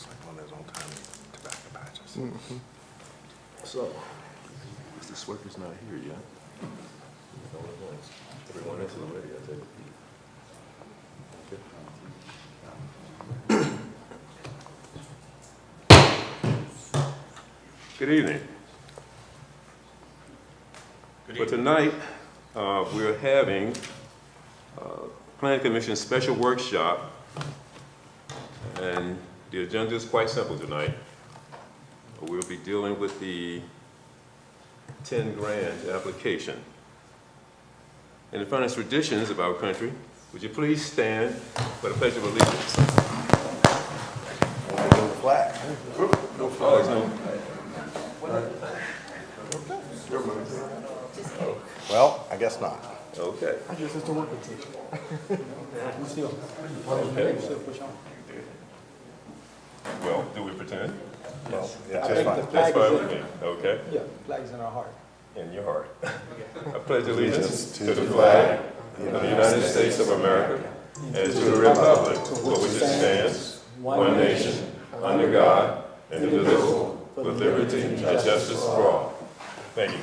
Looks like one of those old-time tobacco patches. So, Mr. Swicker's not here yet. Everyone else is ready, I take it. Good evening. For tonight, we're having Planning Commission special workshop, and the agenda is quite simple tonight. We'll be dealing with the 10 grand application. In the finest traditions of our country, would you please stand for the Pledge of Allegiance? No flag. No flags, no. Well, I guess not. Okay. I guess it's a working teacher. We still. Okay. We still push on. Well, do we pretend? Well, yeah, I just think fine. the That's flag fine is with me. Okay. Yeah, flag's in our heart. In your heart. I pledge allegiance to the flag of the United States of America and to the republic for which it stands, one nation, under God, indivisible, with liberty and justice for all. Thank you.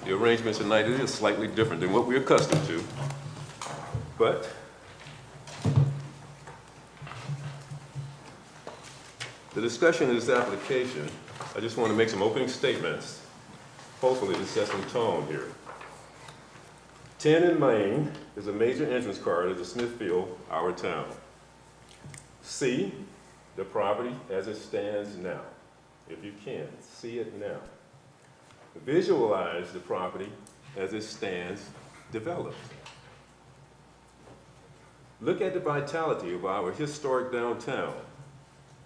The arrangement tonight is slightly different than what we're accustomed to, but the discussion of this application, I just want to make some opening statements, hopefully to set some tone here. 10 in Main is a major entrance card to Smithfield, our town. See the property as it stands now. If you can, see it now. Visualize the property as it stands developed. Look at the vitality of our historic downtown.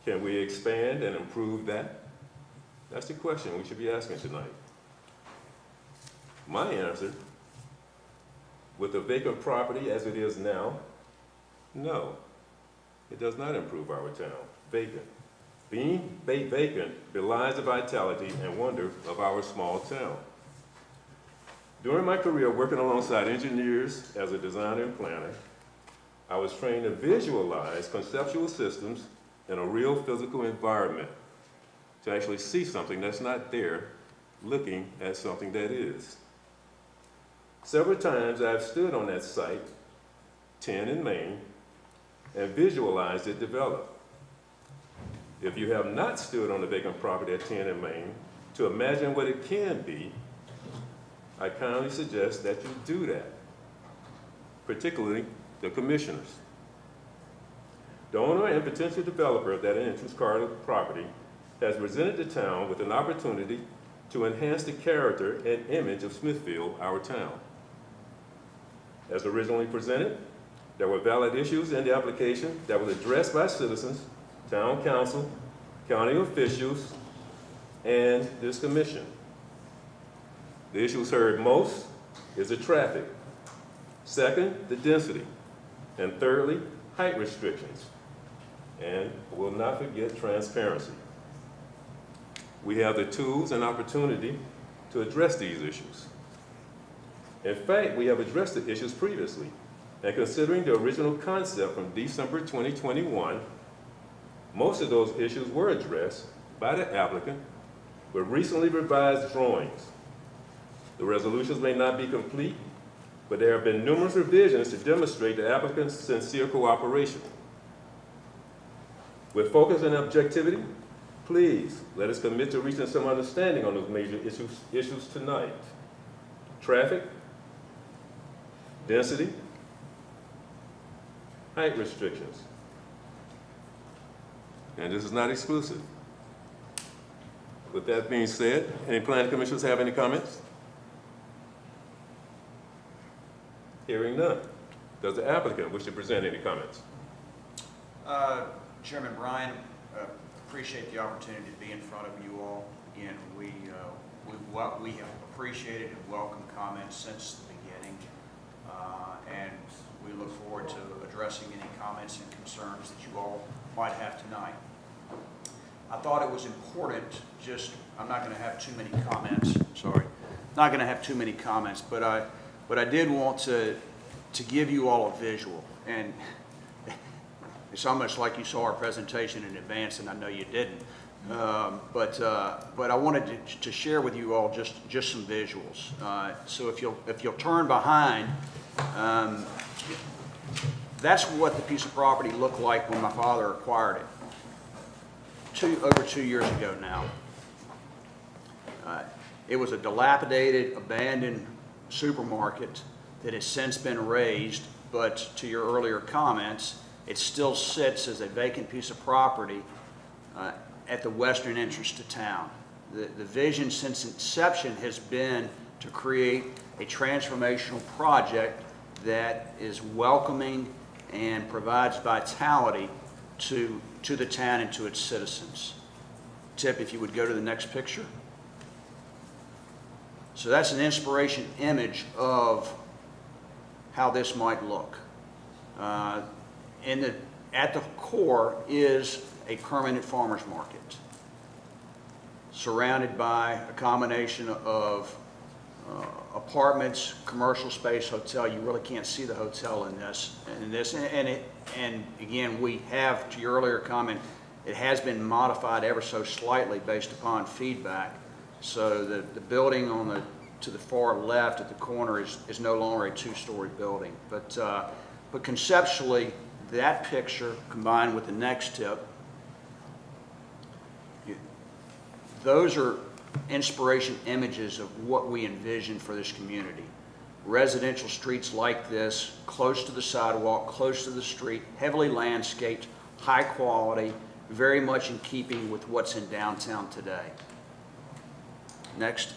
Can we expand and improve that? That's the question we should be asking tonight. My answer, with the vacant property as it is now, no, it does not improve our town. Vacant. Being vacant belies the vitality and wonder of our small town. During my career working alongside engineers as a designer and planner, I was trained to visualize conceptual systems in a real physical environment, to actually see something that's not there, looking at something that is. Several times I've stood on that site, 10 in Main, and visualized it develop. If you have not stood on the vacant property at 10 in Main to imagine what it can be, I kindly suggest that you do that, particularly the commissioners. The owner and potential developer of that entrance card of property has presented the town with an opportunity to enhance the character and image of Smithfield, our town. As originally presented, there were valid issues in the application that was addressed by citizens, town council, county officials, and this commission. The issues heard most is the traffic. Second, the density. And thirdly, height restrictions. And we'll not forget transparency. We have the tools and opportunity to address these issues. In fact, we have addressed the issues previously, and considering the original concept from December 2021, most of those issues were addressed by the applicant with recently revised drawings. The resolutions may not be complete, but there have been numerous revisions to demonstrate the applicant's sincere cooperation. With focus and objectivity, please let us commit to reaching some understanding on those major issues tonight. Traffic, density, height restrictions. And this is not exclusive. With that being said, any planning commissioners have any comments? Hearing none. Does the applicant wish to present any comments? Chairman Bryan, appreciate the opportunity to be in front of you all. Again, we have appreciated and welcomed comments since the beginning, and we look forward to addressing any comments and concerns that you all might have tonight. I thought it was important, I'm not going to have too many comments, sorry. not going to have too many comments, but I did want to give you all a visual. And it's almost like you saw our presentation in advance, and I know you didn't. But I wanted to share with you all just some visuals. So if you'll turn behind, that's what the piece of property looked like when my father acquired it, over 2 years ago now. It was a dilapidated, abandoned supermarket that has since been razed, but to your earlier comments, it still sits as a vacant piece of property at the western entrance to town. The vision since inception has been to create a transformational project that is welcoming and provides vitality to the town and to its citizens. Tip, if you would go to the next picture. So that's an inspiration image of how this might look. At the core is a permanent farmer's market, surrounded by a combination of apartments, commercial space, hotel. You really can't see the hotel in this. And again, we have, to your earlier comment, it has been modified ever so slightly based upon feedback. So the building to the far left at the corner is no longer a two-story building. But conceptually, that picture combined with the next tip, those are inspiration images of what we envision for this community. Residential streets like this, close to the sidewalk, close to the street, heavily landscaped, high quality, very much in keeping with what's in downtown today. Next.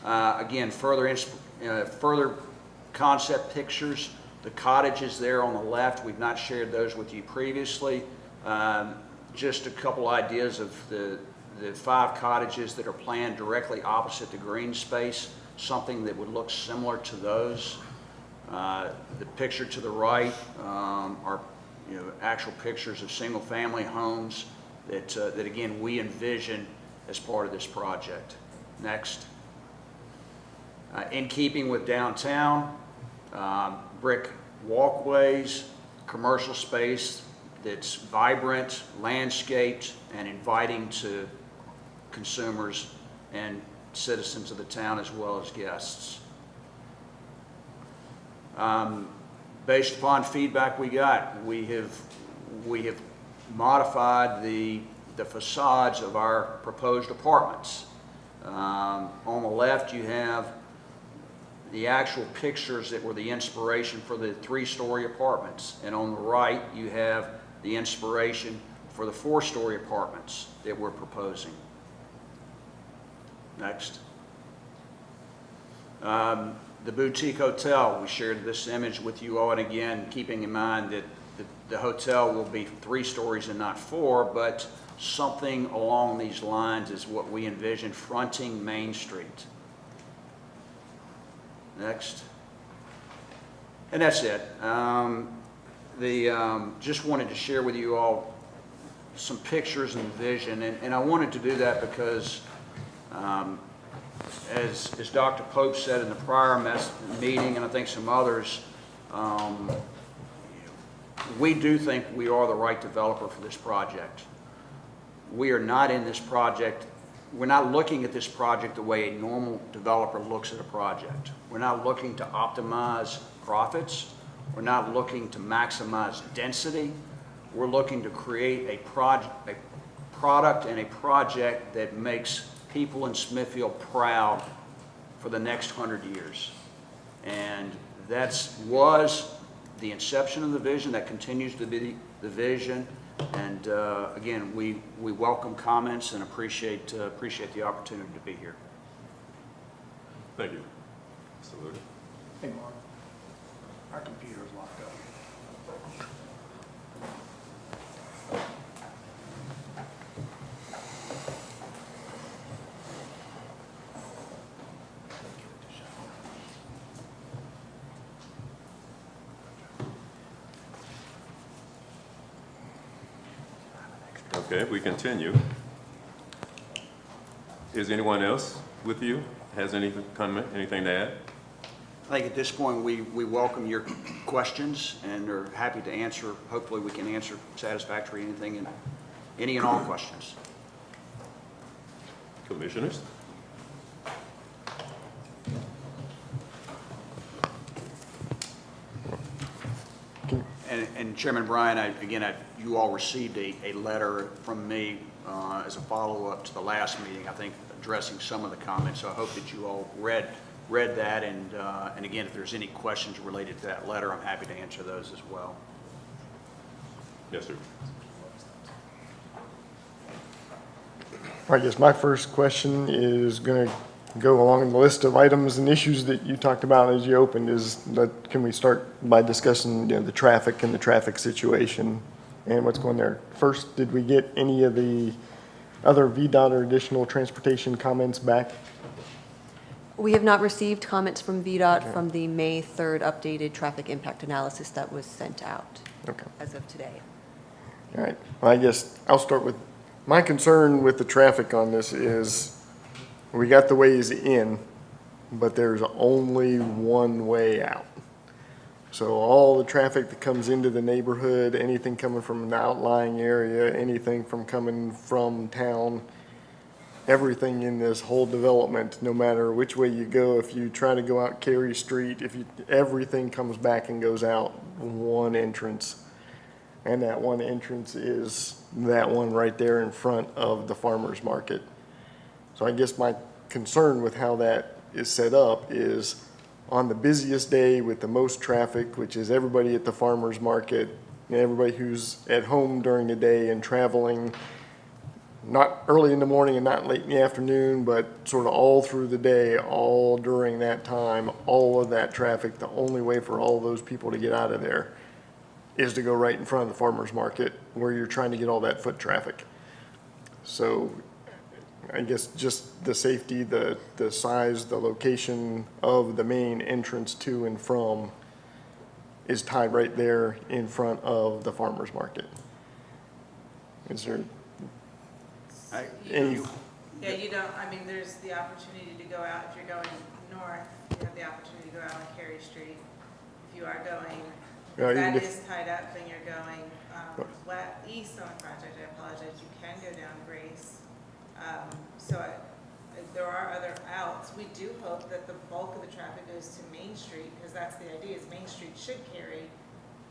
Again, further concept pictures. The cottages there on the left, we've not shared those with you previously. Just a couple ideas of the 5 cottages that are planned directly opposite the green space, something that would look similar to those. The picture to the right are actual pictures of single-family homes that again we envision as part of this project. Next. In keeping with downtown, brick walkways, commercial space that's vibrant, landscaped, and inviting to consumers and citizens of the town as well as guests. Based upon feedback we got, we have modified the facades of our proposed apartments. On the left you have the actual pictures that were the inspiration for the 3-story apartments, and on the right you have the inspiration for the 4-story apartments that we're proposing. Next. The boutique hotel, we shared this image with you all, and again, keeping in mind that the hotel will be 3 stories and not 4, but something along these lines is what we envision fronting Main Street. Next. And that's it. Just wanted to share with you all some pictures and vision, and I wanted to do that because as Dr. Pope said in the prior meeting, and I think some others, we do think we are the right developer for this project. We are not in this project, we're not looking at this project the way a normal developer looks at a project. We're not looking to optimize profits. We're not looking to maximize density. We're looking to create a product and a project that makes people in Smithfield proud for the next 100 years. And that was the inception of the vision. That continues to be the vision. And again, we welcome comments and appreciate the opportunity to be here. Thank you. Mr. Luder. Hey, Mark. Our computer's locked up. Okay, we continue. Is anyone else with you has any comment, anything to add? I think at this point, we welcome your questions and are happy to answer. Hopefully, we can answer satisfactorily any and all questions. Commissioners? And Chairman Bryan, you all received a letter from me as a follow-up to the last meeting, I think, addressing some of the comments. So I hope that you all read that, and again, if there's any questions related to that letter, I'm happy to answer those as well. Yes, sir. I guess my first question is going to go along the list of items and issues that you talked about as you opened. Can we start by discussing, the traffic and the traffic situation and what's going there? First, did we get any of the other VDOT or additional transportation comments back? We have not received comments from VDOT from the May 3rd updated traffic impact analysis that was sent out Okay. as of today. All right. Well, I guess I'll start with my concern with the traffic on this is we got the ways in, but there's only one way out. So all the traffic that comes into the neighborhood, anything coming from an outlying area, anything from coming from town, everything in this whole development, no matter which way you go, if you try to go out Cary Street, everything comes back and goes out one entrance. And that one entrance is that one right there in front of the farmer's market. So I guess my concern with how that is set up is on the busiest day with the most traffic, which is everybody at the farmer's market, and everybody who's at home during the day and traveling, not early in the morning and not late in the afternoon, but sort of all through the day, all during that time, all of that traffic, the only way for all those people to get out of there is to go right in front of the farmer's market where you're trying to get all that foot traffic. So I guess just the safety, the size, the location of the main entrance to and from is tied right there in front of the farmer's market. Is there any? Yeah, you don't, there's the opportunity to go out, if you're going north, you have the opportunity to go out on Cary Street. If you are going, if that is tied up, then you're going east on the project, I apologize, you can go down Grace. There are other outs. We do hope that the bulk of the traffic goes to Main Street, because that's the idea, is Main Street should carry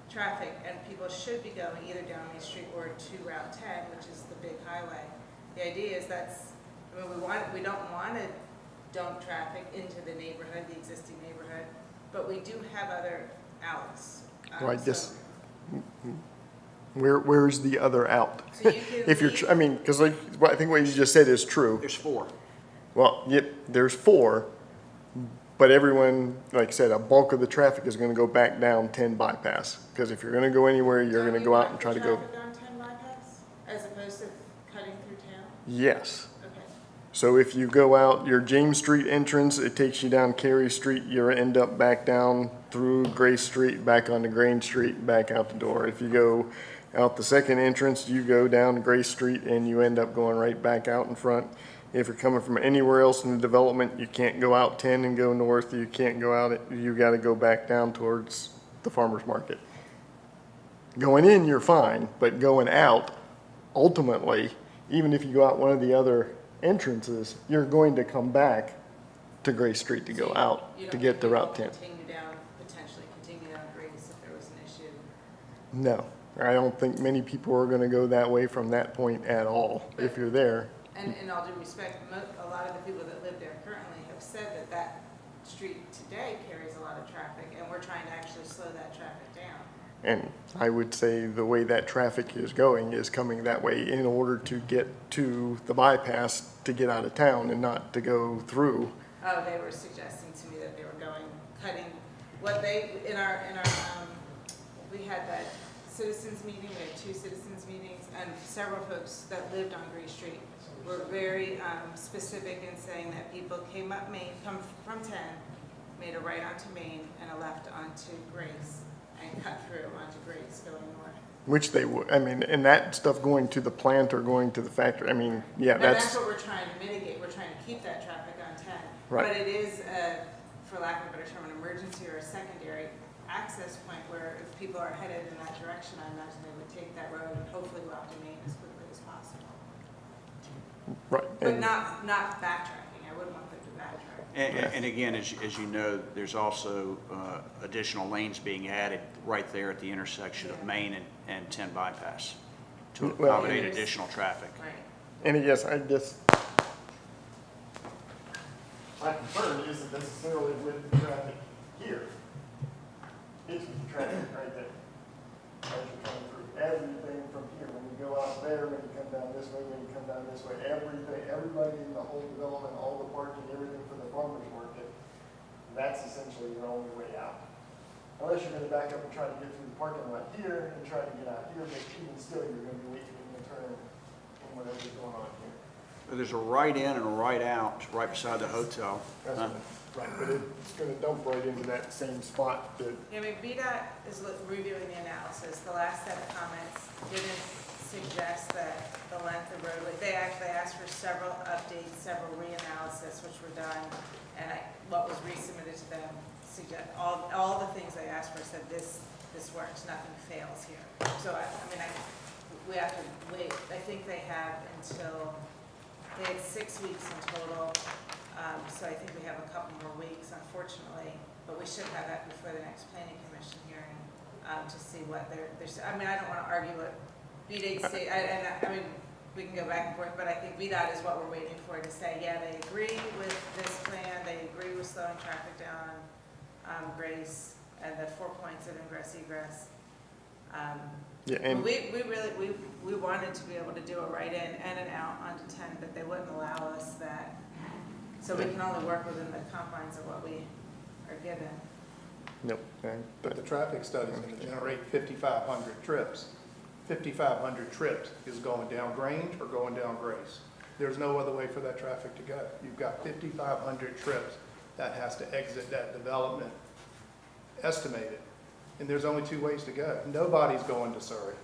traffic, and people should be going either down Main Street or to Route 10, which is the big highway. The idea is we don't want to dump traffic into the neighborhood, the existing neighborhood, but we do have other outs. Well, I guess, where's the other out? So you can If you're, leave- because I think what you just said is true. There's 4. Well, yep, there's 4, but everyone, like I said, a bulk of the traffic is gonna go back down 10 bypass. Because if you're gonna go anywhere, you're gonna go out and try to go. Traffic on 10 bypass, as opposed to cutting through town? Yes. Okay. So if you go out your James Street entrance, it takes you down Cary Street, you end up back down through Grace Street, back onto Grange Street, back out the door. If you go out the second entrance, you go down Grace Street and you end up going right back out in front. If you're coming from anywhere else in the development, you can't go out 10 and go north. You can't go out, you gotta go back down towards the farmer's market. Going in, you're fine, but going out, ultimately, even if you go out one of the other entrances, you're going to come back to Grace Street to go out You to don't get to think Route people 10. potentially continue down Grace if there was an issue? No, I don't think many people are gonna go that way from that point at all, if you're there. And in all due respect, a lot of the people that live there currently have said that street today carries a lot of traffic, and we're trying to actually slow that traffic down. And I would say the way that traffic is going is coming that way in order to get to the bypass to get out of town and not to go through. Oh, they were suggesting to me that they were cutting, we had that citizens meeting, we had 2 citizens meetings, and several folks that lived on Grace Street were very specific in saying that people came up Main, come from 10, made a right onto Main and a left onto Grace, and cut through onto Grace going north. Which they would, and that stuff going to the plant or going to the factory, yeah, And that's that's, what we're trying to mitigate, we're trying to keep that traffic on 10. Right. But it is, for lack of a better term, an emergency or a secondary access point where if people are headed in that direction, I imagine they would take that road and hopefully go out to Maine as quickly as possible. Right. But And- not backtracking. I wouldn't want them to backtrack. And again, as you know, there's also additional lanes being added right there at the intersection of Main and 10 bypass to Well- accommodate additional traffic. Right. And I guess, my concern isn't necessarily with the traffic here. It's with the traffic right there. As you're coming through, everything from here, when you go out there, when you come down this way, when you come down this way, everything, everybody in the whole development, all the parking, everything for the farmer's market, that's essentially your only way out. Unless you're gonna back up and try to get through the parking lot here and try to get out here, but even still, you're gonna be waiting in the turn in whatever's going on here. There's a right in and a right out, right beside the hotel. That's right, but it's gonna dump right into that same spot that, Yeah, I mean, VDOT is reviewing the analysis. The last set of comments didn't suggest that the length of roadway, they actually asked for several updates, several reanalysis, which were done, and what was resubmitted to them suggest, all the things they asked for said this works, nothing fails here. So, we have to wait. I think they have until, they had 6 weeks in total. So I think we have a couple more weeks, unfortunately, but we should have that before the next planning commission hearing, to see what they're, I mean, I don't want to argue what VDOT say, I mean, we can go back and forth, but I think VDOT is what we're waiting for to say, yeah, they agree with this plan, they agree with slowing traffic down on Grace and the 4 points of ingress egress. yeah, and, We really, we wanted to be able to do a right in and an out onto 10, but they wouldn't allow us that. So we can only work within the confines of what we are given. no, and- But the traffic study's gonna generate 5,500 trips. 5,500 trips is going down Grange or going down Grace. There's no other way for that traffic to go. You've got 5,500 trips that has to exit that development, estimated. And there's only 2 ways to go. Nobody's going to Surrey.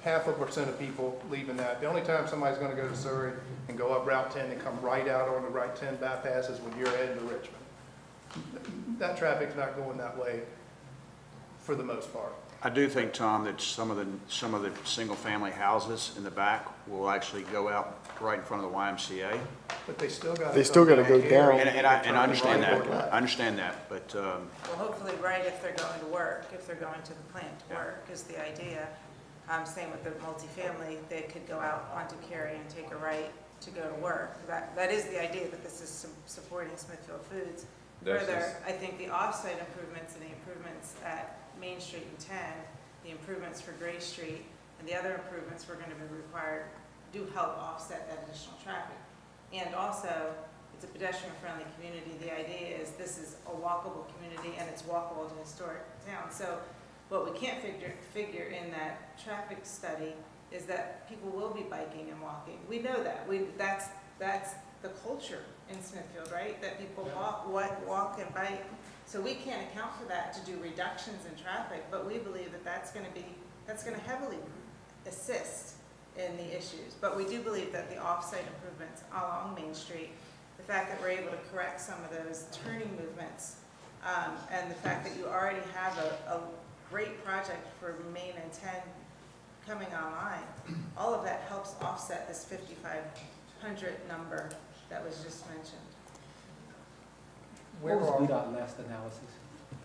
0.5% of people leaving that. The only time somebody's gonna go to Surrey and go up Route 10 and come right out on the Route 10 bypass is when you're heading to Richmond. That traffic's not going that way for the most part. I do think, Tom, that some of the single-family houses in the back will actually go out right in front of the YMCA. But they still gotta. They still gotta go here down. And I understand Right. that. I understand that, but, Well, hopefully right if they're going to work, if they're going to the plant to work is the idea. Same with the multifamily, they could go out onto Cary and take a right to go to work. That is the idea, that this is supporting Smithfield Foods. That's Further, just- I think the off-site improvements and the improvements at Main Street and 10, the improvements for Gray Street, and the other improvements we're gonna be required do help offset that additional traffic. And also, it's a pedestrian-friendly community. The idea is this is a walkable community and it's walkable to historic town. So what we can't figure in that traffic study is that people will be biking and walking. We know that. That's the culture in Smithfield, right? That people walk and bike. So we can't account for that to do reductions in traffic, but we believe that that's gonna heavily assist in the issues. But we do believe that the off-site improvements along Main Street, the fact that we're able to correct some of those turning movements, and the fact that you already have a great project for Main and 10 coming online, all of that helps offset this 5,500 number that was just mentioned. What was VDOT last analysis?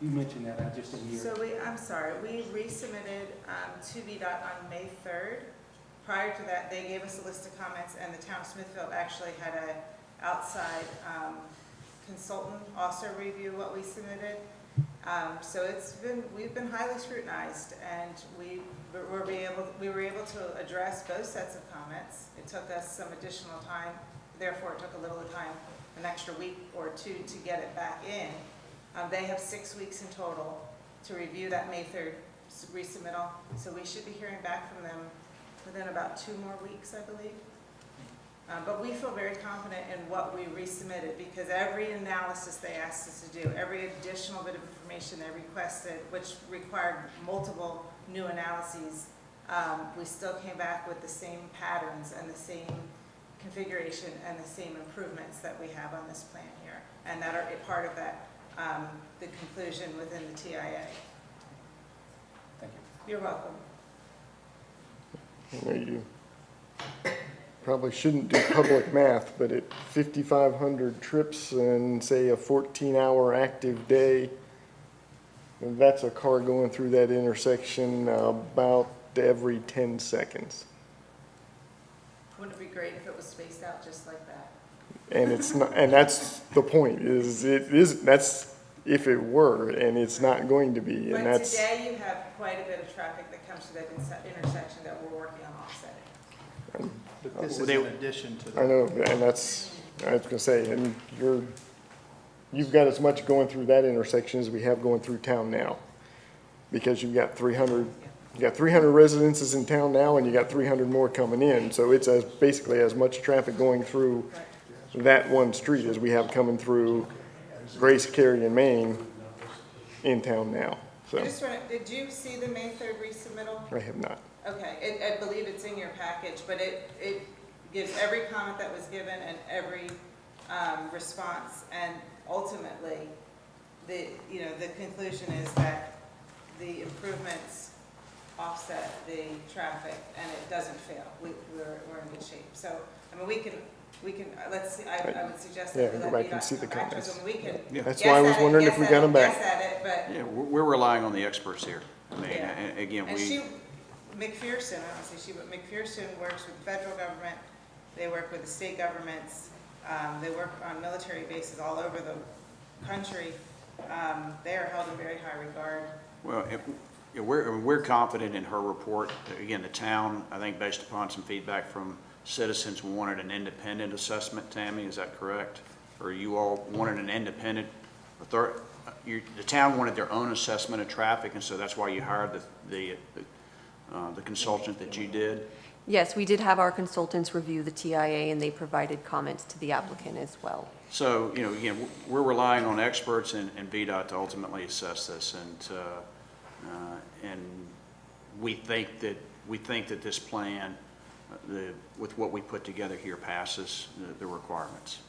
You mentioned that, I just didn't hear. So I'm sorry, we resubmitted to VDOT on May 3rd. Prior to that, they gave us a list of comments, and the town of Smithfield actually had an outside consultant also review what we submitted. So we've been highly scrutinized, and we were able to address both sets of comments. It took us some additional time, therefore it took a little time, an extra week or 2 to get it back in. They have 6 weeks in total to review that May 3rd resubmittal, so we should be hearing back from them within about 2 more weeks, I believe. But we feel very confident in what we resubmitted, because every analysis they asked us to do, every additional bit of information they requested, which required multiple new analyses, we still came back with the same patterns and the same configuration and the same improvements that we have on this plan here. and that are a part of that, the conclusion within the TIA. Thank you. You're welcome. I know you probably shouldn't do public math, but at 5,500 trips and say a 14-hour active day, and that's a car going through that intersection about every 10 seconds. Wouldn't it be great if it was spaced out just like that? And it's not, and that's the point, that's if it were, and it's not going to be, and But that's. today you have quite a bit of traffic that comes through that intersection that we're working on offsetting. But this is in addition to I that. know, and that's, I was gonna say, and you've got as much going through that intersection as we have going through town now. Because you've got 300 residences in town now, and you got 300 more coming in, so it's basically as much traffic going through that one street as we have coming through Grace, Cary, and Maine in town now, so. I just want to, did you see the May 3rd resubmittal? I have not. Okay, I believe it's in your package, but it gives every comment that was given and every response, and ultimately, the conclusion is that the improvements offset the traffic, and it doesn't fail. We're in good shape. So, I mean, we can, let's see, I would suggest that we Yeah, let go back VDOT and see the come back to us, comments. and we can Yeah. That's guess why I was at it, wondering if guess we at got it, them back. Guess at it, but. Yeah, we're relying on the experts here. I mean, Yeah. again, And we, McPherson, I don't say she, but McPherson works with the federal government, they work with the state governments, they work on military bases all over the country. They are held in very high regard. well, we're confident in her report. Again, the town, I think based upon some feedback from citizens, wanted an independent assessment, Tammy, is that correct? Or you all wanted an independent, the town wanted their own assessment of traffic, and so that's why you hired the consultant that you did? Yes, we did have our consultants review the TIA, and they provided comments to the applicant as well. So, again, we're relying on experts and VDOT to ultimately assess this, and we think that this plan, with what we put together here, passes the requirements.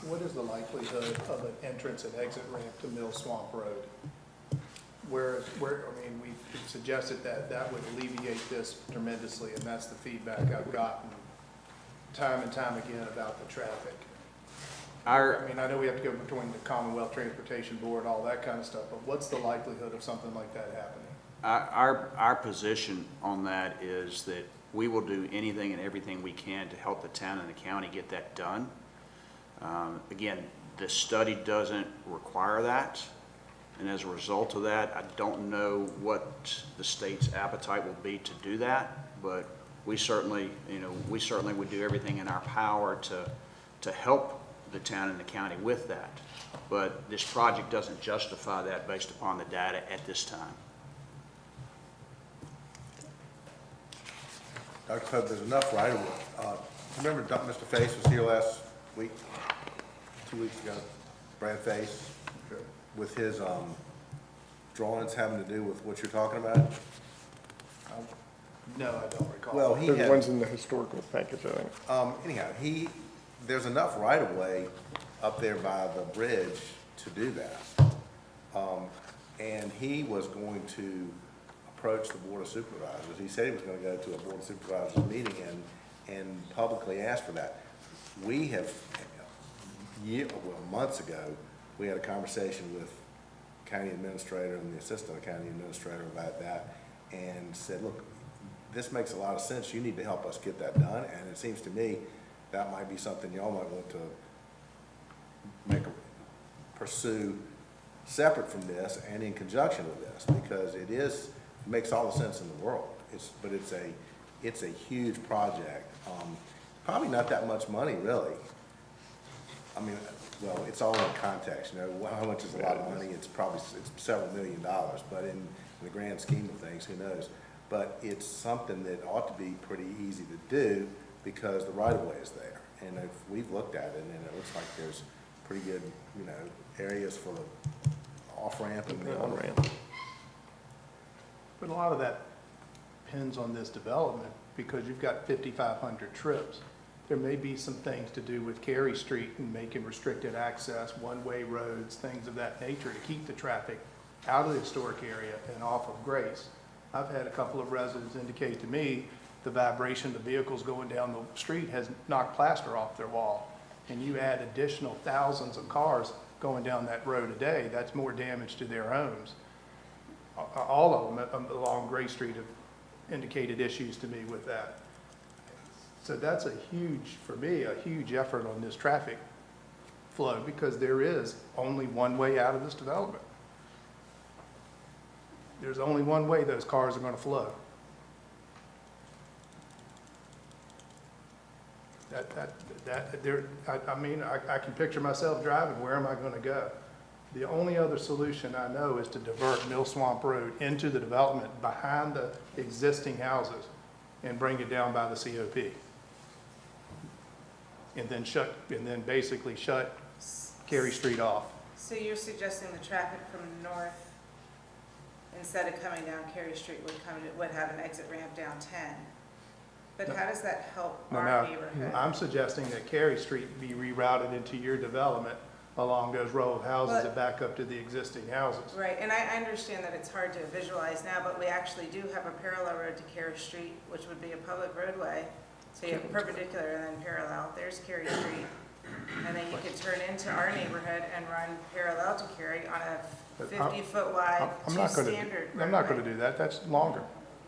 What is the likelihood of an entrance and exit ramp to Mill Swamp Road? Where, I mean, we suggested that would alleviate this tremendously, and that's the feedback I've gotten time and time again about the traffic. I mean, I know we have to go between the Commonwealth Transportation Board, all that kind of stuff, but what's the likelihood of something like that happening? Our position on that is that we will do anything and everything we can to help the town and the county get that done. Again, the study doesn't require that, and as a result of that, I don't know what the state's appetite will be to do that, but we certainly would do everything in our power to help the town and the county with that. But this project doesn't justify that based upon the data at this time. Dr. Pope, there's enough right of way. Remember Mr. Face was here last week, 2 weeks ago, Brad Face, with his drawings having to do with what you're talking about? No, I don't recall. Well, he They're the had, ones in the historical package, I think. anyhow, there's enough right of way up there by the bridge to do that. And he was going to approach the Board of Supervisors. He said he was gonna go to a Board of Supervisors meeting and publicly ask for that. We have, months ago, we had a conversation with county administrator and the assistant county administrator about that, and said, look, this makes a lot of sense. You need to help us get that done, and it seems to me that might be something y'all might want to pursue separate from this and in conjunction with this, because it makes all the sense in the world. It's a huge project. Probably not that much money, really. I mean, well, it's all in context, how much is a lot of money? It's several $1 million, but in the grand scheme of things, who knows? But it's something that ought to be pretty easy to do because the right-of-way is there. And if we've looked at it, and it looks like there's pretty good, areas for the off-ramp and the on-ramp. But a lot of that depends on this development, because you've got 5,500 trips. there may be some things to do with Cary Street and making restricted access, one-way roads, things of that nature to keep the traffic out of the historic area and off of Grace. I've had a couple of residents indicate to me the vibration of the vehicles going down the street has knocked plaster off their wall. And you add additional thousands of cars going down that road a day, that's more damage to their homes. All of them along Gray Street have indicated issues to me with that. So that's a huge, for me, a huge effort on this traffic flow because there is only one way out of this development. There's only one way those cars are going to flow. I can picture myself driving, where am I going to go? The only other solution I know is to divert Mill Swamp Road into the development behind the existing houses and bring it down by the COP. And then basically shut Cary Street off. So you're suggesting the traffic from north, instead of coming down Cary Street, would have an exit ramp down 10? But how does that help our neighborhood? I'm suggesting that Cary Street be rerouted into your development along those row of houses that back up to the existing houses. Right, and I understand that it's hard to visualize now, but we actually do have a parallel road to Cary Street, which would be a public roadway. So you have perpendicular and then parallel. There's Cary Street. And then you could turn into our neighborhood and run parallel to Cary on a 50-foot wide, standard roadway. I'm not going to do that. That's longer.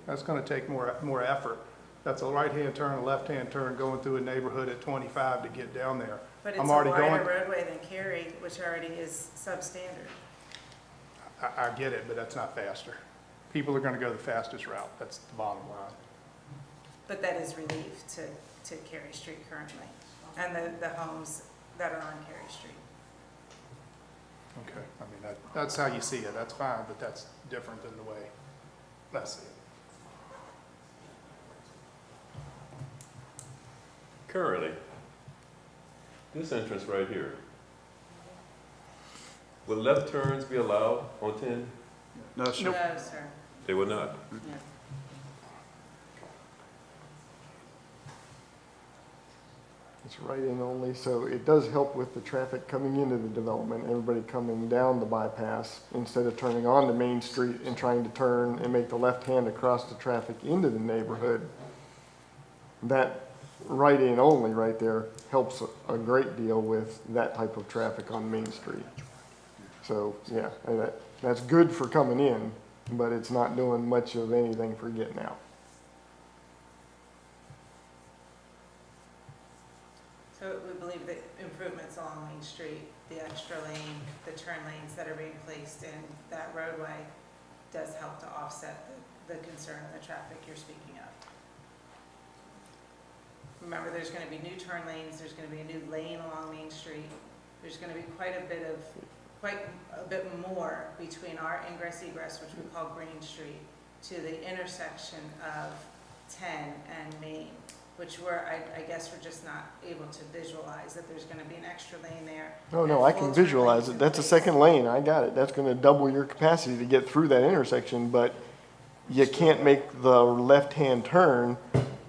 That's going to take more effort. That's a right-hand turn, a left-hand turn going through a neighborhood at 25 to get down there. But it's a wider roadway than Cary, which already is substandard. I get it, but that's not faster. People are going to go the fastest route. That's the bottom line. But that is relief to Cary Street currently, and the homes that are on Cary Street. Okay, I mean, that's how you see it. That's fine, but that's different than the way I see it. Currently, this entrance right here, will left turns be allowed on 10? No, sir. No, sir. They will not. No. It's right in only, so it does help with the traffic coming into the development, everybody coming down the bypass, instead of turning onto Main Street and trying to turn and make the left hand across the traffic into the neighborhood. That right in only right there helps a great deal with that type of traffic on Main Street. So, yeah, and that's good for coming in, but it's not doing much of anything for getting out. So we believe that improvements along Main Street, the extra lane, the turn lanes that are being placed in that roadway does help to offset the concern of the traffic you're speaking of. Remember, there's going to be new turn lanes, there's going to be a new lane along Main Street. There's going to be quite a bit more between our ingress-egress, which we call Green Street, to the intersection of 10 and Main, which I guess we're just not able to visualize that there's going to be an extra lane there. Oh, no, I can visualize it. That's a second lane. I got it. That's going to double your capacity to get through that intersection, but you can't make the left-hand turn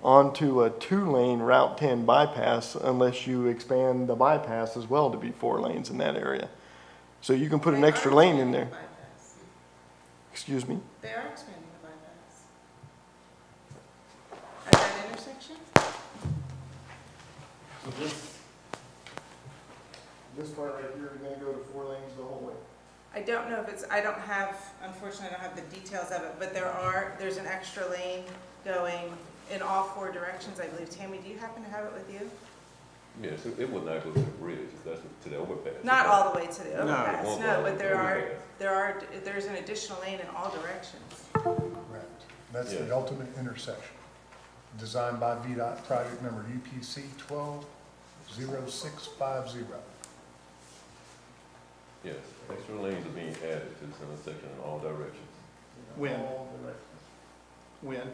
onto a 2-lane Route 10 bypass unless you expand the bypass as well to be 4 lanes in that area. So you can put an extra lane in there. Excuse me? They are expanding the bypass. At that intersection? So this part right here is gonna go to 4 lanes the whole way. I don't know if it's, unfortunately, I don't have the details of it, but there's an extra lane going in all 4 directions, I believe. Tammy, do you happen to have it with you? Yes, it will not go to the bridge, that's to the overpass. Not all the way to the it overpass, won't no, go but to the overpass. there's an additional lane in all directions. Correct. That's the Yes. ultimate intersection, designed by VDOT, project number UPC 120650. Yes, extra lanes are being added to this intersection in all directions. When? When?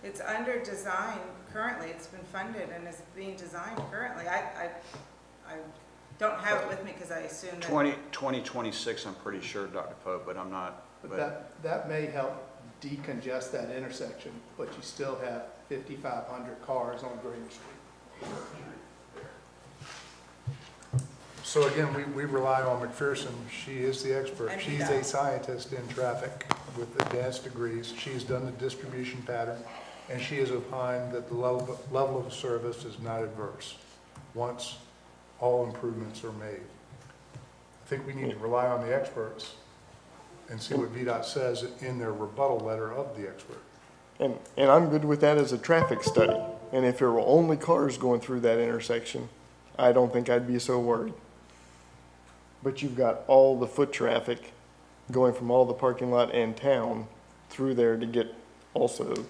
It's under design currently, it's been funded and is being designed currently. I don't have it with me because I assume that. 2026, I'm pretty sure, Dr. Pope, but I'm not. But that may help decongest that intersection, but you still have 5,500 cars on Green Street. So again, we rely on McPherson. She is the expert. And She's a scientist in traffic with advanced degrees. She's done the distribution pattern, and she has opined that the level of service is not adverse once all improvements are made. I think we need to rely on the experts and see what VDOT says in their rebuttal letter of the expert. And I'm good with that as a traffic study. And if there were only cars going through that intersection, I don't think I'd be so worried. But you've got all the foot traffic going from all the parking lot and town through there to get also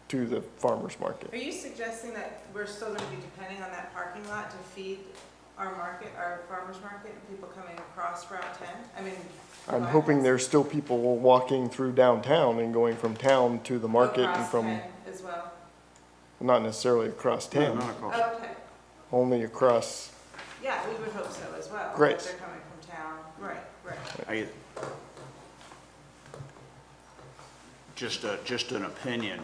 to the farmer's market. Are you suggesting that we're still gonna be depending on that parking lot to feed our market, our farmer's market, and people coming across Route 10? I mean. I'm hoping there's still people walking through downtown and going from town to the market and Across from, 10 as well? not necessarily across 10, Okay, only across, yeah, we would hope so as well. that Great. They're coming from town, right. Just an opinion,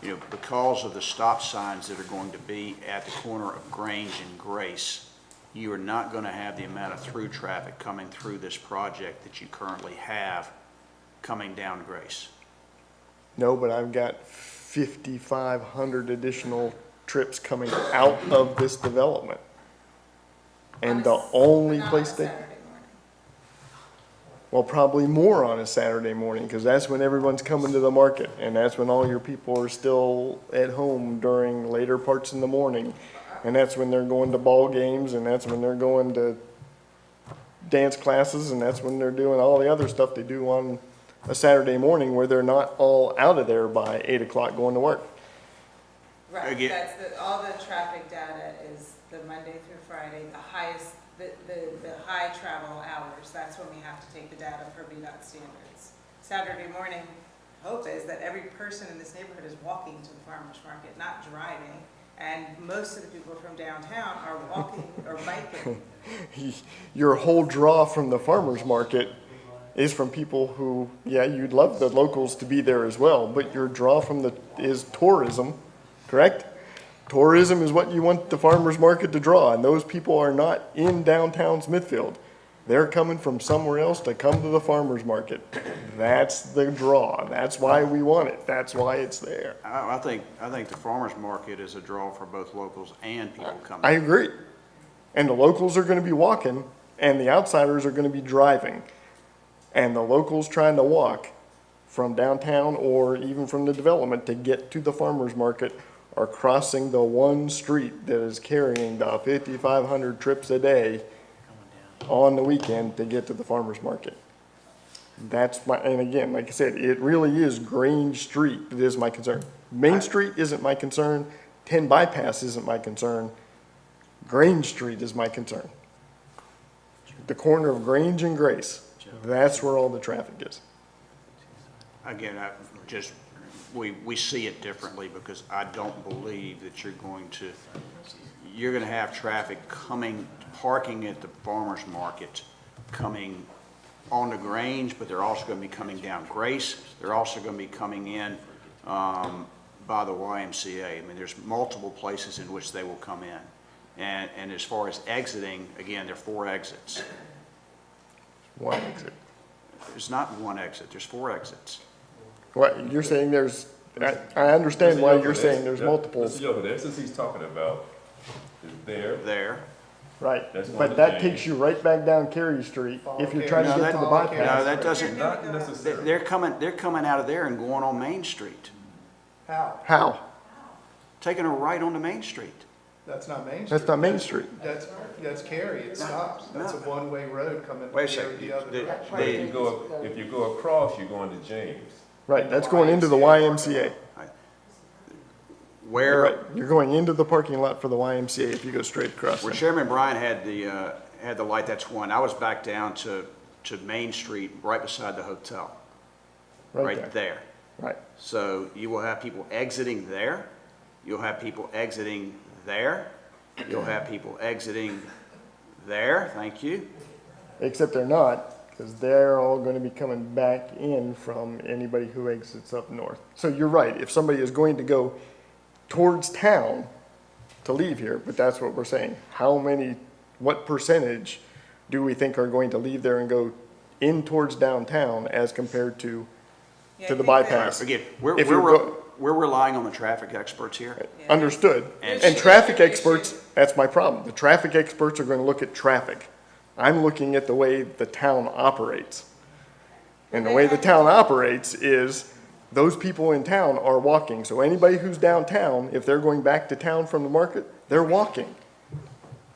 you know, because of the stop signs that are going to be at the corner of Grange and Grace, you are not going to have the amount of through traffic coming through this project that you currently have coming down Grace. no, but I've got 5,500 additional trips coming out of this development. And the only place they. they, well, probably more on a Saturday morning, because that's when everyone's coming to the market, and that's when all your people are still at home during later parts in the morning. And that's when they're going to ball games, and that's when they're going to dance classes, and that's when they're doing all the other stuff they do on a Saturday morning where they're not all out of there by 8 o'clock going to work. Right, Again- that's all the traffic data is the Monday through Friday, the highest, the high travel hours, that's when we have to take the data for VDOT standards. Saturday morning, hope is that every person in this neighborhood is walking to the farmer's market, not driving. And most of the people from downtown are walking or biking. Your whole draw from the farmer's market is from people who, yeah, you'd love the locals to be there as well, but your draw from is tourism, correct? Tourism is what you want the farmer's market to draw, and those people are not in downtown Smithfield. They're coming from somewhere else to come to the farmer's market. That's the draw. That's why we want it. That's why it's there. I think the farmer's market is a draw for both locals and people coming. I agree. And the locals are gonna be walking, and the outsiders are gonna be driving. And the locals trying to walk from downtown or even from the development to get to the farmer's market are crossing the one street that is carrying the 5,500 trips a day on the weekend to get to the farmer's market. That's my, and again, like I said, it really is Grange Street that is my concern. Main Street isn't my concern, 10 bypass isn't my concern, Grange Street is my concern. The corner of Grange and Grace, that's where all the traffic is. Again, we see it differently because I don't believe that you're going to have traffic parking at the farmer's market, coming on the Grange, but they're also going to be coming down Grace. They're also going to be coming in by the YMCA. I mean, there's multiple places in which they will come in. And as far as exiting, again, there are 4 exits. One exit. There's not one exit, there's 4 exits. What, you're saying I understand why you're saying there's multiple, Mr. Yoder, the essence he's talking about is there. right? That's one But of that the takes you right back down Cary Street if you're trying to get to the No, bypass. that doesn't, Not necessarily. they're coming out of there and going on Main Street, How? How? taking a right onto Main Street. That's not Main Street. That's not Main Street. That's Cary, it stops. That's a one-way road coming Wait a from Cary second, the other the- direction. If you go across, you're going to James. Right, that's going into the YMCA. You're Where, right, you're going into the parking lot for the YMCA if you go straight across where there. Chairman Bryan had the light, that's one. I was back down to Main Street, right beside the hotel, right there. Right, So you will have people exiting there, you'll have people exiting there, you'll have people exiting there, thank you. except they're not, because they're all gonna be coming back in from anybody who exits up north. So you're right, if somebody is going to go towards town to leave here, but that's what we're saying, how many, what percentage do we think are going to leave there and go in towards downtown as compared to Yeah, to I the think that- bypass? Again, If you go- we're relying on the traffic experts here. Yeah. Understood. And- And traffic Issue. experts, that's my problem. The traffic experts are going to look at traffic. I'm looking at the way the town operates. And the way the town operates is those people in town are walking. So anybody who's downtown, if they're going back to town from the market, they're walking.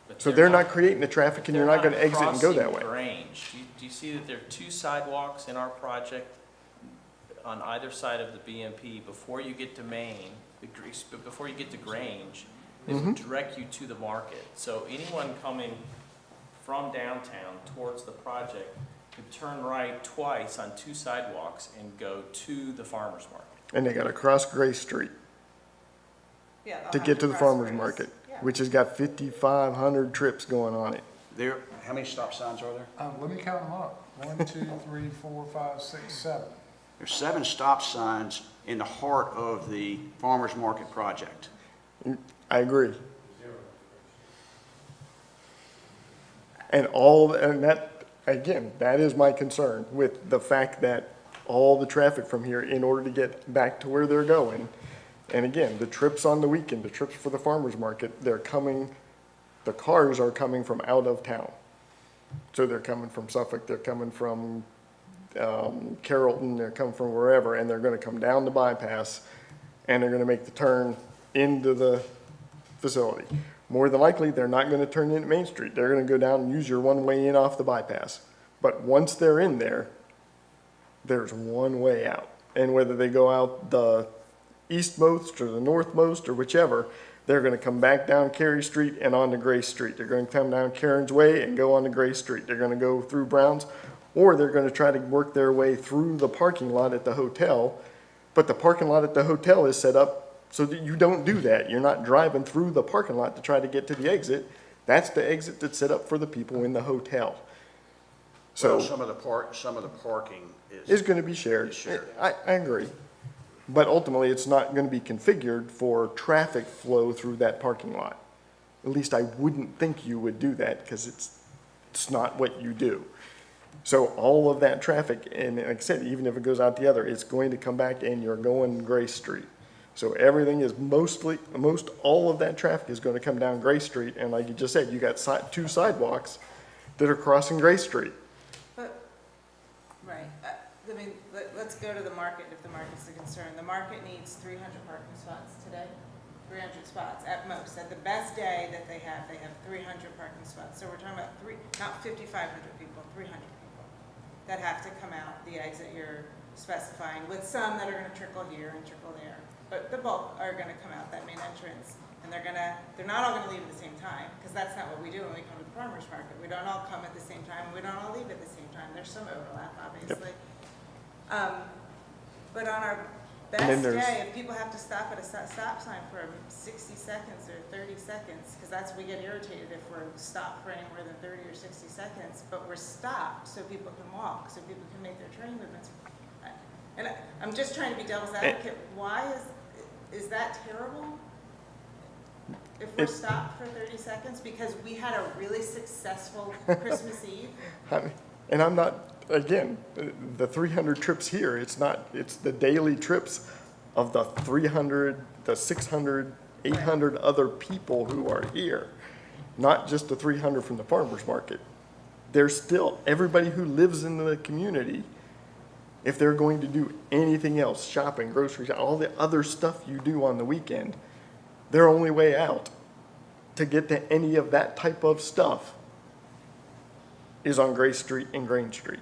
But So they're not creating the traffic and you're not going to they're exit and go that way. crossing Grange. Do you see that there are 2 sidewalks in our project on either side of the BMP before you get to Maine, before you get to Grange, that Mm-hmm. would direct you to the market? So anyone coming from downtown towards the project could turn right twice on 2 sidewalks and go to the farmer's market. And they got to cross Gray Street Yeah, they'll to have get to the cross farmer's roads. market, Yeah. which has got 5,500 trips going on it. There, how many stop signs are there? Let me count them up. 1, 2, 3, 4, 5, 6, 7. There's 7 stop signs in the heart of the farmer's market project. I agree. And that, again, that is my concern with the fact that all the traffic from here, in order to get back to where they're going, and again, the trips on the weekend, the trips for the farmer's market, the cars are coming from out of town. So they're coming from Suffolk, they're coming from Carrollton, they're coming from wherever, and they're gonna come down the bypass, and they're gonna make the turn into the facility. More than likely, they're not gonna turn into Main Street. They're gonna go down and use your one-way in off the bypass. But once they're in there, there's one way out. And whether they go out the eastmost or the northmost or whichever, they're gonna come back down Cary Street and onto Gray Street. They're gonna come down Karen's Way and go onto Gray Street. They're gonna go through Brown's, or they're gonna try to work their way through the parking lot at the hotel. But the parking lot at the hotel is set up so that you don't do that. You're not driving through the parking lot to try to get to the exit. That's the exit that's set up for the people in the hotel. So Well, some of the parking is gonna be shared. Is shared. I agree. But ultimately, it's not gonna be configured for traffic flow through that parking lot. At least I wouldn't think you would do that, because it's not what you do. So all of that traffic, and like I said, even if it goes out the other, it's going to come back and you're going Gray Street. So everything is most all of that traffic is gonna come down Gray Street, and like you just said, you got 2 sidewalks that are crossing Gray Street. But, right, I mean, let's go to the market if the market's a concern. The market needs 300 parking spots today, 300 spots at most. At the best day that they have 300 parking spots. So we're talking about not 5,500 people, 300 people that have to come out the exit you're specifying, with some that are gonna trickle here and trickle there. But the bulk are gonna come out that main entrance, and they're not all gonna leave at the same time, because that's not what we do when we come to the farmer's market. We don't all come at the same time, and we don't all leave at the same time. There's some overlap, obviously. But on our And then best there's- day, if people have to stop at a stop sign for 60 seconds or 30 seconds, because we get irritated if we're stopped for any more than 30 or 60 seconds, but we're stopped so people can walk, so people can make their train movements. And I'm just trying to be devil's advocate. Why is that terrible? If we're It's- stopped for 30 seconds because we had a really successful Christmas Eve? And I'm not, again, the 300 trips here, it's the daily trips of the 300, the 600, 800 other people who are here, not just the 300 from the farmer's market. There's still everybody who lives in the community. If they're going to do anything else, shopping, groceries, all the other stuff you do on the weekend, their only way out to get to any of that type of stuff is on Gray Street and Grange Street.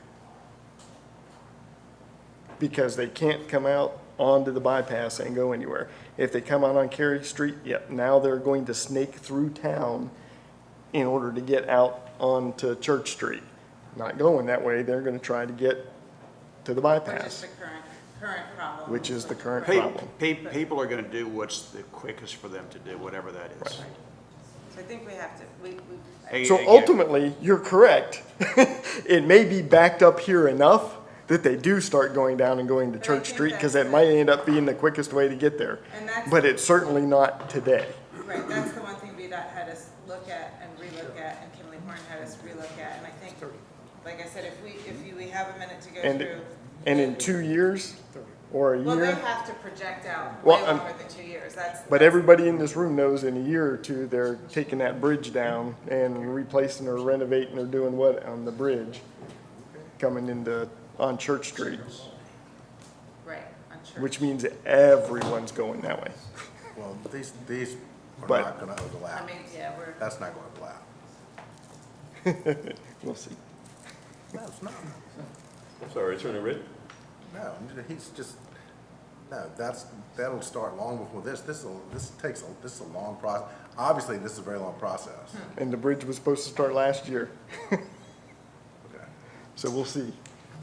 Because they can't come out onto the bypass and go anywhere. If they come out on Cary Street, yep, now they're going to snake through town in order to get out onto Church Street. Not going that way, they're gonna try to get to the Which is bypass, the current problem. which is the current Pe- problem. People are gonna do what's the quickest for them to do, whatever that is. So I think we have to, Hey, So again, ultimately, you're correct. It may be backed up here enough that they do start going down and going to But I Church think Street, because that's that might end up being the quickest way to get there. and that's. But it's certainly not today. Right, that's the one thing VDOT had us look at and relook at, and Kimberly Horn had us relook look at, and I think, like I said, if we have a minute to go And- through. And in 2 years or a Well, they year? have to project out Well, way I'm- longer than 2 years, But everybody in this room knows in a year or two, they're taking that bridge down and replacing or renovating or doing what on the bridge coming on Church Street, Right, on Church. which means everyone's going that way. Well, these are But- not gonna I overlap. mean, yeah, That's not gonna overlap. We'll see. No, it's not. I'm sorry, Attorney Ritt? No, he's just, no, that'll start long before this. This is a long process. Obviously, this is a very long process. And the bridge was supposed to start last year, Okay. so we'll see.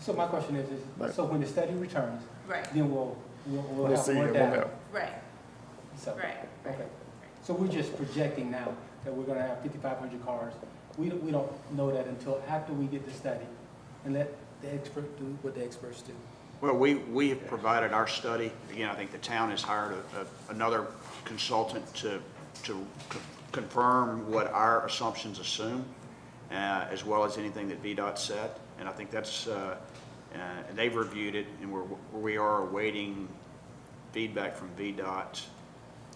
So my question is, Right. so when the study returns, Right, then we'll We'll have see more and we'll data. know. right, So, right. okay. So we're just projecting now that we're gonna have 5,500 cars. We don't know that until after we get the study and let the expert do what the experts do. Well, we have provided our study. Again, I think the town has hired another consultant to confirm what our assumptions assume, as well as anything that VDOT said. And I think that's, and they've reviewed it, and we are awaiting feedback from VDOT.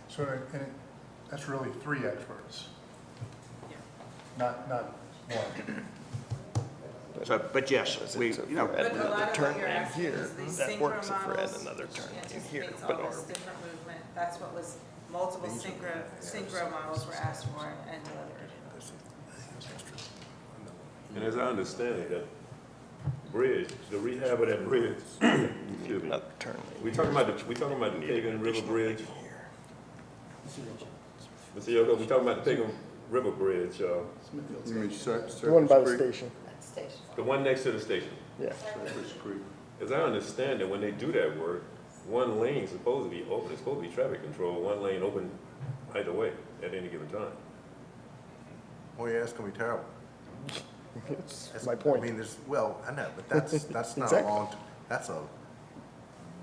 So, and that's really 3 experts, Yeah. not one. So, but yes, we, you know, But a lot of turn what you're lane asking here, is these that synchro works if we're models, adding another turn which lane here, anticipates but all are this we- different movement. That's what was, multiple synchro models were asked for and delivered. And as I understand it, that bridge, the rehab of that bridge, excuse me, Another turn lane. we talking about the Pagan River Bridge? Mr. Rich. Mr. Yoko, we talking about the Pagan River Bridge, The one by the station, the one next to the station. yeah. As I understand it, when they do that work, one lane is supposed to be open, it's supposed to be traffic control, one lane open either way at any given time. Oh, yeah, it's gonna be terrible. That's my point. I mean, well, I know, but that's not a Exactly.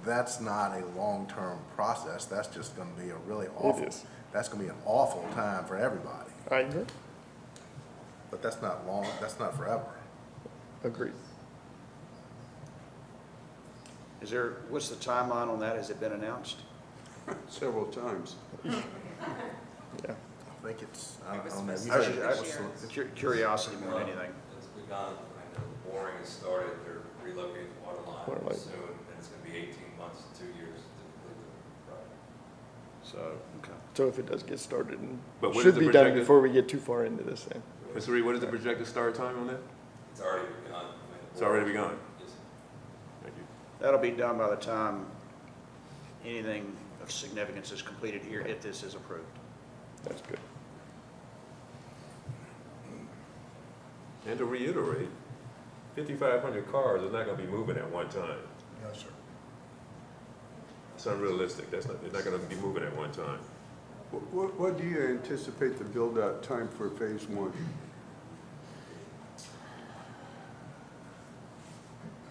that's not a long-term process. That's just gonna be a really awful. is. That's gonna be an awful time for everybody. I agree. But that's not long, that's not forever. Agreed. what's the timeline on that? Has it been announced? Several times. Yeah. I think it's, I don't know. It You was said- this year. Curiosity more than anything. It's begun, I know the boring has started, they're relocating the water Water line line. soon, and it's gonna be 18 months to 2 years to complete the project. So, okay. So if it does get started, and But what is should the be done projected- before we get too far into this thing. Mr. Reed, what is the projected start time on that? It's already begun. It's already begun. Yes. Thank you. That'll be done by the time anything of significance is completed here, if this is approved. That's good. And to reiterate, 5,500 cars is not gonna be moving at one time. No, sir. It's unrealistic, they're not gonna be moving at one time. What do you anticipate the build-out time for phase 1?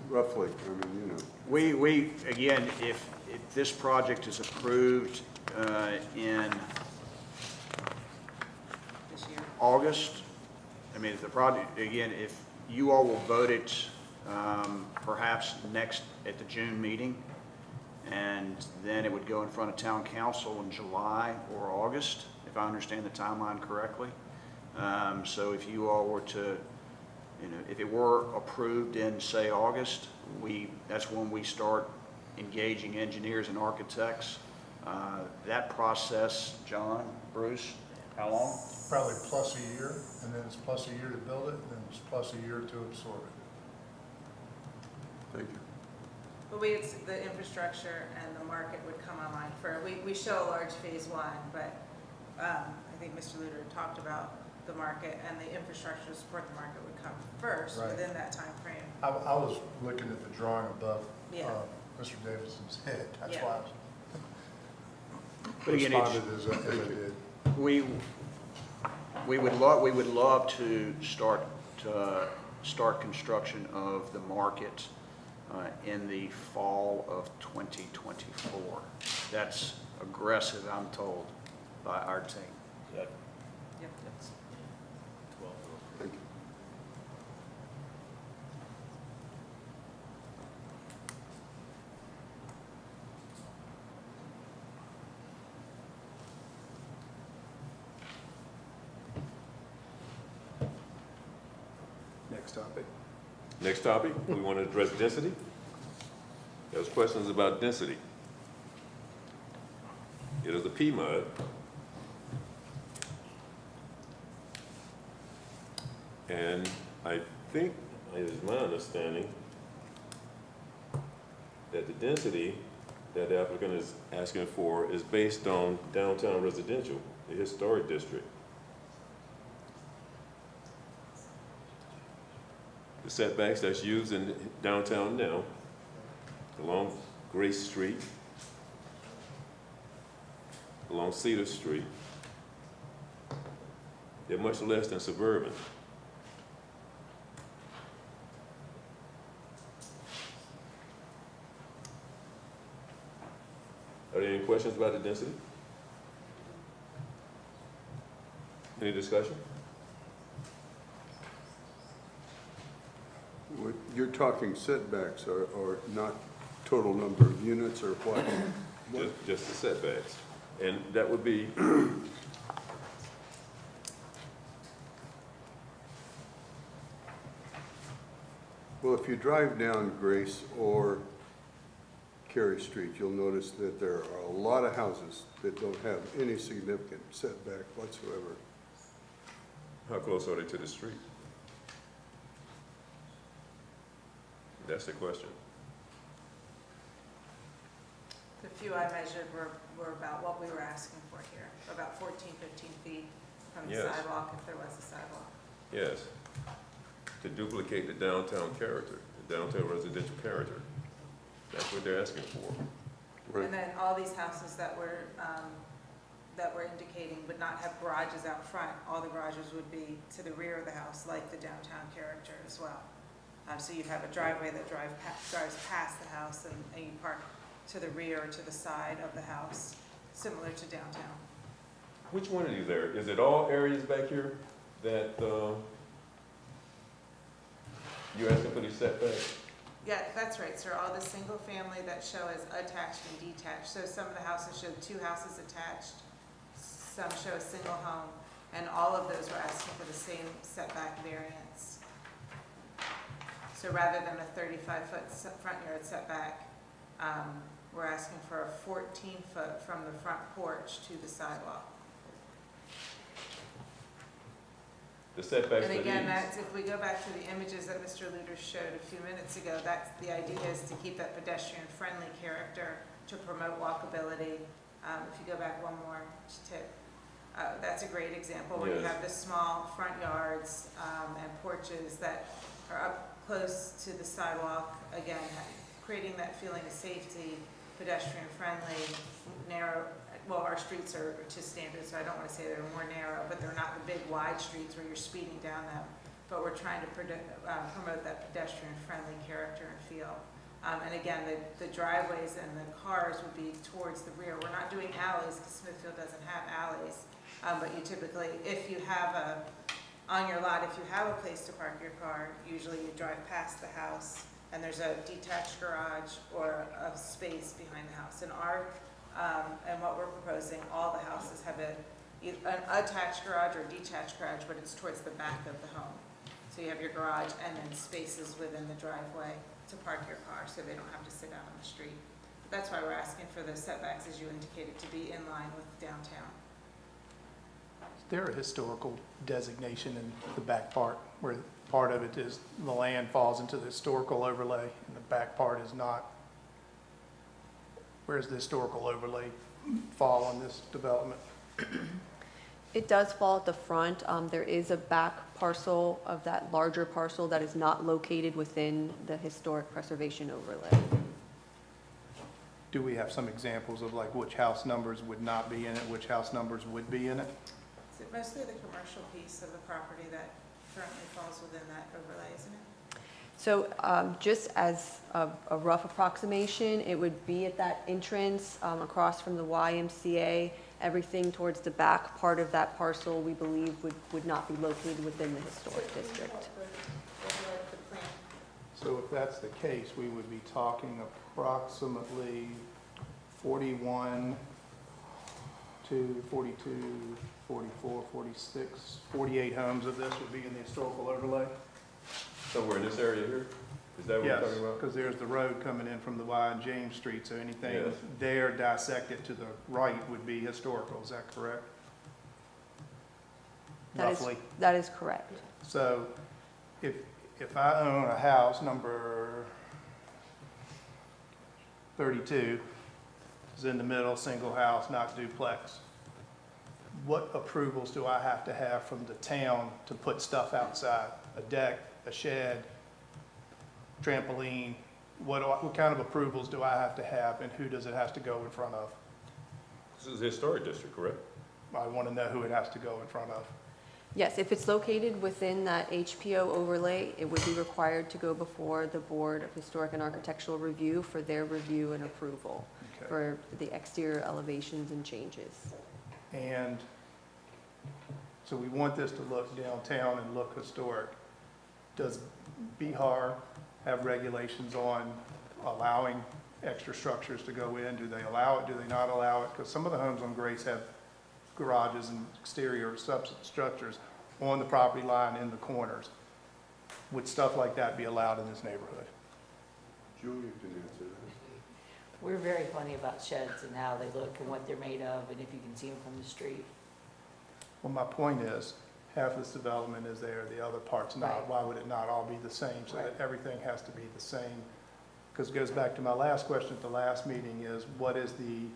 Roughly, I mean, you know. We, again, if this project is approved in This year. August, I mean, if the project, again, if you all will vote it perhaps next, at the June meeting, and then it would go in front of town council in July or August, if I understand the timeline correctly. So if you all were to, you know, if it were approved in, say, August, that's when we start engaging engineers and architects. That process, John, Bruce, how long? Probably plus a year, and then it's plus a year to build it, and then it's plus a year to absorb it. Thank you. But the infrastructure and the market would come online we show a large phase 1, but I think Mr. Luter talked about the market and the infrastructure to support the market would come first Right. within that time frame. I was looking at the drawing above Yeah. Mr. Davidson's head, that's Yeah. why But I again, it's- responded as I did. We would love to start construction of the market in the fall of 2024. That's aggressive, I'm told, by our team. Yep. Thank you. topic. Next topic, we want to address density. There's questions about density. It is a PMUD. And I think, it is my understanding, that the density that the applicant is asking for is based on downtown residential, the historic district. The setbacks that's used in downtown now, along Grace Street, along Cedar Street, they're much less than suburban. Are there any questions about the density? Any discussion? You're talking setbacks or not total number of units or what? Just the setbacks. And that would be, Well, if you drive down Grace or Carey Street, you'll notice that there are a lot of houses that don't have any significant setback whatsoever. how close are they to the street? That's the question. The few I measured were about what we were asking for here, about 14, 15 feet from the Yes. sidewalk, if there was a sidewalk. Yes. To duplicate the downtown character, the downtown residential character. That's what they're asking for. And then all these houses that we're indicating would not have garages out front. All the garages would be to the rear of the house, like the downtown character as well. So you'd have a driveway that drives past the house, and you park to the rear or to the side of the house, similar to downtown. Which one of these there? Is it all areas back here that you're asking for these setbacks? Yeah, that's right, sir. All the single family that show as attached and detached. So some of the houses show 2 houses attached, some show a single home, and all of those were asking for the same setback variance. So rather than a 35-foot front yard setback, we're asking for a 14-foot from the front porch to the sidewalk. The setbacks for And these? again, that's, if we go back to the images that Mr. Luter showed a few minutes ago, that's, the idea is to keep that pedestrian-friendly character, to promote walkability. If you go back one more tip, that's a great example where you Yes. have the small front yards and porches that are up close to the sidewalk, again, creating that feeling of safety, pedestrian-friendly, narrow. Well, our streets are to standard, so I don't want to say they're more narrow, but they're not the big wide streets where you're speeding down them. But we're trying to promote that pedestrian-friendly character and feel. And again, the driveways and the cars would be towards the rear. We're not doing alleys because Smithfield doesn't have alleys. But you typically, if you have on your lot, if you have a place to park your car, usually you drive past the house and there's a detached garage or a space behind the house. And what we're proposing, all the houses have an attached garage or detached garage, but it's towards the back of the home. So you have your garage and then spaces within the driveway to park your car, so they don't have to sit out on the street. But that's why we're asking for the setbacks, as you indicated, to be in line with downtown. Is there a historical designation in the back part, where part of it is the land falls into the historical overlay and the back part is not? Where's the historical overlay fall on this development? It does fall at the front. There is a back parcel of that larger parcel that is not located within the historic preservation overlay. Do we have some examples of like which house numbers would not be in it, which house numbers would be in it? Is it mostly the commercial piece of the property that currently falls within that overlay, isn't it? So just as a rough approximation, it would be at that entrance across from the YMCA. Everything towards the back part of that parcel, we believe, would not be located within the historic district. The plan. So if that's the case, we would be talking approximately 41 to 42, 44, 46, 48 homes of this would be in the historical overlay. Somewhere in this area here? Is that what you're Yes, talking about? because there's the road coming in from the Y and James Street, so anything Yes. there dissected to the right would be historical, is that correct? Roughly. That is correct. So if I own a house, number 32, is in the middle, single house, not duplex, what approvals do I have to have from the town to put stuff outside? A deck, a shed, trampoline? What kind of approvals do I have to have, and who does it have to go in front of? This is a historic district, correct? I want to know who it has to go in front of. Yes, if it's located within that HPO overlay, it would be required to go before the Board of Historic and Architectural Review for their review and approval Okay. for the exterior elevations and changes. And so we want this to look downtown and look historic. Does Bihar have regulations on allowing extra structures to go in? Do they allow it? Do they not allow it? Because some of the homes on Grace have garages and exterior structures on the property line in the corners. Would stuff like that be allowed in this neighborhood? Julia can answer that. We're very funny about sheds and how they look and what they're made of, and if you can see them from the street. Well, my point is, half this development is there, the other part's not. Right. Why would it not all be the same, so that Right. everything has to be the same? Because it goes back to my last question at the last meeting is, what is the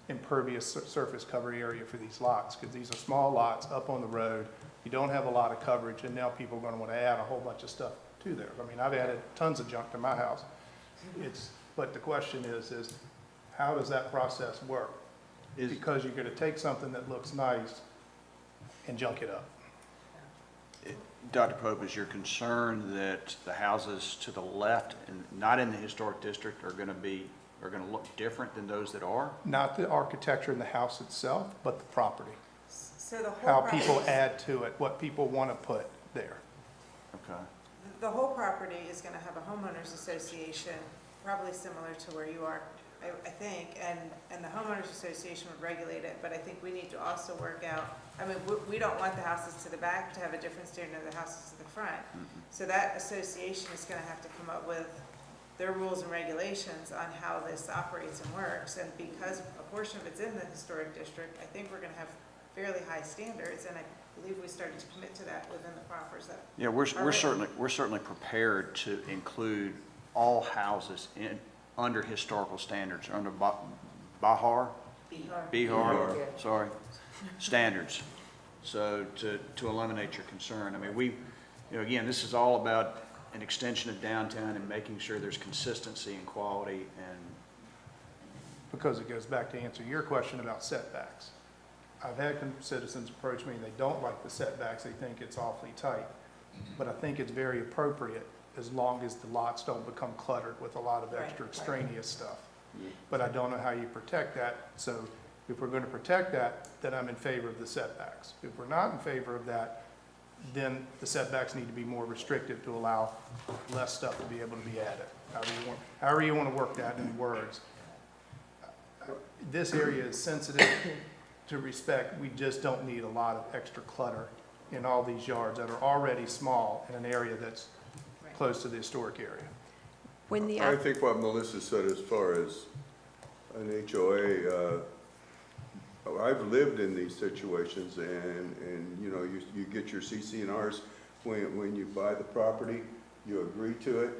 impervious surface cover area for these lots? Because these are small lots up on the road, you don't have a lot of coverage, and now people are gonna wanna add a whole bunch of stuff to there. I mean, I've added tons of junk to my house. But the question is how does that process work? Because you're gonna take something that looks nice and junk it up. Dr. Pope, is your concern that the houses to the left and not in the historic district are going to look different than those that are? Not the architecture in the house itself, but the property. So the whole How property. people add to it, what people want to put there. Okay. The whole property is gonna have a homeowners association, probably similar to where you are, I think, and the homeowners association would regulate it, but I think we need to also work out, I mean, we don't want the houses to the back to have a different standard than the houses to the front. So that association is gonna have to come up with their rules and regulations on how this operates and works, and because a portion of it's in the historic district, I think we're gonna have fairly high standards, and I believe we started to commit to that within the proffers that. Yeah, we're certainly prepared to include all houses under historical standards, under Bihar, sorry, standards. So to eliminate your concern, I mean, again, this is all about an extension of downtown and making sure there's consistency and quality and. Because it goes back to answer your question about setbacks. I've had citizens approach me and they don't like the setbacks, they think it's awfully tight. But I think it's very appropriate as long as the lots don't become cluttered with a lot of extra extraneous stuff. But I don't know how you protect that, so if we're gonna protect that, then I'm in favor of the setbacks. If we're not in favor of that, then the setbacks need to be more restrictive to allow less stuff to be able to be added. However you wanna work that in words. This area is sensitive to respect, we just don't need a lot of extra clutter in all these yards that are already small in an area that's close to the historic area. When the I think what Melissa said as far as an HOA, I've lived in these situations and you know, you get your CC&Rs when you buy the property, you agree to it,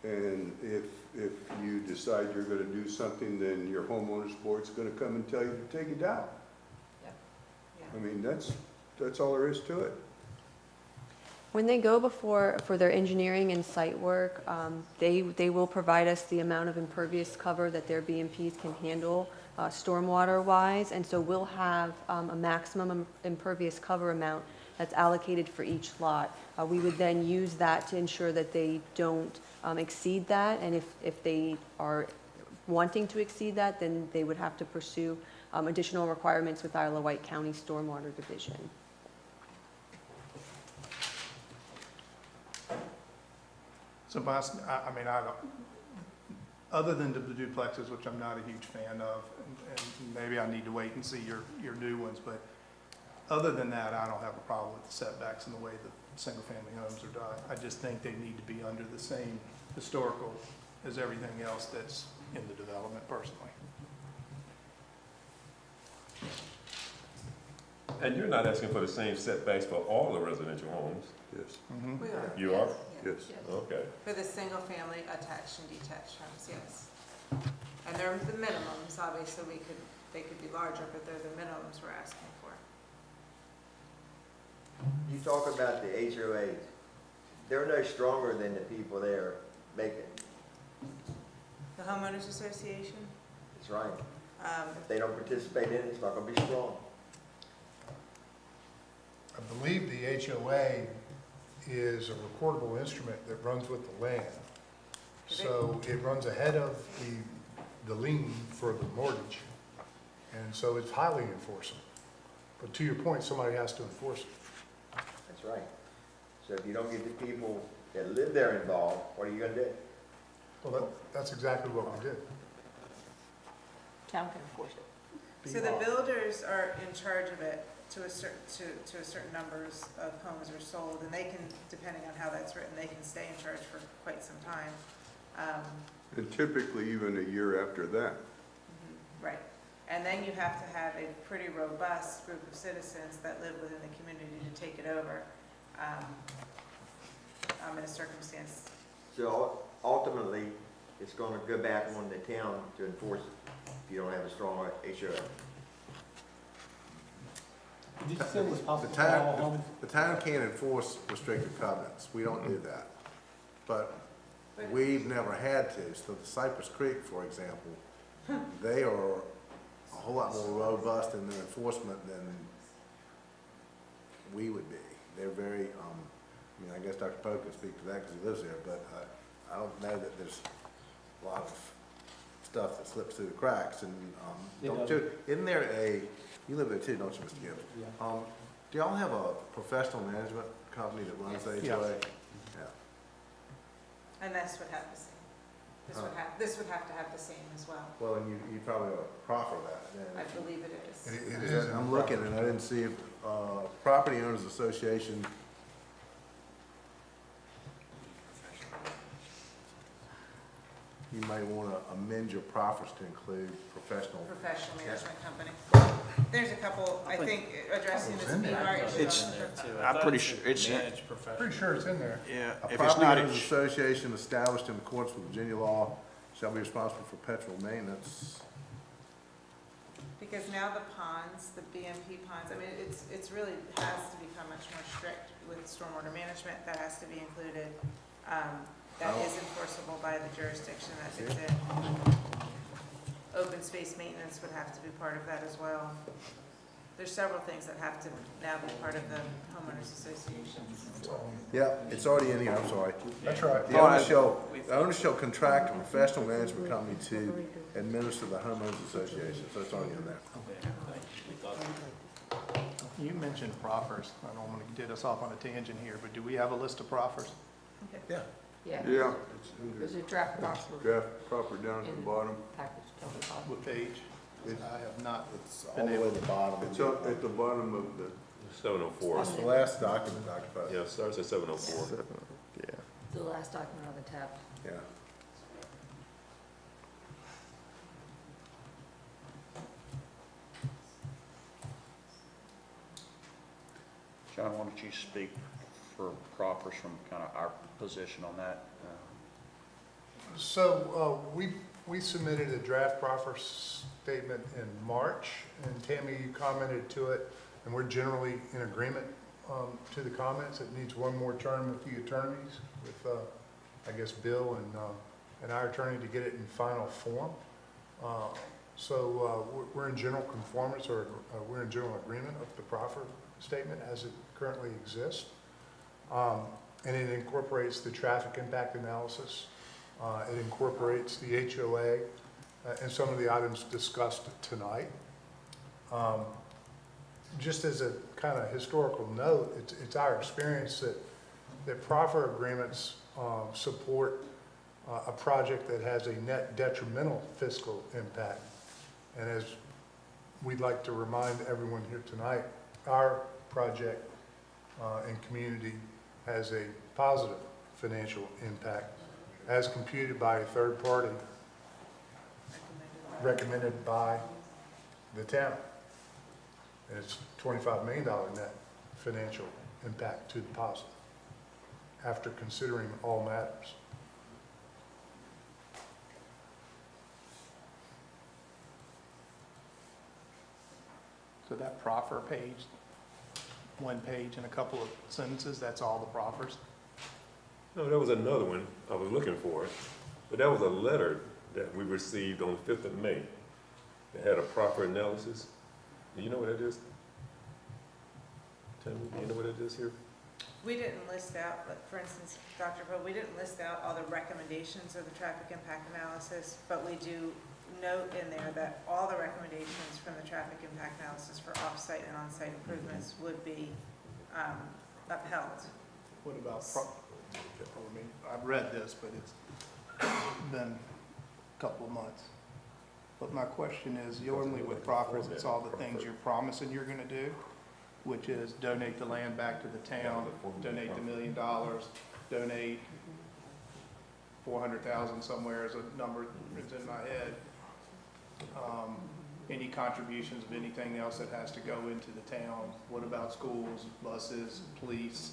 and if you decide you're gonna do something, then your homeowners board's gonna come and tell you to take it down. I mean, that's all there is to it. When they go before, for their engineering and site work, they will provide us the amount of impervious cover that their BMPs can handle, stormwater-wise, and so we'll have a maximum impervious cover amount that's allocated for each lot. We would then use that to ensure that they don't exceed that, and if they are wanting to exceed that, then they would have to pursue additional requirements with Isle of Wight County Stormwater Division. So I mean, I don't, other than the duplexes, which I'm not a huge fan of, and maybe I need to wait and see your new ones, but other than that, I don't have a problem with the setbacks and the way the single-family homes are dying. I just think they need to be under the same historical as everything else that's in the development personally. And you're not asking for the same setbacks for all the residential homes? Yes, We are. You are? yes. Okay. For the single-family attached and detached homes, yes. And they're the minimums, obviously, they could be larger, but they're the minimums we're asking for. You talk about the HOAs. They're no stronger than the people there making. The homeowners association, That's right. If they don't participate in it, it's not gonna be strong. I believe the HOA is a recordable instrument that runs with the land. So it runs ahead of the lien for the mortgage. And so it's highly enforceable. But to your point, somebody has to enforce it. That's right. So if you don't get the people that live there involved, what are you gonna do? Well, that's exactly what we did. Town can enforce it. so the builders are in charge of it to a certain numbers of homes are sold, and they can, depending on how that's written, they can stay in charge for quite some time. And typically even a year after that. Right. And then you have to have a pretty robust group of citizens that live within the community to take it over in a circumstance. So ultimately, it's gonna go back on the town to enforce it if you don't have a strong HOA. Did you say it was The possible for all town, homes? the town can't enforce restrictive covenants. We don't do that. But we've never had to. So the Cypress Creek, for example, they are a whole lot more robust in their enforcement than we would be. They're very, I mean, I guess Dr. Pope can speak to that because he lives there, but I don't know that there's a lot of stuff that slips through the cracks. And don't you, isn't there you live there too, don't you, Mr. Gibbs? Yeah. Do y'all have a professional management company that runs the Yes. HOA? Yes. Yeah. And that's what happens. This would have to have the same as well. Well, and you probably ought to proffer that then. I believe it is. It is. I'm looking and I didn't see if, Property Owners Association. You may want to amend your proffers to include professional. Professional management company. There's a couple, I think, addressing this BR issue. It's- I'm pretty sure it's, Pretty sure it's in there. yeah, A if it's property not, owners association established in accordance with Virginia law shall be responsible for perpetual maintenance. Because now the ponds, the BMP ponds, I mean, it's really has to become much more strict with stormwater management. That has to be included. That is enforceable by the jurisdiction that it's in. Open space maintenance would have to be part of that as well. There's several things that have to now be part of the homeowners association. Yeah, it's already in here, I'm sorry. That's right. The owner shall contract a professional management company to administer the homeowners association, so it's already in there. You mentioned proffers. I don't want to get us off on a tangent here, but do we have a list of proffers? Yeah. Yeah. Yeah, There's a draft proper draft proper down at the bottom. package. Tell me about it. What page? I have not. It's all the way to the bottom. It's up at the bottom of the, 704. It's the last document, Dr. Pope. Yeah, it starts at 704. Yeah. The last document on the tab. Yeah. John, why don't you speak for proffers from kind of our position on that? So, we submitted a draft proffer statement in March, and Tammy, you commented to it, and we're generally in agreement to the comments. It needs one more turn with the attorneys, with, I guess, Bill and our attorney to get it in final form. So, we're in general conformance, or we're in general agreement of the proffer statement as it currently exists. And it incorporates the traffic impact analysis. It incorporates the HOA and some of the items discussed tonight. Just as a kind of historical note, it's our experience that proffer agreements support a project that has a net detrimental fiscal impact. And as we'd like to remind everyone here tonight, our project and community has a positive financial impact as computed by a third party recommended by the town. And it's $25 million net financial impact to the positive after considering all matters. So that proffer page, one page and a couple of sentences, that's all the proffers? No, there was another one, I was looking for it, but that was a letter that we received on the 5th of May. It had a proper analysis. Do you know what that is? Tammy, do you know what it is here? We didn't list out, like, for instance, Dr. Poe, we didn't list out all the recommendations of the traffic impact analysis, but we do note in there that all the recommendations from the traffic impact analysis for off-site and on-site improvements would be upheld. What about, I mean, I've read this, but it's been a couple of months. But my question is, normally with proffers, it's all the things you're promising you're gonna do, which is donate the land back to the town, donate the $1 million, donate 400,000 somewhere as a number that's in my head. Any contributions of anything else that has to go into the town? What about schools, buses, police?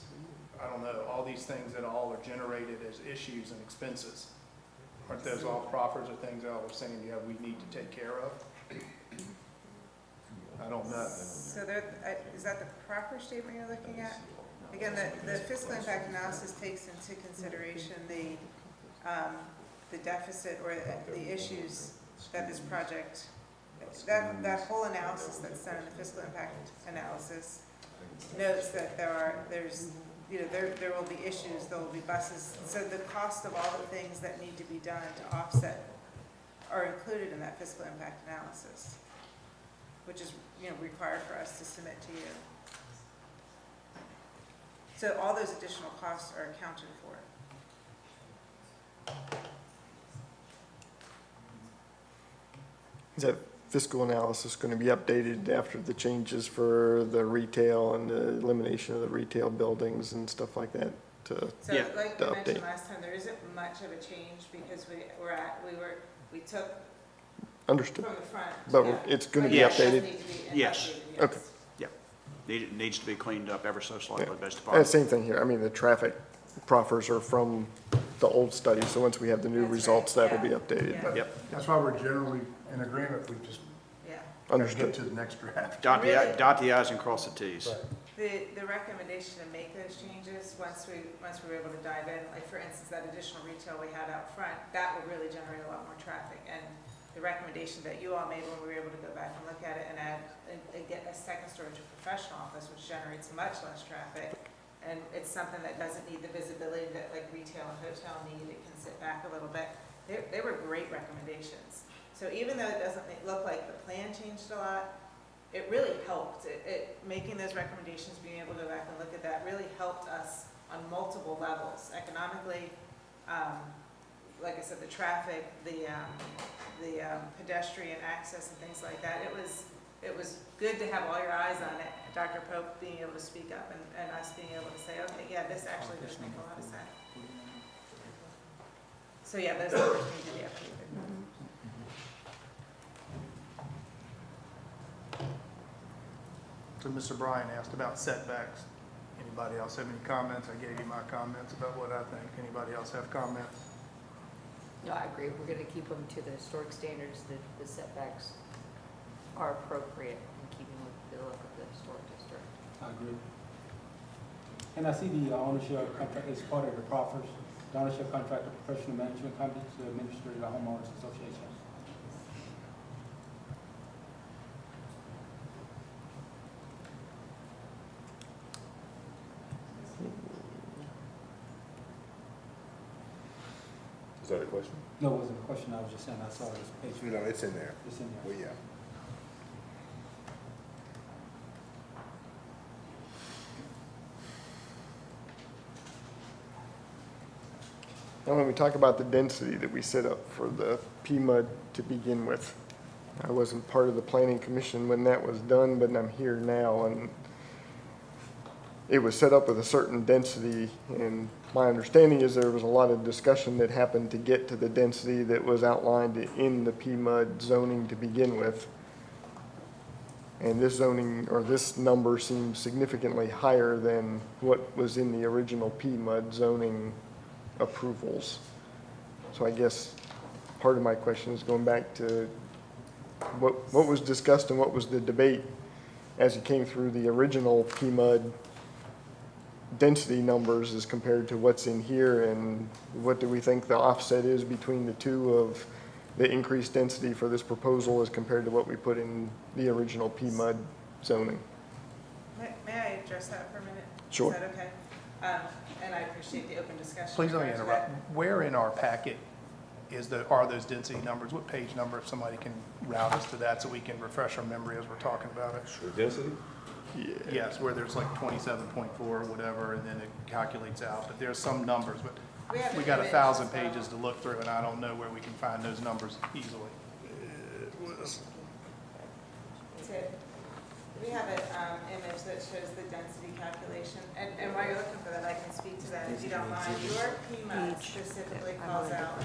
I don't know, all these things that all are generated as issues and expenses. Aren't those all proffers or things that all we're saying, yeah, we need to take care of? I don't know. So there, is that the proper statement you're looking at? Again, the fiscal impact analysis takes into consideration the deficit or the issues that this project, that whole analysis that's done in the fiscal impact analysis notes that there's there will be issues, there will be buses. So the cost of all the things that need to be done to offset are included in that fiscal impact analysis, which is required for us to submit to you. So all those additional costs are accounted for. Is that fiscal analysis going to be updated after the changes for the retail and the elimination of the retail buildings and stuff like that? So Yeah. like The we mentioned update. last time, there isn't much of a change because we took Understood. from the front. But yeah. it's going to be Yes. It does updated? need to be Yes. updated, Okay. Needs to be cleaned up ever so slightly based And upon. same thing here. I mean, the traffic proffers are from the old study, so once we have the new That's right, results, that will be yeah. updated. Yeah. But Yep. That's why we're generally in agreement, we just Yeah. gotta Understood. get to the next draft. Dot the Really? i's and cross the t's. The recommendation to make those changes, once we were able to dive in, like for instance, that additional retail we had out front, that would really generate a lot more traffic. And the recommendation that you all made when we were able to go back and look at it and add, and get a second storage or professional office, which generates much less traffic. And it's something that doesn't need the visibility that like retail and hotel need, it can sit back a little bit. They were great recommendations. So even though it doesn't look like the plan changed a lot, it really helped. Making those recommendations, being able to go back and look at that really helped us on multiple levels. Economically, like I said, the traffic, the pedestrian access and things like that. It was good to have all your eyes on it. Dr. Pope being able to speak up and us being able to say, okay, yeah, this actually does make a lot of sense. So yeah, those numbers need to be updated. So Mr. Bryan asked about setbacks. Anybody else have any comments? I gave you my comments about what I think. Anybody else have comments? No, I agree. We're gonna keep them to the historic standards, the setbacks are appropriate in keeping with the look of the historic district. I agree. And I see the ownership contract is part of the proffers. The ownership contract of professional management company to administer the homeowners association. Is that a question? No, it wasn't a question. I was just saying I saw this page. It's in there. It's in there. Well, yeah. Now, when we talk about the density that we set up for the PMUD to begin with, I wasn't part of the planning commission when that was done, but I'm here now, and it was set up with a certain density, and my understanding is there was a lot of discussion that happened to get to the density that was outlined in the PMUD zoning to begin with. And this zoning, or this number seems significantly higher than what was in the original PMUD zoning approvals. So I guess part of my question is going back to what was discussed and what was the debate as it came through the original PMUD density numbers as compared to what's in here, and what do we think the offset is between the two of the increased density for this proposal as compared to what we put in the original PMUD zoning? May I address that for a minute? Sure. Is that okay? And I appreciate the open discussion. Please don't regarding interrupt. that. Where in our packet are those density numbers? What page number, if somebody can route us to that so we can refresh our memory as we're talking about it? The density? Yes, where there's like 27.4 or whatever, and then it calculates out, but there's some numbers, but we got 1,000 pages to look through, and I don't know where we can find those numbers easily. We have an image that shows the density calculation, and while you're looking for that, I can speak to that if you don't mind. Your PMUD specifically calls out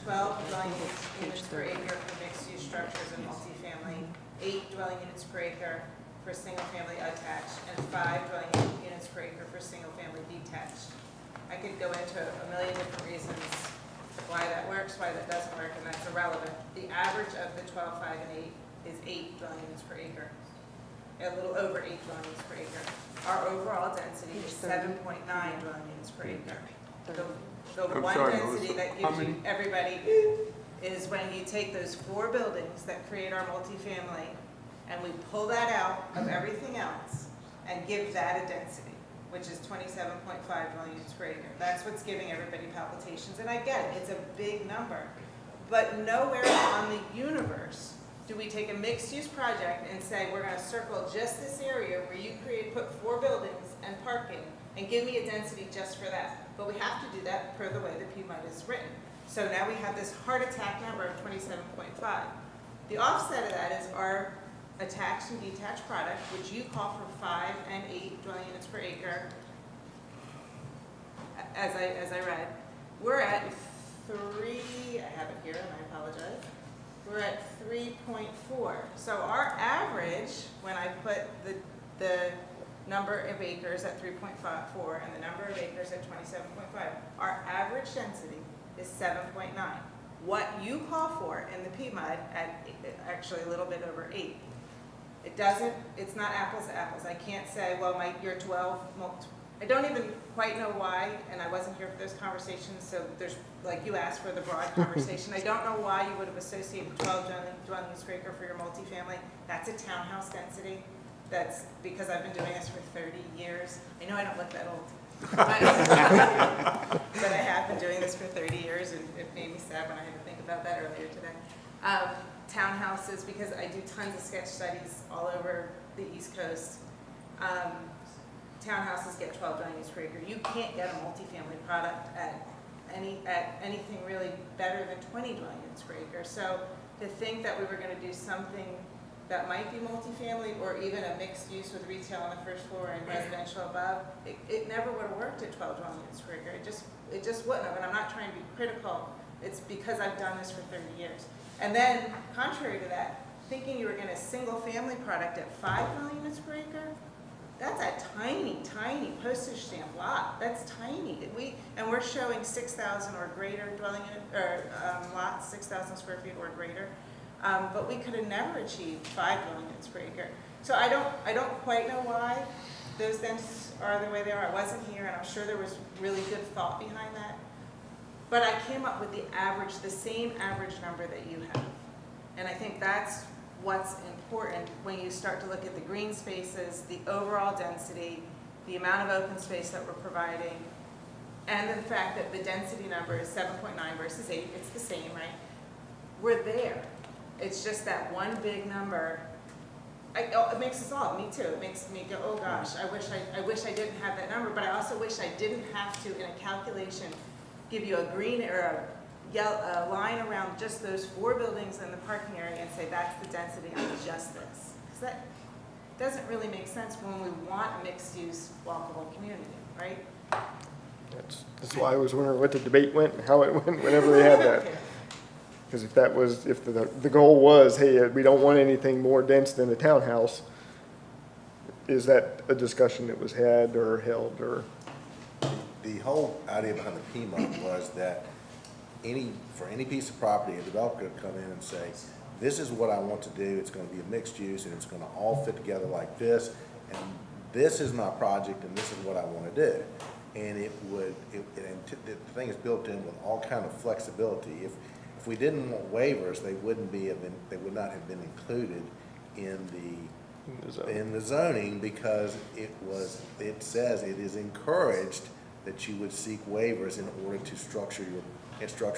12 dwelling units per acre for mixed-use structures and multifamily, 8 dwelling units per acre for single-family attached, and 5 dwelling units per acre for single-family detached. I could go into a million different reasons why that works, why that doesn't work, and that's irrelevant. The average of the 12, 5, and 8 is 8 dwelling units per acre. A little over 8 dwelling units per acre. Our overall density is 7.9 dwelling units per acre. The I'm one sorry, density that how gives you, many? everybody, is when you take those 4 buildings that create our multifamily, and we pull that out of everything else and give that a density, which is 27.5 dwelling units per acre. That's what's giving everybody palpitations, and I get it, it's a big number. But nowhere on the universe do we take a mixed-use project and say, we're gonna circle just this area where you put 4 buildings and parking, and give me a density just for that. But we have to do that per the way the PMUD is written. So now we have this heart attack number of 27.5. The offset of that is our attached and detached product, which you call for 5 and 8 dwelling units per acre. As I read, we're at 3, I have it here, and I apologize. We're at 3.4. So our average, when I put the number of acres at 3.4 and the number of acres at 27.5, our average density is 7.9. What you call for in the PMUD at actually a little bit over 8. It's not apples to apples. I can't say, well, you're 12, I don't even quite know why, and I wasn't here for those conversations, so there's, like you asked for the broad conversation. I don't know why you would have associated 12 dwelling units per acre for your multifamily. That's a townhouse density. That's because I've been doing this for 30 years. I know I don't look that old. But I have been doing this for 30 years, and it made me sad when I had to think about that earlier today. Townhouses, because I do tons of sketch studies all over the East Coast. Townhouses get 12 dwelling units per acre. You can't get a multifamily product at anything really better than 20 dwelling units per acre. So to think that we were going to do something that might be multifamily or even a mixed use with retail on the first floor and residential above, it never would have worked at 12 dwelling units per acre. It just wouldn't have. And I'm not trying to be critical. It's because I've done this for 30 years. And then, contrary to that, thinking you were going to single family product at 5 dwelling units per acre, that's a tiny, tiny postage stamp lot. That's tiny. And we're showing 6,000 or greater dwelling unit, or lots, 6,000 square feet or greater. But we could have never achieved 5 dwelling units per acre. So I don't quite know why those densities are the way they are. I wasn't here, and I'm sure there was really good thought behind that. But I came up with the same average number that you have. And I think that's what's important when you start to look at the green spaces, the overall density, the amount of open space that we're providing, and the fact that the density number is 7.9 versus 8, it's the same, right? We're there. It's just that one big number. It makes us all, me too. It makes me go, oh gosh, I wish I didn't have that number, but I also wish I didn't have to, in a calculation, give you a green or a yellow line around just those 4 buildings and the parking area and say that's the density on just this. doesn't really make sense when we want a mixed-use walkable community, right? That's why I was wondering what the debate went and how it went whenever they had that. Because if the goal was, hey, we don't want anything more dense than a townhouse, is that a discussion that was had or held or? The whole idea behind the PMUD was that for any piece of property, a developer could come in and say, this is what I want to do, it's gonna be a mixed use, and it's gonna all fit together like this, and this is my project, and this is what I wanna do. And the thing is built in with all kind of flexibility. If we didn't want waivers, they would not have been included in the zoning, because it says it is encouraged that you would seek waivers in order to structure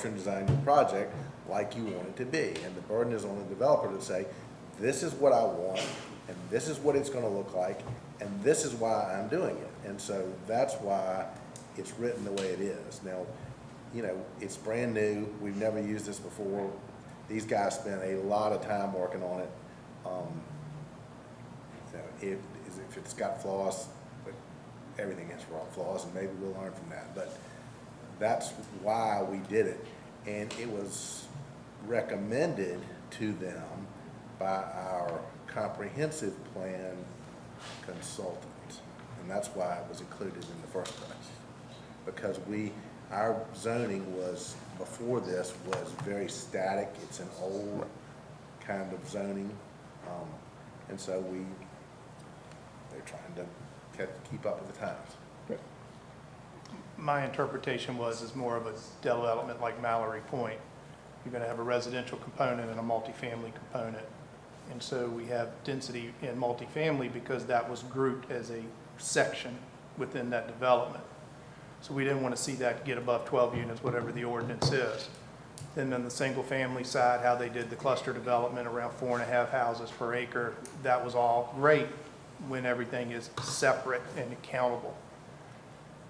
and design your project like you want it to be. And the burden is on the developer to say, this is what I want, and this is what it's gonna look like, and this is why I'm doing it. And so that's why it's written the way it is. Now, it's brand new, we've never used this before. These guys spent a lot of time working on it. If it's got flaws, but everything has flaws, and maybe we'll learn from that. But that's why we did it. And it was recommended to them by our comprehensive plan consultant. And that's why it was included in the first place. Because our zoning before this was very static. It's an old kind of zoning. And so they're trying to keep up with the times. My interpretation is more of a development like Mallory Point. You're gonna have a residential component and a multifamily component. And so we have density in multifamily because that was grouped as a section within that development. So we didn't want to see that get above 12 units, whatever the ordinance is. Then on the single family side, how they did the cluster development around 4.5 houses per acre, that was all great when everything is separate and accountable.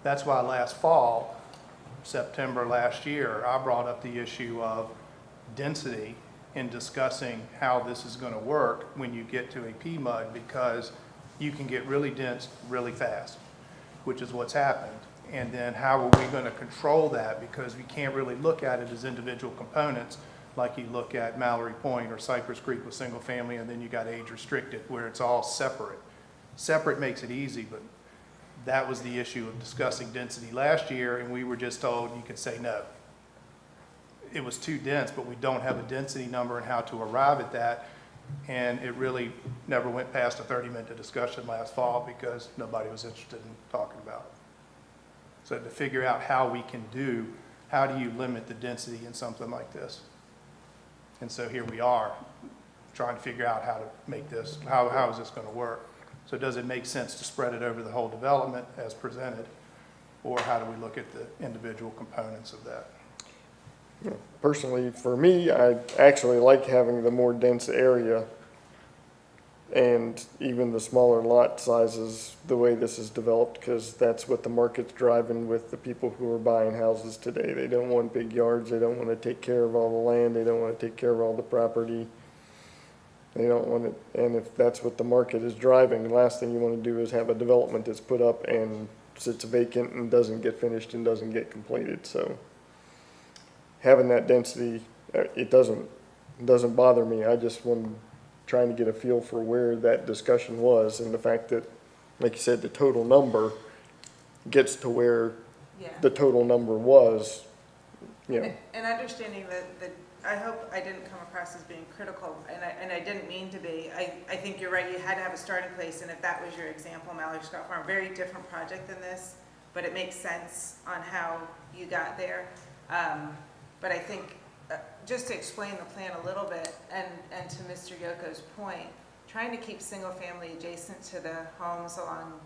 That's why last fall, September last year, I brought up the issue of density in discussing how this is going to work when you get to a PMUD, because you can get really dense really fast, which is what's happened. And then how are we going to control that? Because we can't really look at it as individual components like you look at Mallory Point or Cypress Creek with single family, and then you got age restricted where it's all separate. Separate makes it easy, but that was the issue of discussing density last year, and we were just told you could say no. It was too dense, but we don't have a density number and how to arrive at that. And it really never went past a 30-minute discussion last fall because nobody was interested in talking about it. So to figure out how do you limit the density in something like this? And so here we are trying to figure out how to make this, how is this going to work? So does it make sense to spread it over the whole development as presented? Or how do we look at the individual components of that? Personally, for me, I actually like having the more dense area and even the smaller lot sizes the way this is developed, because that's what the market's driving with the people who are buying houses today. They don't want big yards. They don't want to take care of all the land. They don't want to take care of all the property. They don't want it. And if that's what the market is driving, the last thing you want to do is have a development that's put up and sits vacant and doesn't get finished and doesn't get completed. So having that density, it doesn't bother me. I just want trying to get a feel for where that discussion was, and the fact that, like you said, the total number gets to where the total number was, And understanding that I hope I didn't come across as being critical, and I didn't mean to be. I think you're right, you had to have a starting place, and if that was your example, Mallory Scott Farm, very different project than this, but it makes sense on how you got there. But I think, just to explain the plan a little bit, and to Mr. Yoko's point, trying to keep single-family adjacent to the homes along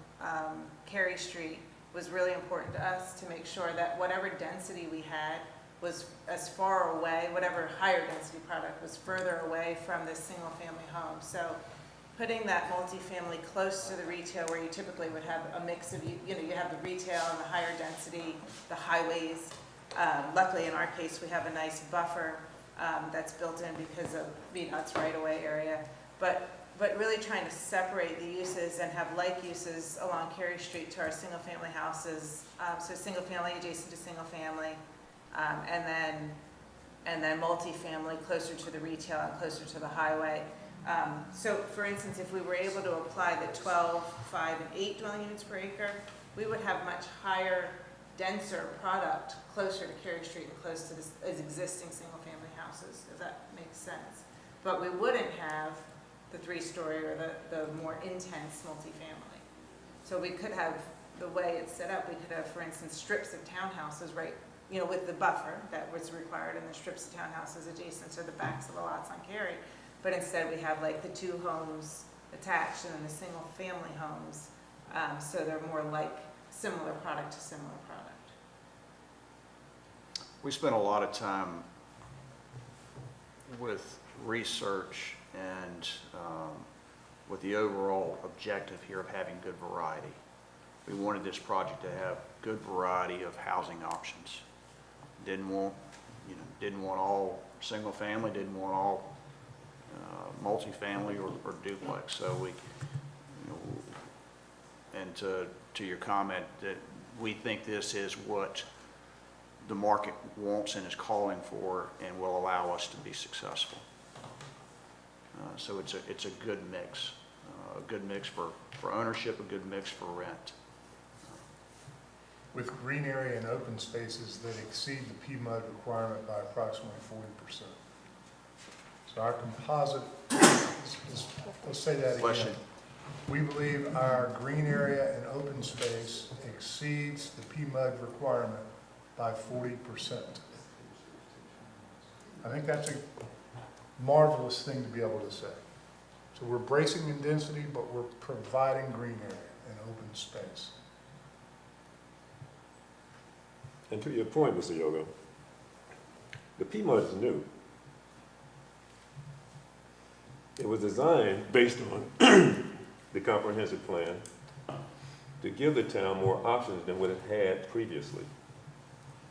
Cary Street was really important to us, to make sure that whatever density we had was as far away, whatever higher density product was further away from this single-family home. So putting that multifamily close to the retail, where you typically would have a mix of, you have the retail and the higher density, the highways. Luckily, in our case, we have a nice buffer that's built in because of VDOT's right-of-way area. But but really trying to separate the uses and have like uses along Cary Street to our single-family houses. So single-family adjacent to single-family, and then multifamily closer to the retail and closer to the highway. So for instance, if we were able to apply the 12, 5, and 8 dwelling units per acre, we would have much higher, denser product closer to Cary Street and close to the existing single-family houses, if that makes sense. But we wouldn't have the 3-story or the more intense multifamily. So we could have, the way it's set up, we could have, for instance, strips of townhouses right, you know, with the buffer that was required in the strips of townhouses adjacent to the backs of the lots on Cary. But instead we have like the 2 homes attached and then the single-family homes. So they're more like similar product to similar product. We spent a lot of time with research and with the overall objective here of having good variety. We wanted this project to have good variety of housing options. Didn't want all single family, didn't want all multifamily or duplex. So we, and to your comment that we think this is what the market wants and is calling for and will allow us to be successful. So it's a good mix, for ownership, a good mix for rent. With green area and open spaces that exceed the PMUD requirement by approximately 40%. So our composite, let's say that again. Question. We believe our green area and open space exceeds the PMUD requirement by 40%. I think that's a marvelous thing to be able to say. So we're bracing in density, but we're providing green area and open space. And to your point, Mr. Yoga, the PMUD is new. It was designed based on the comprehensive plan to give the town more options than what it had previously.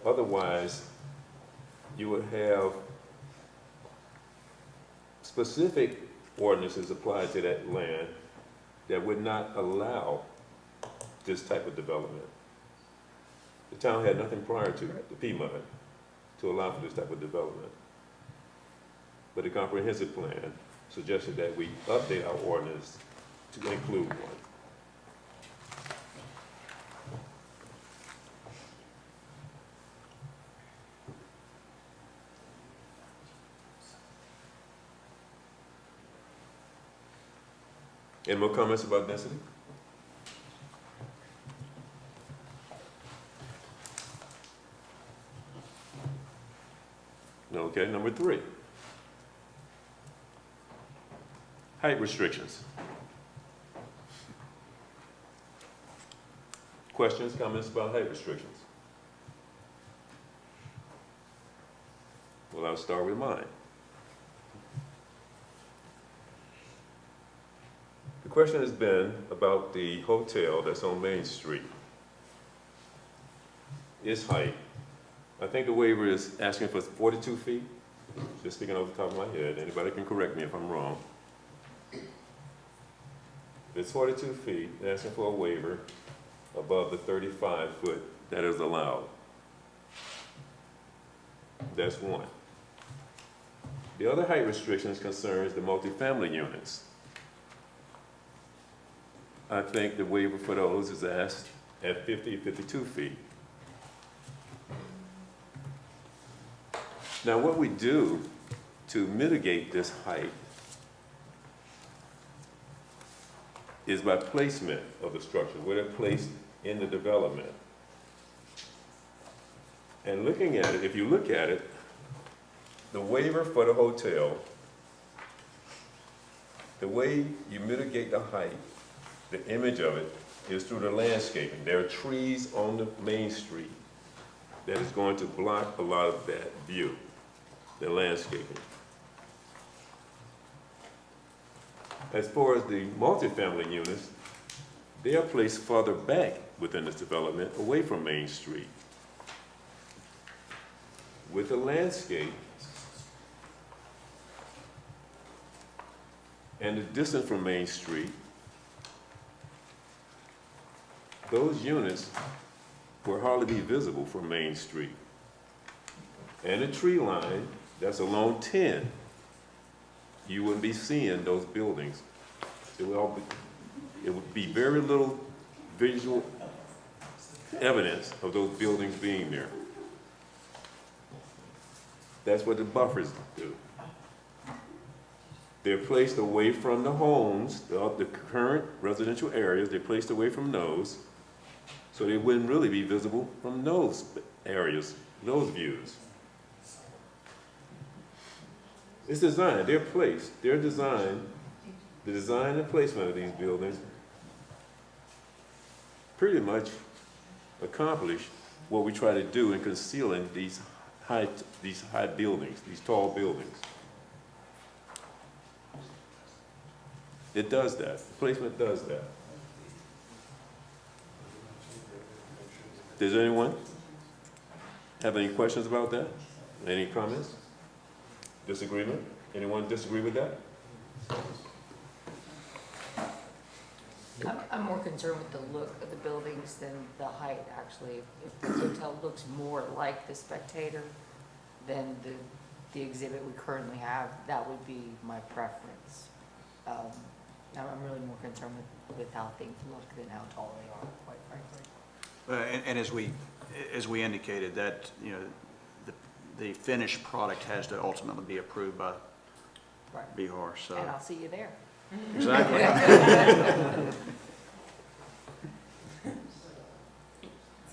Otherwise, you would have specific ordinances applied to that land that would not allow this type of development. The town had nothing prior to the PMUD to allow for this type of development. But the comprehensive plan suggested that we update our ordinance to include one. Any more comments about density? Okay, number 3. Height restrictions. Questions, comments about height restrictions? Well, I'll start with mine. The question has been about the hotel that's on Main Street. Its height. I think the waiver is asking for 42 feet. Just speaking off the top of my head. Anybody can correct me if I'm wrong. It's 42 feet, asking for a waiver above the 35-foot that is allowed. That's one. The other height restrictions concerns the multifamily units. I think the waiver for those is asked at 52 feet. Now, what we do to mitigate this height is by placement of the structure, where they're placed in the development. And looking at it, if you look at it, the waiver for the hotel, the way you mitigate the height, the image of it, is through the landscaping. There are trees on the main street that is going to block a lot of that view, the landscaping. As far as the multifamily units, they are placed further back within this development, away from Main Street. With the landscape and the distance from Main Street, those units will hardly be visible from Main Street. And the tree line that's along 10, you wouldn't be seeing those buildings. It would be very little visual evidence of those buildings being there. That's what the buffers do. They're placed away from the homes, the current residential areas, they're placed away from those, so they wouldn't really be visible from those areas, those views. It's designed, they're placed, they're designed, the design and placement of these buildings pretty much accomplish what we try to do in concealing these high buildings, these tall buildings. It does that. Placement does that. Does anyone have any questions about that? Any comments? Disagreement? Anyone disagree with that? I'm more concerned with the look of the buildings than the height, actually. If the hotel looks more like the Spectator than the exhibit we currently have, that would be my preference. I'm really more concerned with how things look than how tall they are, quite frankly. And as we indicated, that, you know, the finished product has to ultimately be approved by Right. BHAR, so. And I'll see you there. Exactly.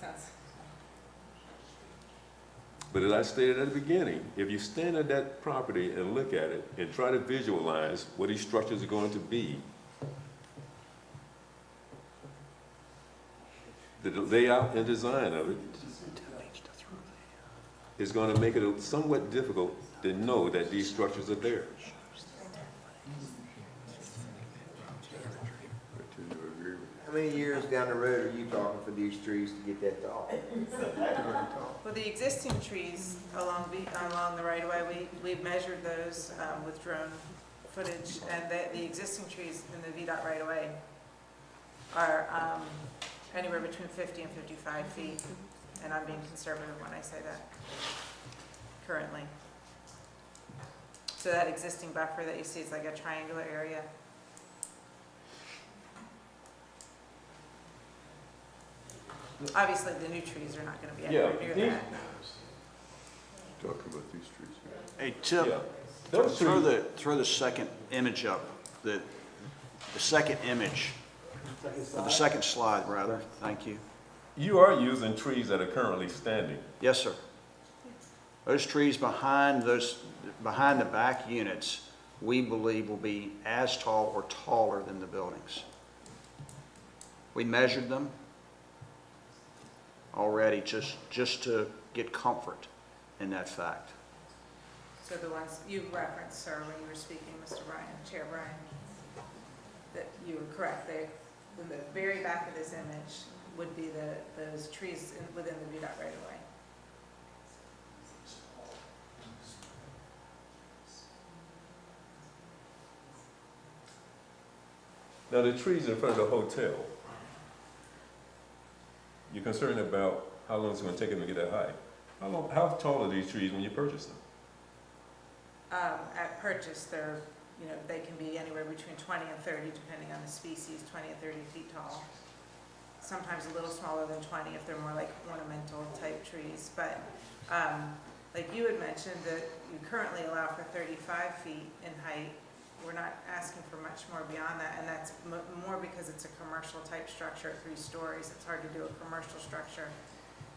Sounds- But as I stated at the beginning, if you stand at that property and look at it and try to visualize what these structures are going to be, the layout and design of it is going to make it somewhat difficult to know that these structures are there. How many years down the road are you talking for these trees to get that tall? Well, the existing trees along the right-of-way, we've measured those with drone footage, and the existing trees in the VDOT right-of-way are anywhere between 50 and 55 feet, and I'm being conservative when I say that, currently. So that existing buffer that you see is like a triangular area. Obviously, the new trees are not going to be anywhere near that. Talking about these trees. Hey, Tip, Yeah. Those throw the second image up, the second image, or the second slide, rather, thank you. You are using trees that are currently standing. Yes, sir. Those trees behind the back units, we believe will be as tall or taller than the buildings. We measured them already just to get comfort in that fact. So the ones you referenced, sir, when you were speaking, Mr. Bryan, Chair Bryan, that you were correct. In the very back of this image would be those trees within the VDOT right of way. Now, the trees in front of the hotel, you're concerned about how long it's going to take them to get that high. How tall are these trees when you purchase them? At purchase, they can be anywhere between 20 and 30, depending on the species, 20 and 30 feet tall. Sometimes a little smaller than 20 if they're more like ornamental type trees. But like you had mentioned, that you currently allow for 35 feet in height. We're not asking for much more beyond that, and that's more because it's a commercial type structure at 3 stories. It's hard to do a commercial structure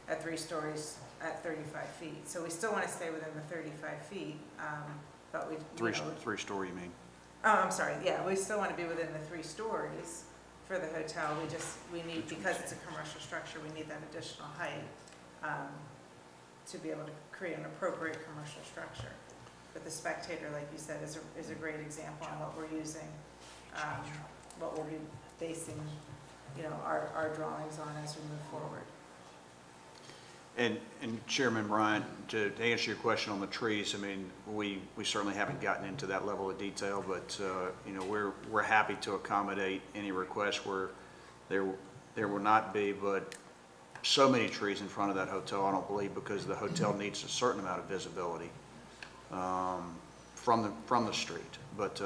at 3 stories at 35 feet. So we still want to stay within the 35 feet, but we... Three-story, you mean? Oh, I'm sorry, yeah, we still want to be within the 3 stories for the hotel. We need, because it's a commercial structure, we need that additional height to be able to create an appropriate commercial structure. But the Spectator, like you said, is a great example on what we're using, what we'll be basing, our drawings on as we move forward. And Chairman Bryant, to answer your question on the trees, I mean, we certainly haven't gotten into that level of detail, but, you know, we're happy to accommodate any request where there will not be, but so many trees in front of that hotel, I don't believe, because the hotel needs a certain amount of visibility from the street. But,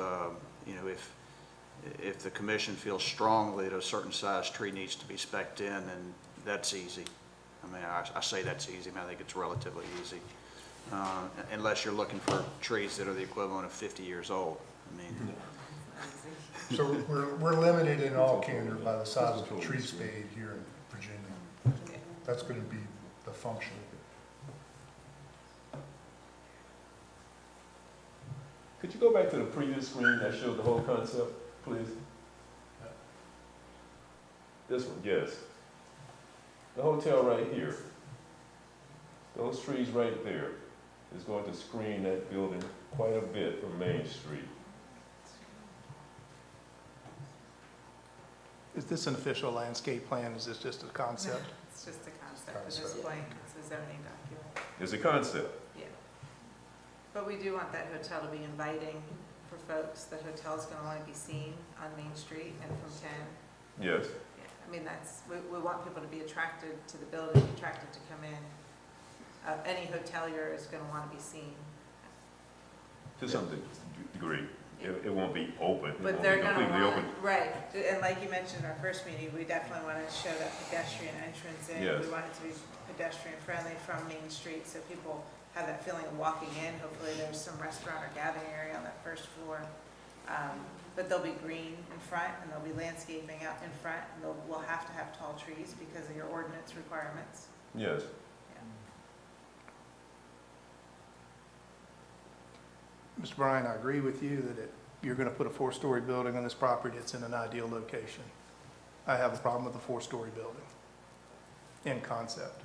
you know, if the commission feels strongly that a certain size tree needs to be spec'd in, then that's easy. I mean, I say that's easy, I mean, I think it's relatively easy. Unless you're looking for trees that are the equivalent of 50 years old. I mean, So we're limited in all candor by the size of the tree spade here in Virginia. That's gonna be the function. Could you go back to the previous screen that showed the whole concept, please? This one, yes. The hotel right here, those trees right there is going to screen that building quite a bit from Main Street. Is this an official landscape plan? Is this just a concept? It's just a concept at this point. It's a zoning document. It's a concept. Yeah. But we do want that hotel to be inviting for folks. The hotel's gonna wanna be seen on Main Street and from 10. Yes. Yeah, I mean, we want people to be attracted to the building, attracted to come in. Any hotelier is gonna wanna be seen. To some degree. It won't be open. It But won't they're be gonna completely want, open. right, and like you mentioned in our first meeting, we definitely wanna show that pedestrian entrance in. Yes. We want it to be pedestrian friendly from Main Street, so people have that feeling of walking in. Hopefully there's some restaurant or gathering area on that first floor. But there'll be green in front, and there'll be landscaping out in front, and we'll have to have tall trees because of your ordinance requirements. Yes. Mr. Bryan, I agree with you that you're going to put a 4-story building on this property that's in an ideal location. I have a problem with a 4-story building in concept,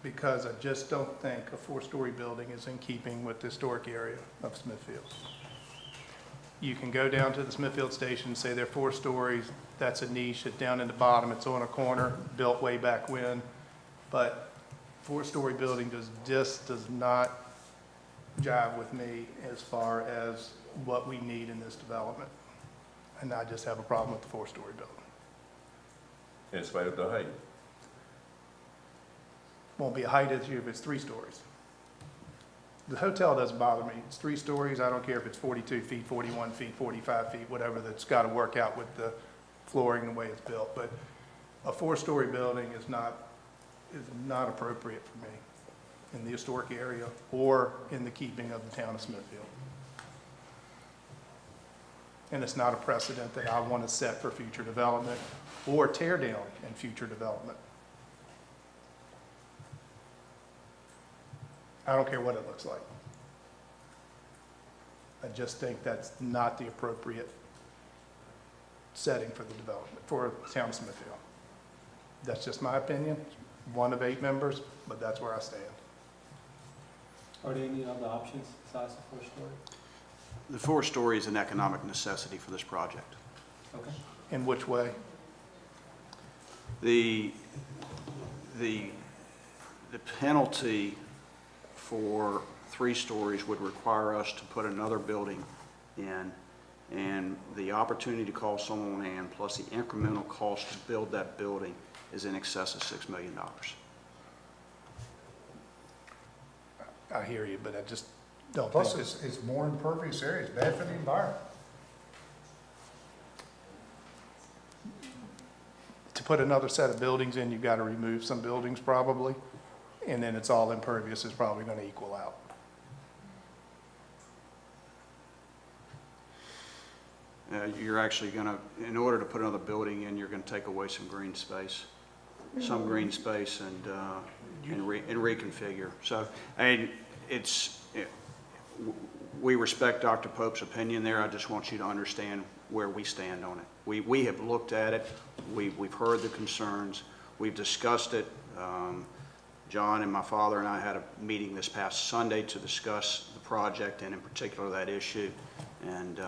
because I just don't think a 4-story building is in keeping with the historic area of Smithfield. You can go down to the Smithfield station and say they're 4 stories, that's a niche, it's down in the bottom, it's on a corner, built way back when, but 4-story building just does not jive with me as far as what we need in this development. And I just have a problem with the 4-story building. In spite of the height. Won't be a height issue if it's 3 stories. The hotel doesn't bother me. It's 3 stories. I don't care if it's 42 feet, 41 feet, 45 feet, whatever. That's got to work out with the flooring and the way it's built. But a 4-story building is not appropriate for me in the historic area or in the keeping of the town of Smithfield. And it's not a precedent that I want to set for future development or tear down in future development. I don't care what it looks like. I just think that's not the appropriate setting for the development, for the town of Smithfield. That's just my opinion, one of 8 members, but that's where I stand. Are there any other options besides the 4-story? the 4-story is an economic necessity for this project. Okay. In which way? The penalty for 3 stories would require us to put another building in, and the opportunity to call someone in, plus the incremental cost to build that building is in excess of $6 million. I hear you, but I just don't Plus, think it's more impervious area, it's bad for the environment. to put another set of buildings in, you've got to remove some buildings probably, and then it's all impervious is probably going to equal out. You're actually going to, in order to put another building in, you're going to take away some green space, and reconfigure. So, and we respect Dr. Pope's opinion there. I just want you to understand where we stand on it. We have looked at it. We've heard the concerns. We've discussed it. John and my father and I had a meeting this past Sunday to discuss the project and in particular that issue. And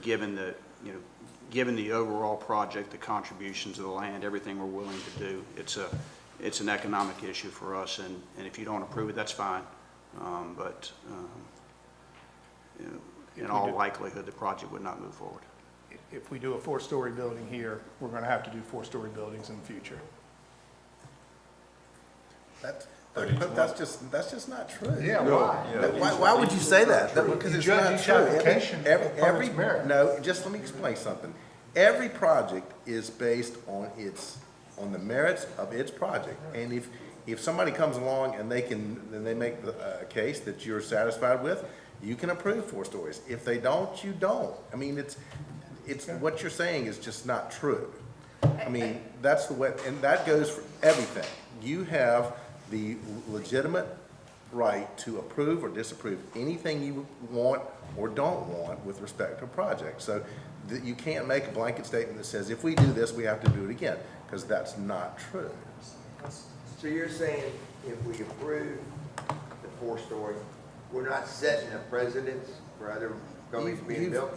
given the overall project, the contributions of the land, everything we're willing to do, it's it's an economic issue for us, and if you don't approve it, that's fine. But you know, in all likelihood, the project would not move forward. If we do a 4-story building here, we're gonna have to do 4-story buildings in the future. That's just not true. Yeah, No. why? Why would you say that? Because You it's judge not each true. application upon its merit. No, just let me explain something. Every project is based on the merits of its project. And if somebody comes along and they make a case that you're satisfied with, you can approve 4 stories. If they don't, you don't. I mean, what you're saying is just not true. I mean, that's the way, and that goes for everything. You have the legitimate right to approve or disapprove anything you want or don't want with respect to a project. So you can't make a blanket statement that says, if we do this, we have to do it again, because that's not true. So you're saying if we approve the 4-story, we're not setting a precedence for other buildings being built?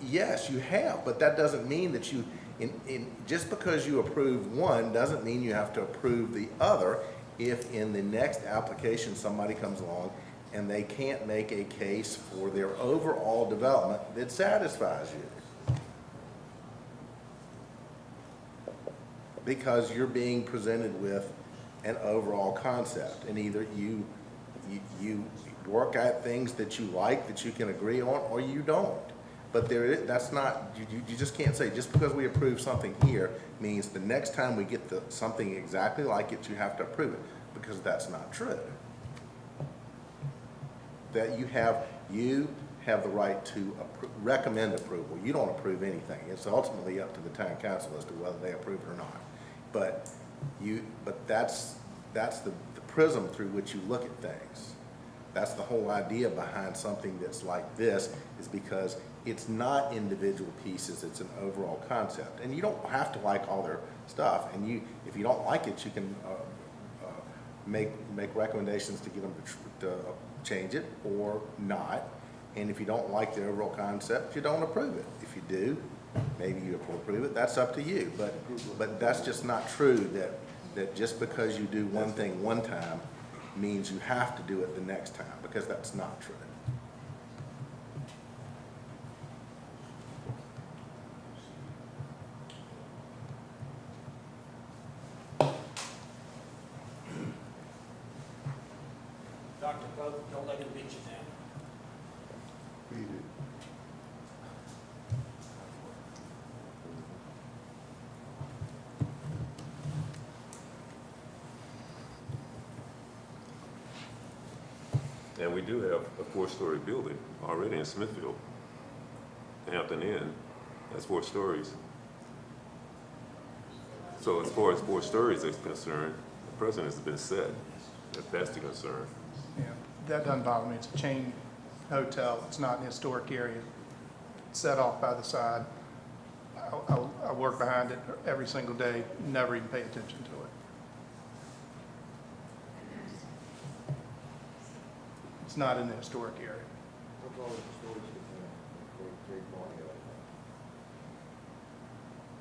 Yes, you have, but that doesn't mean that just because you approve one doesn't mean you have to approve the other if in the next application somebody comes along and they can't make a case for their overall development that satisfies you. Because you're being presented with an overall concept, and either you work out things that you like, that you can agree on, or you don't. But that's not, you just can't say, just because we approve something here means the next time we get something exactly like it, you have to approve it, because that's not true. That you have the right to recommend approval. You don't approve anything. It's ultimately up to the town council as to whether they approve it or not. But that's the prism through which you look at things. That's the whole idea behind something that's like this, is because it's not individual pieces, it's an overall concept. And you don't have to like all their stuff, and if you don't like it, you can make recommendations to get them to change it or not. And if you don't like the overall concept, you don't approve it. If you do, maybe you approve it, that's up to you. But that's just not true, that just because you do one thing one time means you have to do it the next time, because that's not true. Dr. Pope, don't let him beat you down. And we do have a 4-story building already in Smithfield. Hampton Inn, that's 4 stories. So as far as 4 stories is concerned, the precedent has been set, if that's the concern. Yeah, that doesn't bother me. It's a chain hotel. It's not in a historic area. It's set off by the side. I work behind it every single day, never even pay attention to it. It's not in the historic area.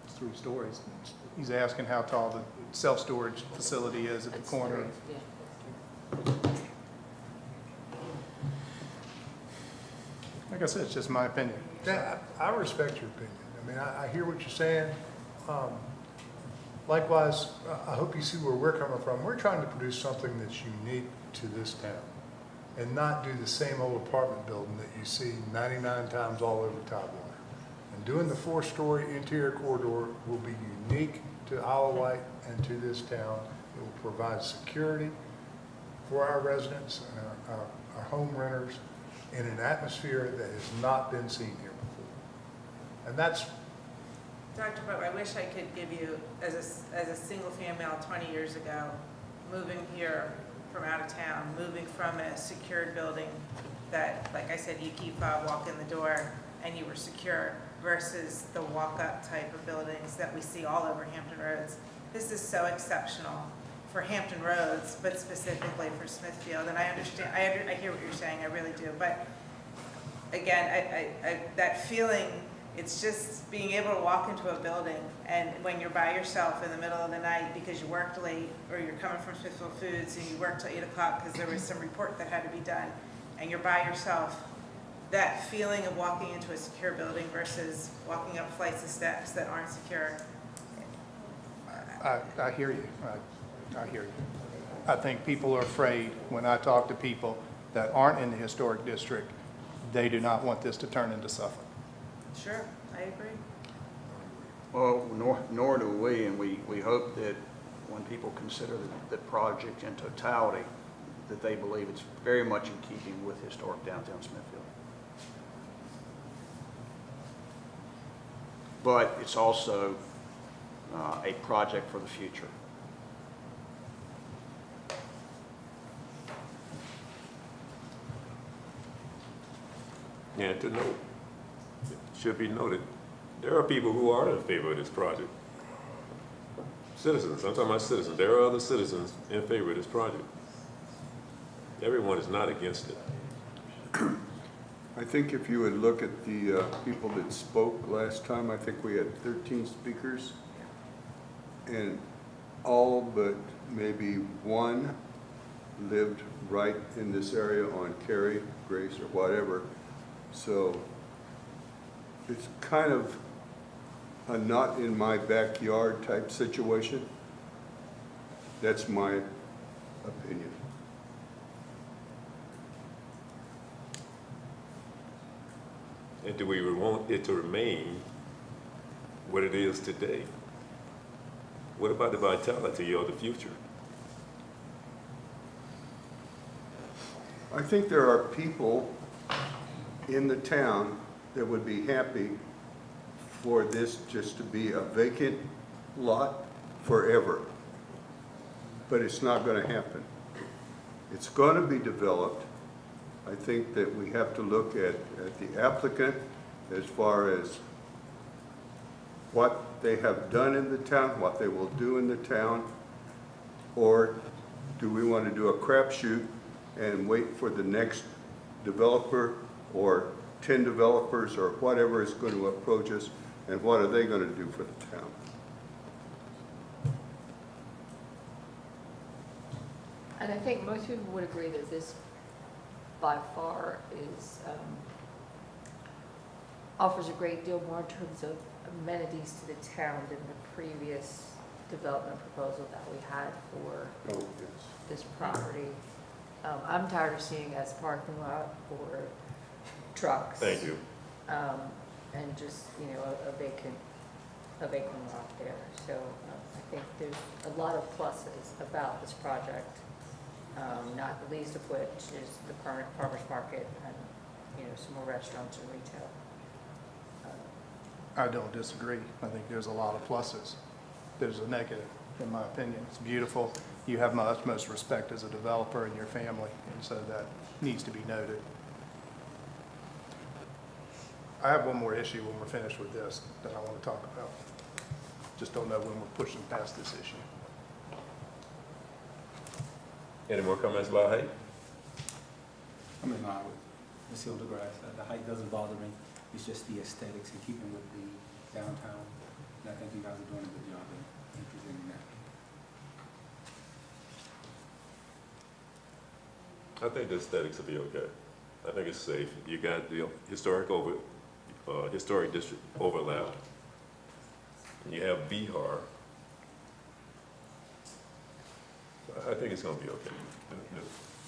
It's 3 stories. He's asking how tall the self-storage facility is at the corner. Yeah. Like I said, it's just my opinion. Yeah, I respect your opinion. I mean, I hear what you're saying. Likewise, I hope you see where we're coming from. We're trying to produce something that's unique to this town and not do the same old apartment building that you see 99 times all over Tidewater. And doing the 4-story interior corridor will be unique to Isle of Wight and to this town. It will provide security for our residents and our home renters in an atmosphere that has not been seen here before. And that's, Dr. Pope, I wish I could give you, as a single female 20 years ago, moving here from out of town, moving from a secured building that, like I said, you keep walk in the door and you were secure, versus the walk-up type of buildings that we see all over Hampton Roads. This is so exceptional for Hampton Roads, but specifically for Smithfield. And I understand, I hear what you're saying, I really do. But again, that feeling It's just being able to walk into a building, and when you're by yourself in the middle of the night because you worked late, or you're coming from Smithfield Foods and you worked till 8 o'clock because there was some report that had to be done, and you're by yourself, that feeling of walking into a secure building versus walking up flights of steps that aren't secure. I hear you. I hear you. I think people are afraid. When I talk to people that aren't in the historic district, they do not want this to turn into Suffolk. Sure, I agree. Well, nor do we, and we hope that when people consider the project in totality, that they believe it's very much in keeping with historic downtown Smithfield. But it's also a project for the future. And to note, it should be noted, there are people who are in favor of this project. Citizens, I'm talking about citizens. There are other citizens in favor of this project. Everyone is not against it. I think if you would look at the people that spoke last time, I think we had 13 speakers. And all but maybe one lived right in this area on Cary, Grace, or whatever. So it's kind of a not in my backyard type situation. That's my opinion. And do we want it to remain what it is today? What about the vitality of the future? I think there are people in the town that would be happy for this just to be a vacant lot forever. But it's not going to happen. It's going to be developed. I think that we have to look at the applicant as far as what they have done in the town, what they will do in the town, or do we want to do a crapshoot and wait for the next developer or 10 developers or whatever is going to approach us, and what are they going to do for the town? And I think most people would agree that this by far is, offers a great deal more in terms of amenities to the town than the previous development proposal that we had for Oh, yes. this property. I'm tired of seeing it as a parking lot for trucks. Thank you. And just, you know, a vacant lot there. So I think there's a lot of pluses about this project, not the least of which is the current farmer's market and, you know, some more restaurants and retail. I don't disagree. I think there's a lot of pluses. There's a negative, in my opinion. It's beautiful. You have my utmost respect as a developer and your family, and so that needs to be noted. I have one more issue when we're finished with this that I want to talk about. Just don't know when we're pushing past this issue. Any more comments about height? I'm in line with Ms. Hildegrass. The height doesn't bother me. It's just the aesthetics in keeping with the downtown. And I think you guys are doing a good job in presenting that. I think the aesthetics will be okay. I think it's safe. You got the historic district overlap. And you have Bihar. I think it's gonna be okay.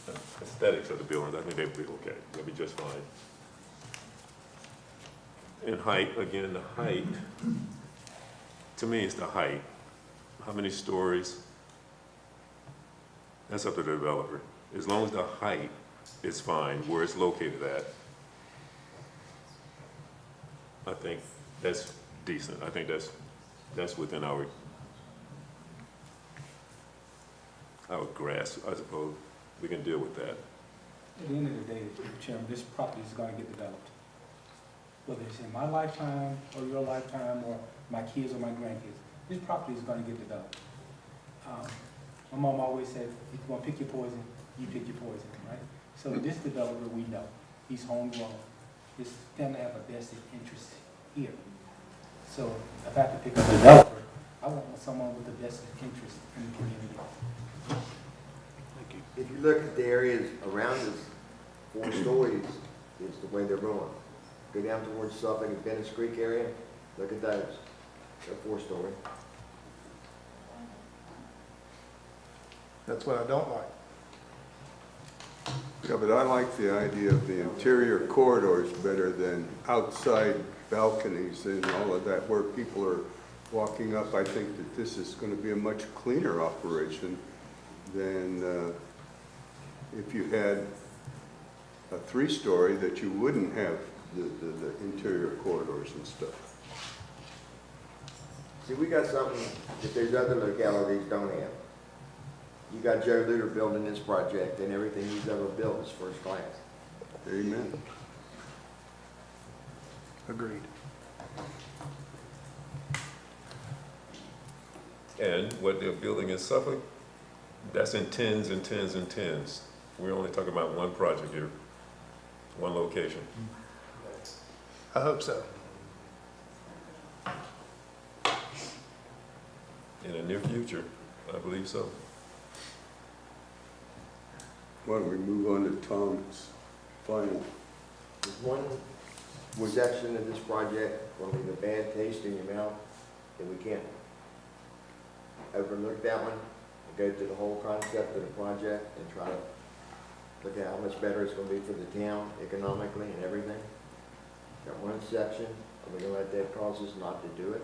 The aesthetics of the buildings, I think they'll be okay. They'll be just fine. In height, again, the height, to me, it's the height. How many stories? That's up to the developer. As long as the height is fine, where it's located at, I think that's decent. I think that's within our grasp, I suppose. We can deal with that. At the end of the day, Mr. Chairman, this property is going to get developed. Whether it's in my lifetime or your lifetime or my kids or my grandkids, this property is going to get developed. My mom always said, if you want to pick your poison, you pick your poison, right? So this developer, we know, he's homegrown. His family have a vested interest here. So if I have to pick a developer, I want someone with the best interest in the community. If you look at the areas around us, 4 stories is the way they're going. Go down towards Suffolk and Venice Creek area, look at those. They're 4-story. That's what I don't like. Yeah, but I like the idea of the interior corridors better than outside balconies and all of that where people are walking up. I think that this is going to be a much cleaner operation than if you had a 3-story that you wouldn't have the interior corridors and stuff. See, we got something that there's other localities don't have. You got Joe Luter building this project, and everything he's ever built is first class. Amen. Agreed. And what they're building in Suffolk, that's in tens and tens and tens. We're only talking about one project here, one location. I hope so. In the near future, I believe so. Why don't we move on to Tom's final? There's one section of this project will leave a bad taste in your mouth, and we can't overlook that one and go through the whole concept of the project and try to look at how much better it's going to be for the town economically and everything. Got one section, are we going to let that cause us not to do it?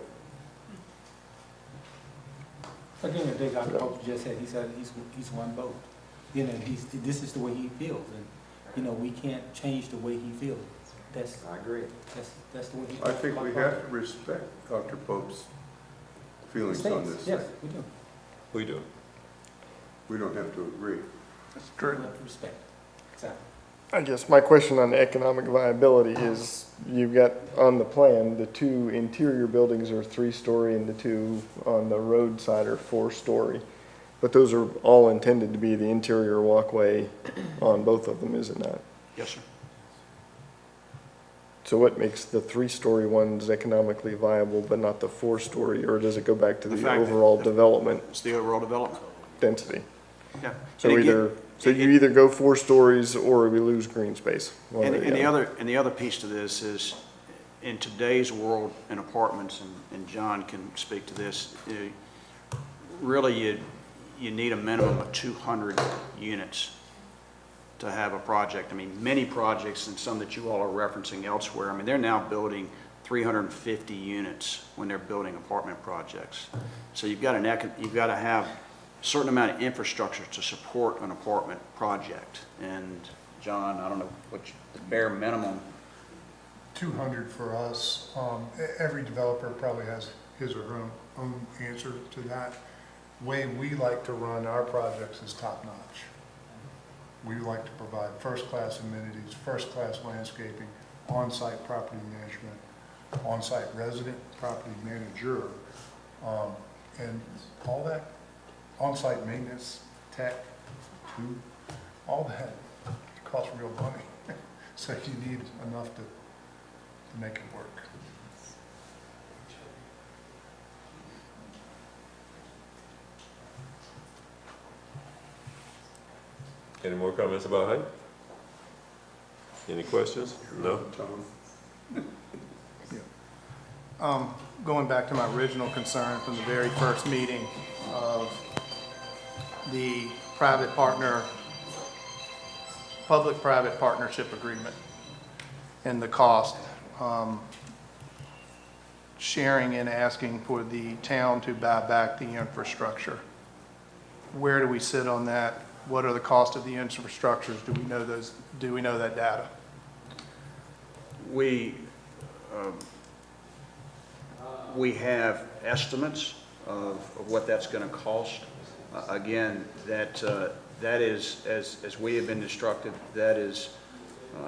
Again, the day Dr. Pope just said, he said he's one vote. You know, this is the way he feels, and, you know, we can't change the way he feels. I agree. That's the way he I feels. think we have to respect Dr. Pope's feelings on this. Yes, we do. We do. We don't have to agree. That's true. We have to respect. Exactly. I guess my question on the economic viability is, you've got on the plan, the 2 interior buildings are 3-story and the 2 on the roadside are 4-story. But those are all intended to be the interior walkway on both of them, is it not? Yes, sir. So what makes the 3-story ones economically viable but not the 4-story, or does it go back to The the fact that- overall development It's the overall development. density? Yeah. So And again- you either go 4 stories or we lose green space. one And or and other. the other piece to this is, in today's world in apartments, and John can speak to this, really you need a minimum of 200 units to have a project. I mean, many projects, and some that you all are referencing elsewhere, I mean, they're now building 350 units when they're building apartment projects. So you've got to have a certain amount of infrastructure to support an apartment project. And John, I don't know what the bare minimum. 200 for us. Every developer probably has his or her own answer to that. Way we like to run our projects is top-notch. We like to provide first-class amenities, first-class landscaping, on-site property management, on-site resident property manager, and all that, on-site maintenance, tech, food, all that costs real money. So you need enough to make it work. Any more comments about height? Any questions? No? Tom? Going back to my original concern from the very first meeting of the public-private partnership agreement and the cost, sharing and asking for the town to buy back the infrastructure. Where do we sit on that? What are the costs of the infrastructures? Do we know that data? We have estimates of what that's going to cost. Again, that is, as we have been instructed, that is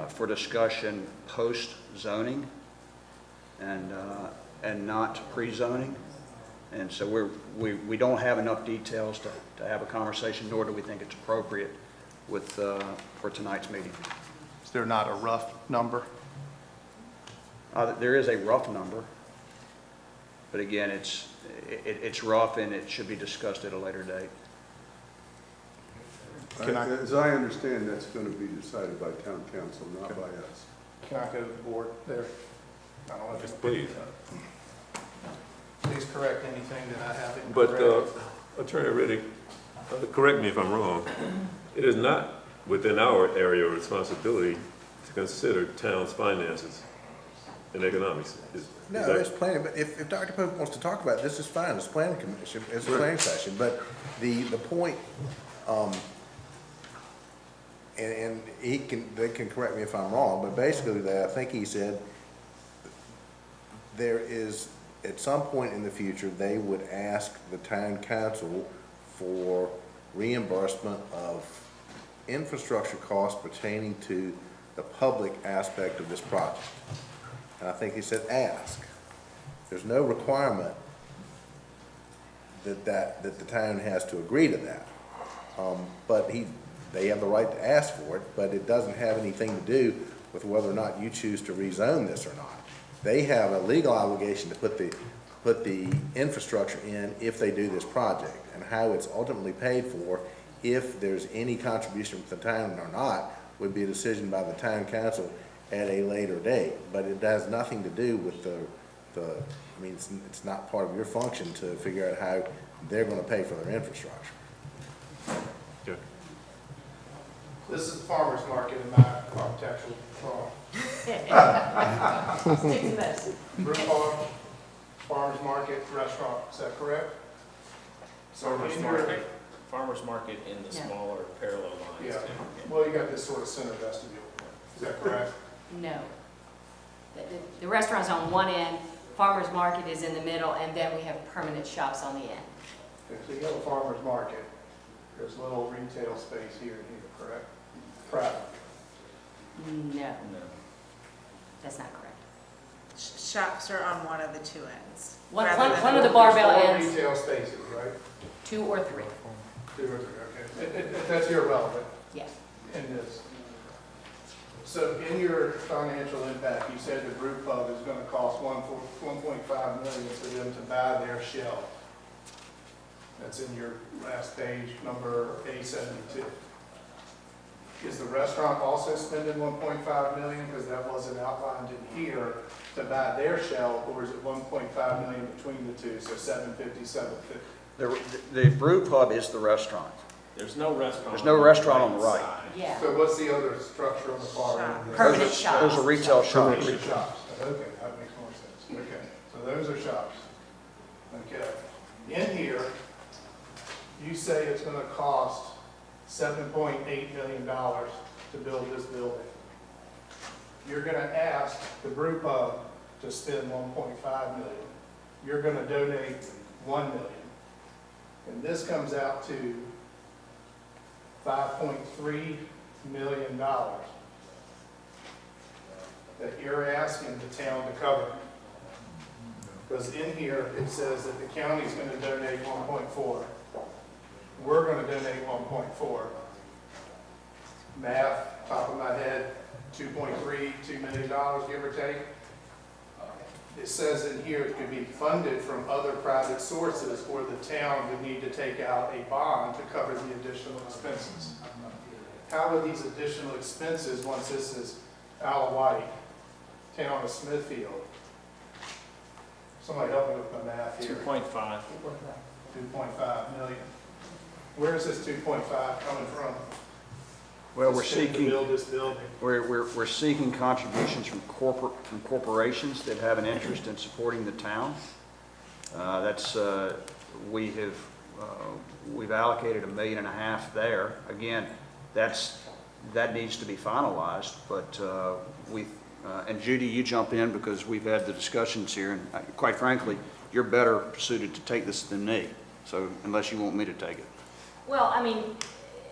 for discussion post-zoning and not pre-zoning. And so we don't have enough details to have a conversation, nor do we think it's appropriate for tonight's meeting. Is there not a rough number? There is a rough number, but again, it's rough and it should be discussed at a later date. As I understand, that's gonna be decided by town council, not by us. Can I go to the board there? I don't know if Yes, it's- please. Please correct anything that I haven't But, corrected. Attorney Riddick, correct me if I'm wrong, it is not within our area of responsibility to consider town's finances and economics. No, there's plenty, but if Dr. Pope wants to talk about it, this is fine, it's planning commission, it's a Right. planning session, but the point, and they can correct me if I'm wrong, but basically I think he said there is, at some point in the future, they would ask the town council for reimbursement of infrastructure costs pertaining to the public aspect of this project. And I think he said ask. There's no requirement that the town has to agree to that. But they have the right to ask for it, but it doesn't have anything to do with whether or not you choose to rezone this or not. They have a legal obligation to put the infrastructure in if they do this project, and how it's ultimately paid for, if there's any contribution from the town or not, would be a decision by the town council at a later date. But it has nothing to do with I mean, it's not part of your function to figure out how they're gonna pay for their infrastructure. Okay. This is the farmer's market in my architectural drawing. Stick to this. Brew farm, farmer's market, restaurant, is that correct? Farmer's market in the Yeah. smaller parallel lines. Yeah, too. well, you got this sort of center vestibule, is that correct? No. The restaurant's on one end, farmer's market is in the middle, and then we have permanent shops on the end. Okay, so you have a farmer's market, there's a little retail space here and here, correct? Private. No, No. that's not correct. Shops are on one of the two ends. One rather than- of the barbell There's four ends, retail spaces, right? 2 or 3, 2 or 3, okay. That's irrelevant yes. in this. So in your financial impact, you said the brew pub is gonna cost 1.5 million for them to buy their shell. That's in your last page, number A72. Is the restaurant also spending 1.5 million, because that wasn't outlined in here, to buy their shell, or is it 1.5 million between the two, so 750, 750? The brew pub is the restaurant. There's no restaurant. There's no restaurant on the right. side. Yeah. So what's the other structure on the far end? Permanent shops. Those are retail shops. Those are shops, okay, that makes more sense, okay, so those are shops. Okay, in here, you say it's gonna cost $7.8 million to build this building. You're gonna ask the brew pub to spend 1.5 million. You're gonna donate 1 million. And this comes out to $5.3 million that you're asking the town to cover. Because in here, it says that the county's gonna donate 1.4. We're gonna donate 1.4. Math, top of my head, 2.3, $2 million, give or take. It says in here it could be funded from other private sources, or the town would need to take out a bond to cover the additional expenses. How are these additional expenses, once this is Isle of Wight, town of Smithfield? Somebody help me with my math here. 2.5. 2.5 million. Where is this 2.5 coming from? Well, To spend to build this building. we're seeking contributions from corporations that have an interest in supporting the town. We've allocated $1.5 million there. Again, that needs to be finalized, but and Judy, you jump in because we've had the discussions here, and quite frankly, you're better suited to take this than me, so unless you want me to take it. Well, I mean,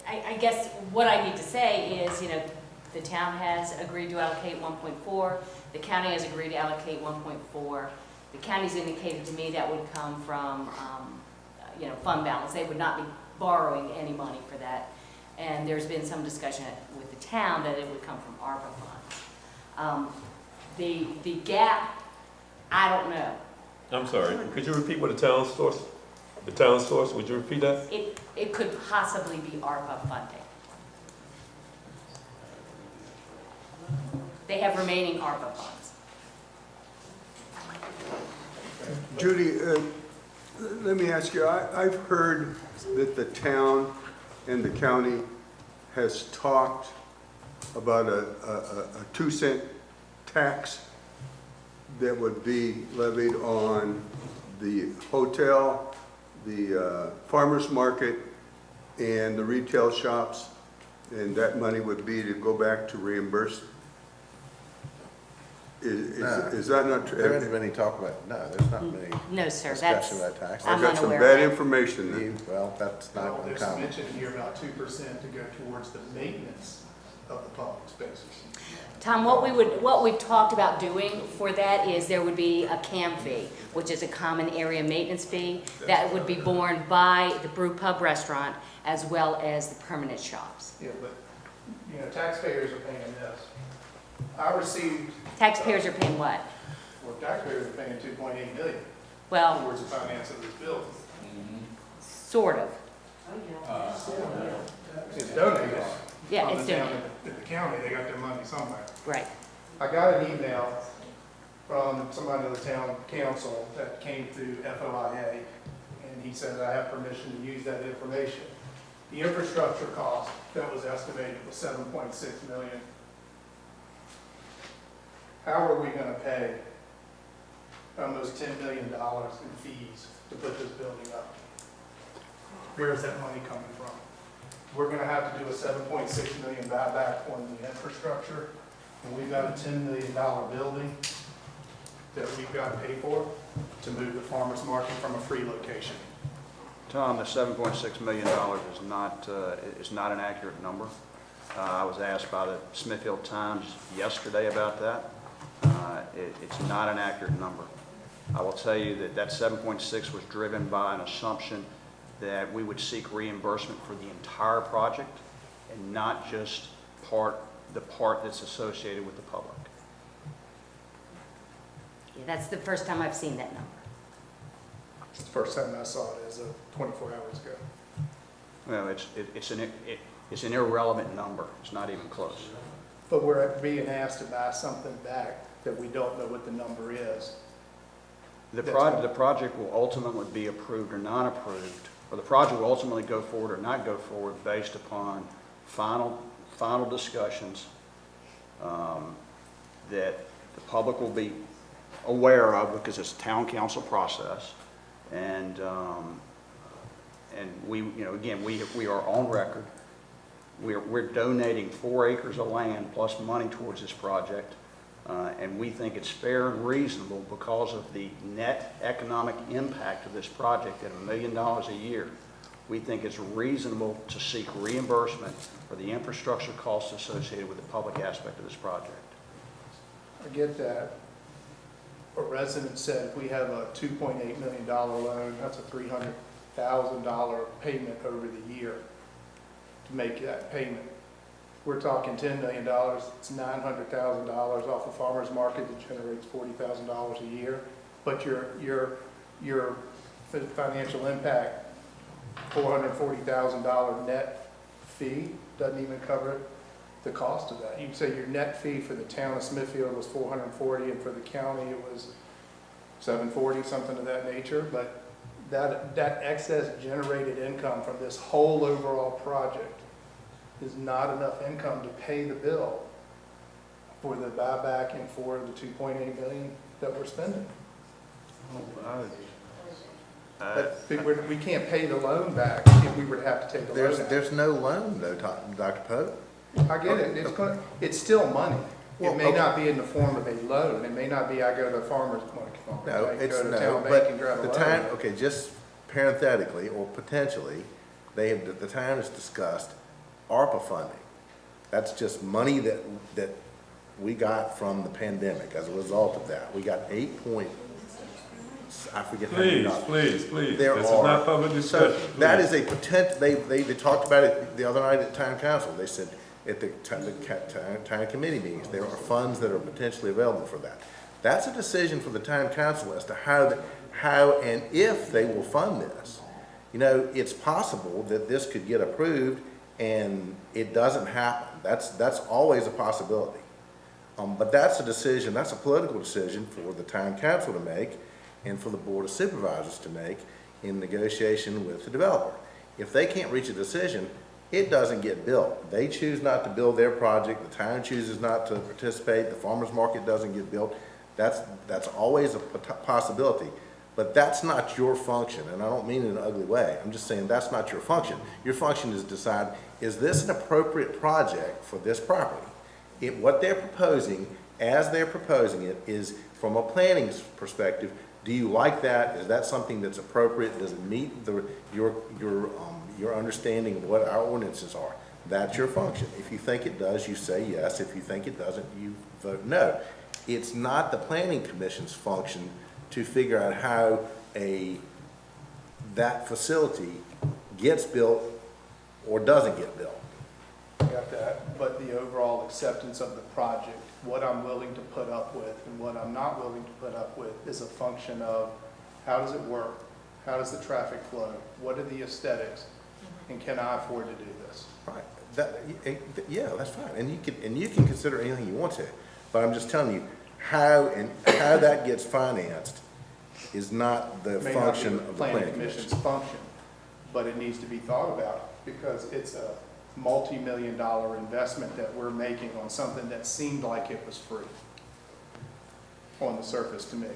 I guess what I need to say is, the town has agreed to allocate 1.4, the county has agreed to allocate 1.4. The county's indicated to me that would come from, fund balance. They would not be borrowing any money for that. And there's been some discussion with the town that it would come from ARPA funds. The gap, I don't know. I'm sorry, could you repeat what the town source, would you repeat that? It could possibly be ARPA funding. They have remaining ARPA funds. Judy, let me ask you, I've heard that the town and the county has talked about a 2-cent tax that would be levied on the hotel, the farmer's market, and the retail shops, and that money would be to go back to reimburse. Is that not true? There hasn't been any talk about, no, there's not been any No, sir, that's, discussion about tax. I'm I got some unaware bad of it. information then. Well, that's not Well, there's uncommon. mention here about 2% to go towards the maintenance of the public spaces. Tom, what we've talked about doing for that is there would be a CAM fee, which is a common area maintenance fee, that would be borne by the brew pub restaurant as well as the permanent shops. Yeah, but, taxpayers are paying this. I received, Taxpayers are paying what? well, taxpayers are paying 2.8 million Well, towards the finance of this building. sort of. It's donated. Yeah, from it's the town donated. and the county, they got their money somewhere. Right. I got an email from somebody in the town council that came through FOIA, and he said I have permission to use that information. The infrastructure cost that was estimated was 7.6 million. How are we gonna pay almost $10 million in fees to put this building up? Where is that money coming from? We're gonna have to do a 7.6 million buyback on the infrastructure, and we've got a $10 million building that we've got to pay for to move the farmer's market from a free location. Tom, the $7.6 million is not an accurate number. I was asked by the Smithfield Times yesterday about that. It's not an accurate number. I will tell you that 7.6 was driven by an assumption that we would seek reimbursement for the entire project and not just the part that's associated with the public. Yeah, that's the first time I've seen that number. It's the first time I saw it as of 24 hours ago. Well, it's an irrelevant number. It's not even close. But we're being asked to buy something back that we don't know what the number is. The project will ultimately be approved or not approved, or the project will ultimately go forward or not go forward based upon final discussions that the public will be aware of because it's a town council process. And we, again, we are on record. We're donating 4 acres of land plus money towards this project. And we think it's fair and reasonable because of the net economic impact of this project at $1 million a year. We think it's reasonable to seek reimbursement for the infrastructure costs associated with the public aspect of this project. I get that. A resident said if we have a $2.8 million loan, that's a $300,000 payment over the year to make that payment. We're talking $10 million, it's $900,000 off the farmer's market that generates $40,000 a year. But your financial impact, $440,000 net fee doesn't even cover the cost of that. You can say your net fee for the town of Smithfield was $440, and for the county it was $740, something of that nature. But that excess generated income from this whole overall project is not enough income to pay the bill for the buyback and for the $2.8 million that we're spending. We can't pay the loan back if we were to have to take a loan out. There's no loan though, Dr. Pope. I get it, it's still money. It may not be in the form of a loan, it may not be I go to the farmer's market, No, I it's go to the no, town bank and but grab a the loan. time, okay, just parenthetically or potentially, the town has discussed ARPA funding. That's just money that we got from the pandemic as a result of that. We got I forget how many dollars. Please. There This is are. not public So discussion. that is a potential, they talked about it the other night at town council. They said, at the town committee meetings. There are funds that are potentially available for that. That's a decision for the town council as to how and if they will fund this. You know, it's possible that this could get approved and it doesn't happen. That's always a possibility. But that's a decision, that's a political decision for the town council to make and for the board of supervisors to make in negotiation with the developer. If they can't reach a decision, it doesn't get built. They choose not to build their project, the town chooses not to participate, the farmer's market doesn't get built. That's always a possibility. But that's not your function, and I don't mean it in an ugly way. I'm just saying that's not your function. Your function is to decide, is this an appropriate project for this property? What they're proposing, as they're proposing it, is from a planning perspective, do you like that? Is that something that's appropriate? Does it meet your understanding of what our ordinances are? That's your function. If you think it does, you say yes. If you think it doesn't, you vote no. It's not the planning commission's function to figure out how that facility gets built or doesn't get built. Got that, but the overall acceptance of the project, what I'm willing to put up with and what I'm not willing to put up with is a function of how does it work? How does the traffic flow? What are the aesthetics? And can I afford to do this? Right. Yeah, that's fine. And you can consider anything you want to. But I'm just telling you, how that gets financed is not the function of the planning commission. Function, but it needs to be thought about because it's a multi-million-dollar investment that we're making on something that seemed like it was free on the surface to me.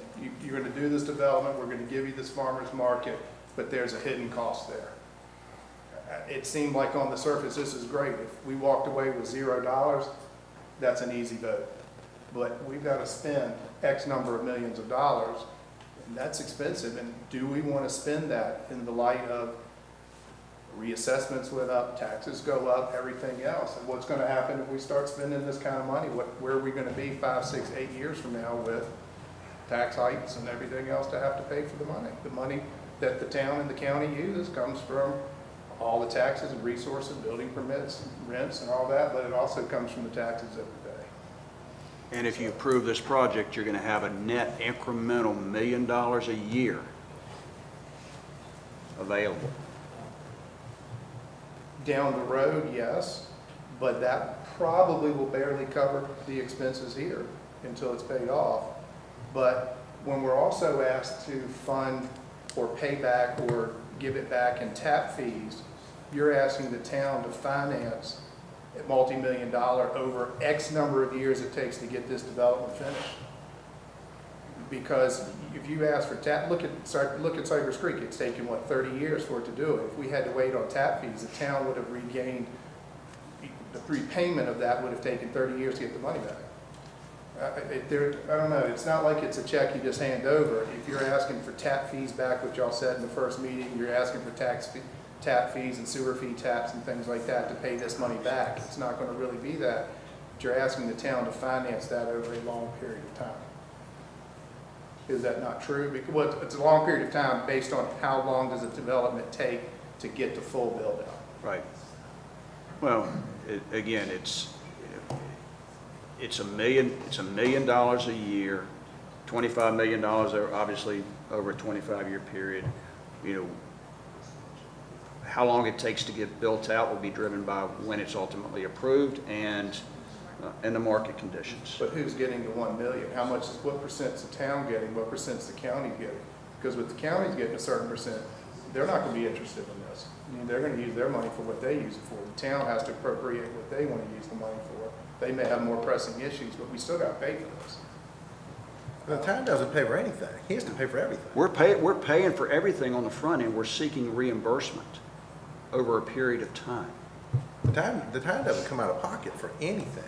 You're going to do this development, we're going to give you this farmer's market, but there's a hidden cost there. It seemed like on the surface this is great. If we walked away with $0, that's an easy vote. But we've got to spend X number of millions of dollars, and that's expensive. And do we want to spend that in the light of reassessments went up, taxes go up, everything else? And what's going to happen if we start spending this kind of money? Where are we going to be 5, 6, 8 years from now with tax hikes and everything else to have to pay for the money? The money that the town and the county uses comes from all the taxes and resources, building permits, rents and all that, but it also comes from the taxes that we pay. And if you approve this project, you're going to have a net incremental $1 million a year available. Down the road, yes, but that probably will barely cover the expenses here until it's paid off. But when we're also asked to fund or pay back or give it back in tap fees, you're asking the town to finance a multi-million-dollar over X number of years it takes to get this development finished. Because if you ask for tap, look at Cypress Creek, it's taken, what, 30 years for it to do it. If we had to wait on tap fees, the town would have regained, the prepayment of that would have taken 30 years to get the money back. I don't know, it's not like it's a check you just hand over. If you're asking for tap fees back, which y'all said in the first meeting, you're asking for tap fees and sewer fee taps and things like that to pay this money back. It's not going to really be that. But you're asking the town to finance that over a long period of time. Is that not true? Because, well, it's a long period of time based on how long does a development take to get to full build out. Right. Well, again, it's $1 million a year, $25 million obviously over a 25-year period. You know, how long it takes to get built out will be driven by when it's ultimately approved and the market conditions. But who's getting the 1 million? How much is, what percent's the town getting? What percent's the county getting? Because with the county's getting a certain percent, they're not going to be interested in this. I mean, they're going to use their money for what they use it for. The town has to appropriate what they want to use the money for. They may have more pressing issues, but we still got to pay for this. The town doesn't pay for anything. He has to pay for everything. We're paying for everything on the front end. We're seeking reimbursement over a period of time. The town doesn't come out of pocket for anything.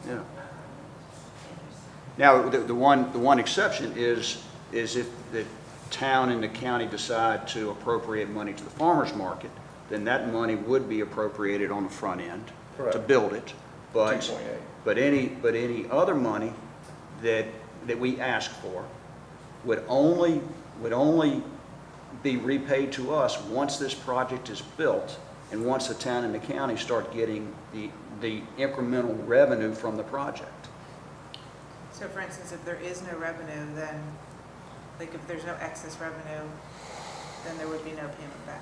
Yeah. Now, the one exception is if the town and the county decide to appropriate money to the farmer's market, then that money would be appropriated on the front end to build it. But 2.8. but any other money that we ask for would only be repaid to us once this project is built and once the town and the county start getting the incremental revenue from the project. So for instance, if there is no revenue, then, like if there's no excess revenue, then there would be no payment back.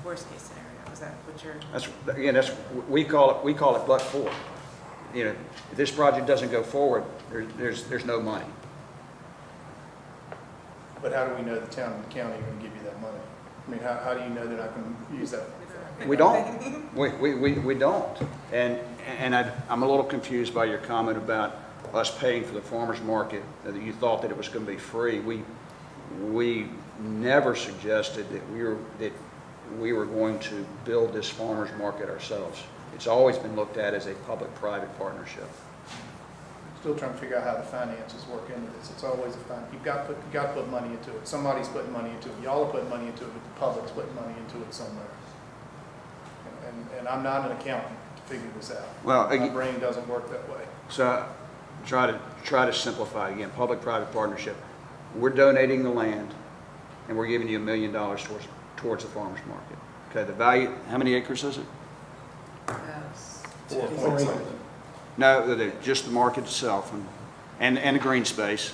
Worst case scenario, is that what you're? Again, we call it but for. You know, if this project doesn't go forward, there's no money. But how do we know the town and the county are gonna give you that money? I mean, how do you know they're not gonna use that? We don't. We don't. And I'm a little confused by your comment about us paying for the farmer's market, that you thought that it was going to be free. We never suggested that we were going to build this farmer's market ourselves. It's always been looked at as a public-private partnership. Still trying to figure out how the finances work into this. It's always you've got to put money into it. Somebody's putting money into it. Y'all are putting money into it, but the public's putting money into it somewhere. And I'm not an accountant to figure this out. Well, My brain doesn't work that way. So try to simplify again. Public-private partnership. We're donating the land, and we're giving you $1 million towards the farmer's market. Okay, the value. How many acres is it? 4 acres. No, just the market itself and the green space.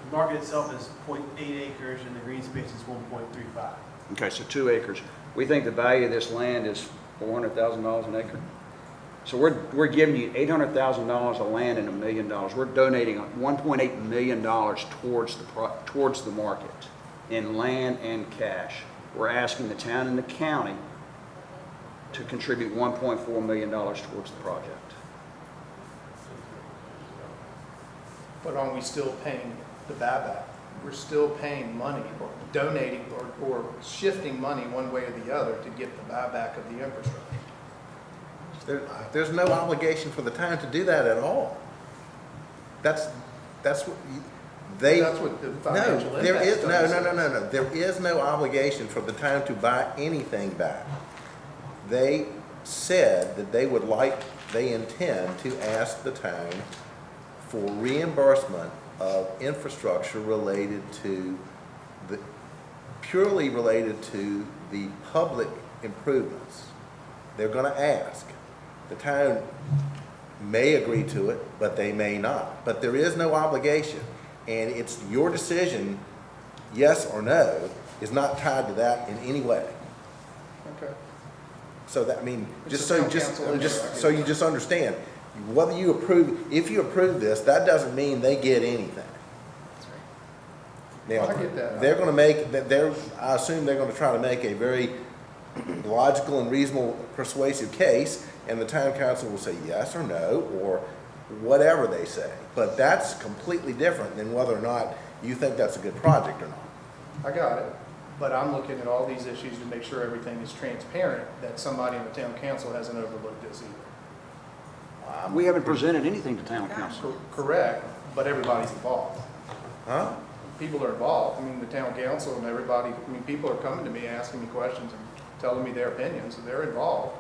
The market itself is 0.8 acres and the green space is 1.35. Okay, so 2 acres. We think the value of this land is $400,000 an acre. So we're giving you $800,000 of land and $1 million. We're donating $1.8 million towards the market in land and cash. We're asking the town and the county to contribute $1.4 million towards the project. But aren't we still paying the buyback? We're still paying money or donating or shifting money one way or the other to get the buyback of the infrastructure. There's no obligation for the town to do that at all. That's what they. That's what the financial No, there is, impact study no. There is no obligation for the town to buy anything back. They said that they intend to ask the town for reimbursement of infrastructure purely related to the public improvements. They're gonna ask. The town may agree to it, but they may not. But there is no obligation, and it's your decision, yes or no, is not tied to that in any way. Okay. So that, I mean, It's just a so town council anyway. you just understand, whether you approve, if you approve this, that doesn't mean they get anything. Now, I get that. they're gonna I assume they're gonna try to make a very logical and reasonable, persuasive case, and the town council will say yes or no, or whatever they say. But that's completely different than whether or not you think that's a good project or not. I got it, but I'm looking at all these issues to make sure everything is transparent, that somebody in the town council hasn't overlooked this either. We haven't presented anything to town council. Correct, but everybody's involved. Huh? People are involved. I mean, the town council and everybody, people are coming to me, asking me questions and telling me their opinions, and they're involved.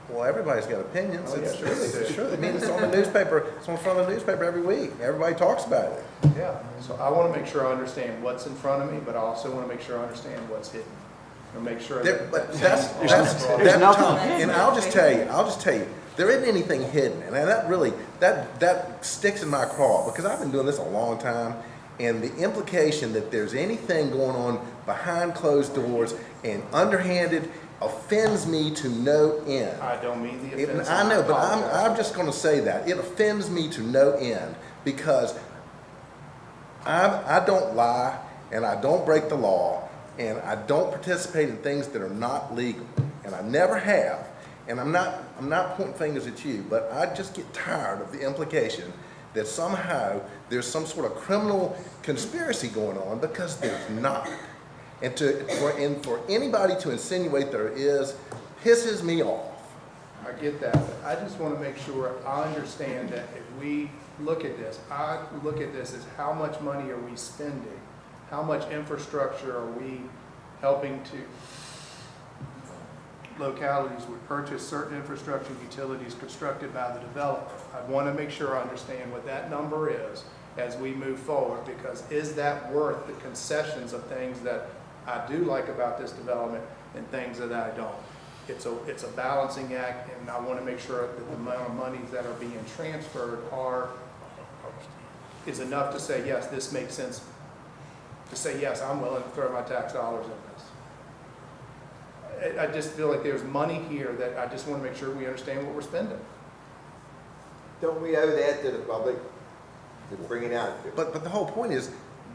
Well, everybody's got opinions. Oh, yeah, sure they do. Sure, I mean, it's on the newspaper, it's on front of the newspaper every week. Everybody talks about it. Yeah, so I want to make sure I understand what's in front of me, but I also want to make sure I understand what's hidden. And make sure that. But There's nothing. And I'll just tell you, there isn't anything hidden. And that really, that sticks in my craw, because I've been doing this a long time. And the implication that there's anything going on behind closed doors and underhanded offends me to no end. I don't mean the offense. I know, but I'm just gonna say that. It offends me to no end, because I don't lie, and I don't break the law, and I don't participate in things that are not legal, and I never have. And I'm not pointing fingers at you, but I just get tired of the implication that somehow there's some sort of criminal conspiracy going on, because there's not. And for anybody to insinuate there is, pisses me off. I get that, but I just want to make sure I understand that if we look at this, I look at this as how much money are we spending? How much infrastructure are we helping to? Localities would purchase certain infrastructure utilities constructed by the developer. I want to make sure I understand what that number is as we move forward, because is that worth the concessions of things that I do like about this development and things that I don't? it's a balancing act, and I want to make sure that the amount of monies that are being transferred is enough to say, yes, this makes sense, to say, yes, I'm willing to throw my tax dollars in this. I just feel like there's money here that I just want to make sure we understand what we're spending. Don't we owe that to the public to bring it out? But the whole point is,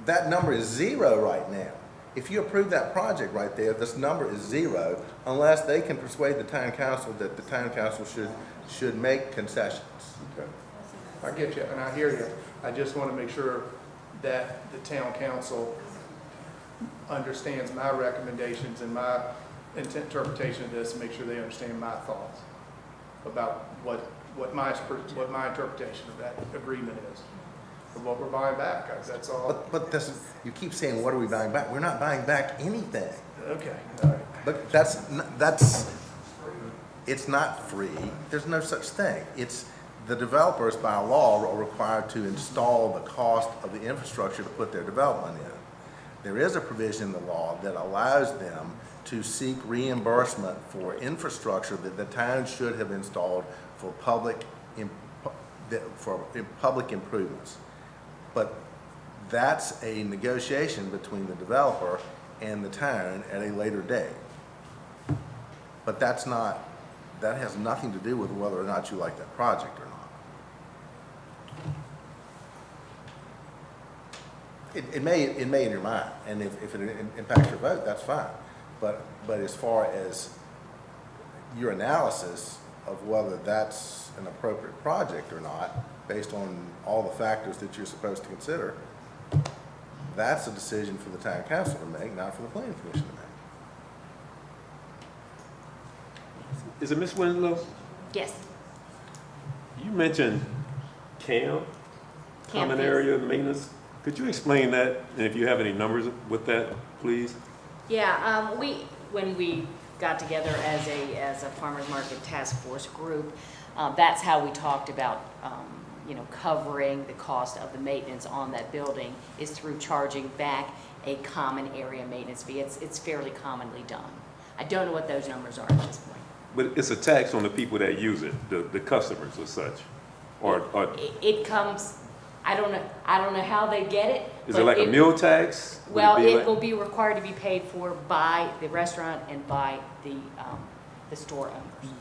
that number is zero right now. If you approve that project right there, this number is zero, unless they can persuade the town council that the town council should make concessions. Okay. I get you, and I hear you. I just want to make sure that the town council understands my recommendations and my interpretation of this, and make sure they understand my thoughts about what my interpretation of that agreement is, of what we're buying back. That's all. But this, you keep saying, what are we buying back? We're not buying back anything. Okay, all right. But it's not free. There's no such thing. It's the developers by law are required to install the cost of the infrastructure to put their development in. There is a provision in the law that allows them to seek reimbursement for infrastructure that the town should have installed for public improvements. But that's a negotiation between the developer and the town at a later date. But that has nothing to do with whether or not you like that project or not. It may in your mind, and if it impacts your vote, that's fine. But as far as your analysis of whether that's an appropriate project or not, based on all the factors that you're supposed to consider, that's a decision for the town council to make, not for the planning commission to make. Is it Ms. Winslow? Yes. You mentioned common Fees. area maintenance. Could you explain that, and if you have any numbers with that, please? Yeah, when we got together as a farmers market task force group, that's how we talked about, covering the cost of the maintenance on that building is through charging back a common area maintenance fee. It's fairly commonly done. I don't know what those numbers are at this point. But it's a tax on the people that use it, the customers or such, or It comes, I don't know how they get it. is but it like a meal tax? Well, Would be it like- will be required to be paid for by the restaurant and by the store owners.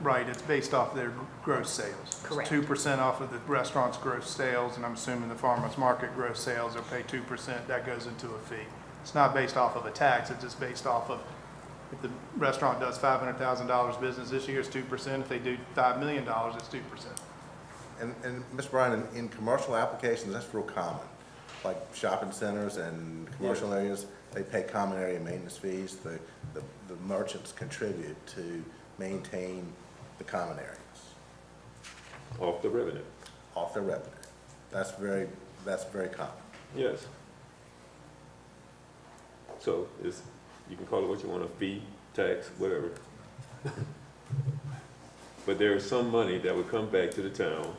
Right, it's based off their gross sales. Correct. 2% off of the restaurant's gross sales, and I'm assuming the farmer's market gross sales, they'll pay 2%, that goes into a fee. It's not based off of a tax, it's just based off of, if the restaurant does $500,000 business this year, it's 2%. If they do $5 million, it's 2%. And Mr. Bryan, in commercial applications, that's real common. Like shopping centers and commercial areas, they pay common area maintenance fees. The merchants contribute to maintain the common areas. Off the revenue. Off their revenue. That's very common. Yes. So you can call it what you want, a fee, tax, whatever. But there is some money that would come back to the town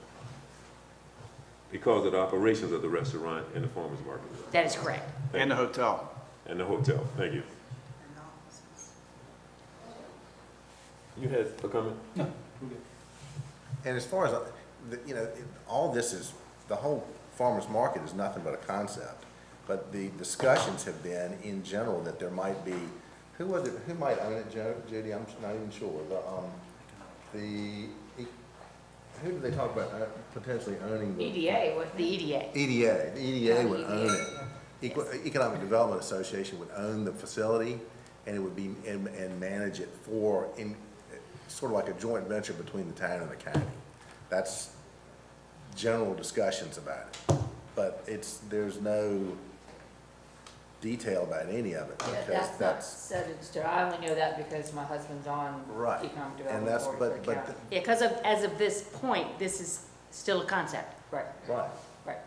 because of the operations of the restaurant and the farmer's market. That is correct. And the hotel. And the hotel, thank you. You had a comment? No, we're good. And as far as, all this is, the whole farmer's market is nothing but a concept. But the discussions have been, in general, that there might be, who might own it, Judy? I'm not even sure. Who did they talk about potentially owning? The EDA. The EDA. EDA. The EDA would own it. Economic Development Association would own the facility, and it would be, and manage it sort of like a joint venture between the town and the county. That's general discussions about it. But there's no detail about any of it. Yeah, because that's not set in stone. I only know that because my husband's on Right. economic And development that's, board for the but, county. Yeah, because as of this point, this is still a concept. Right, right. right.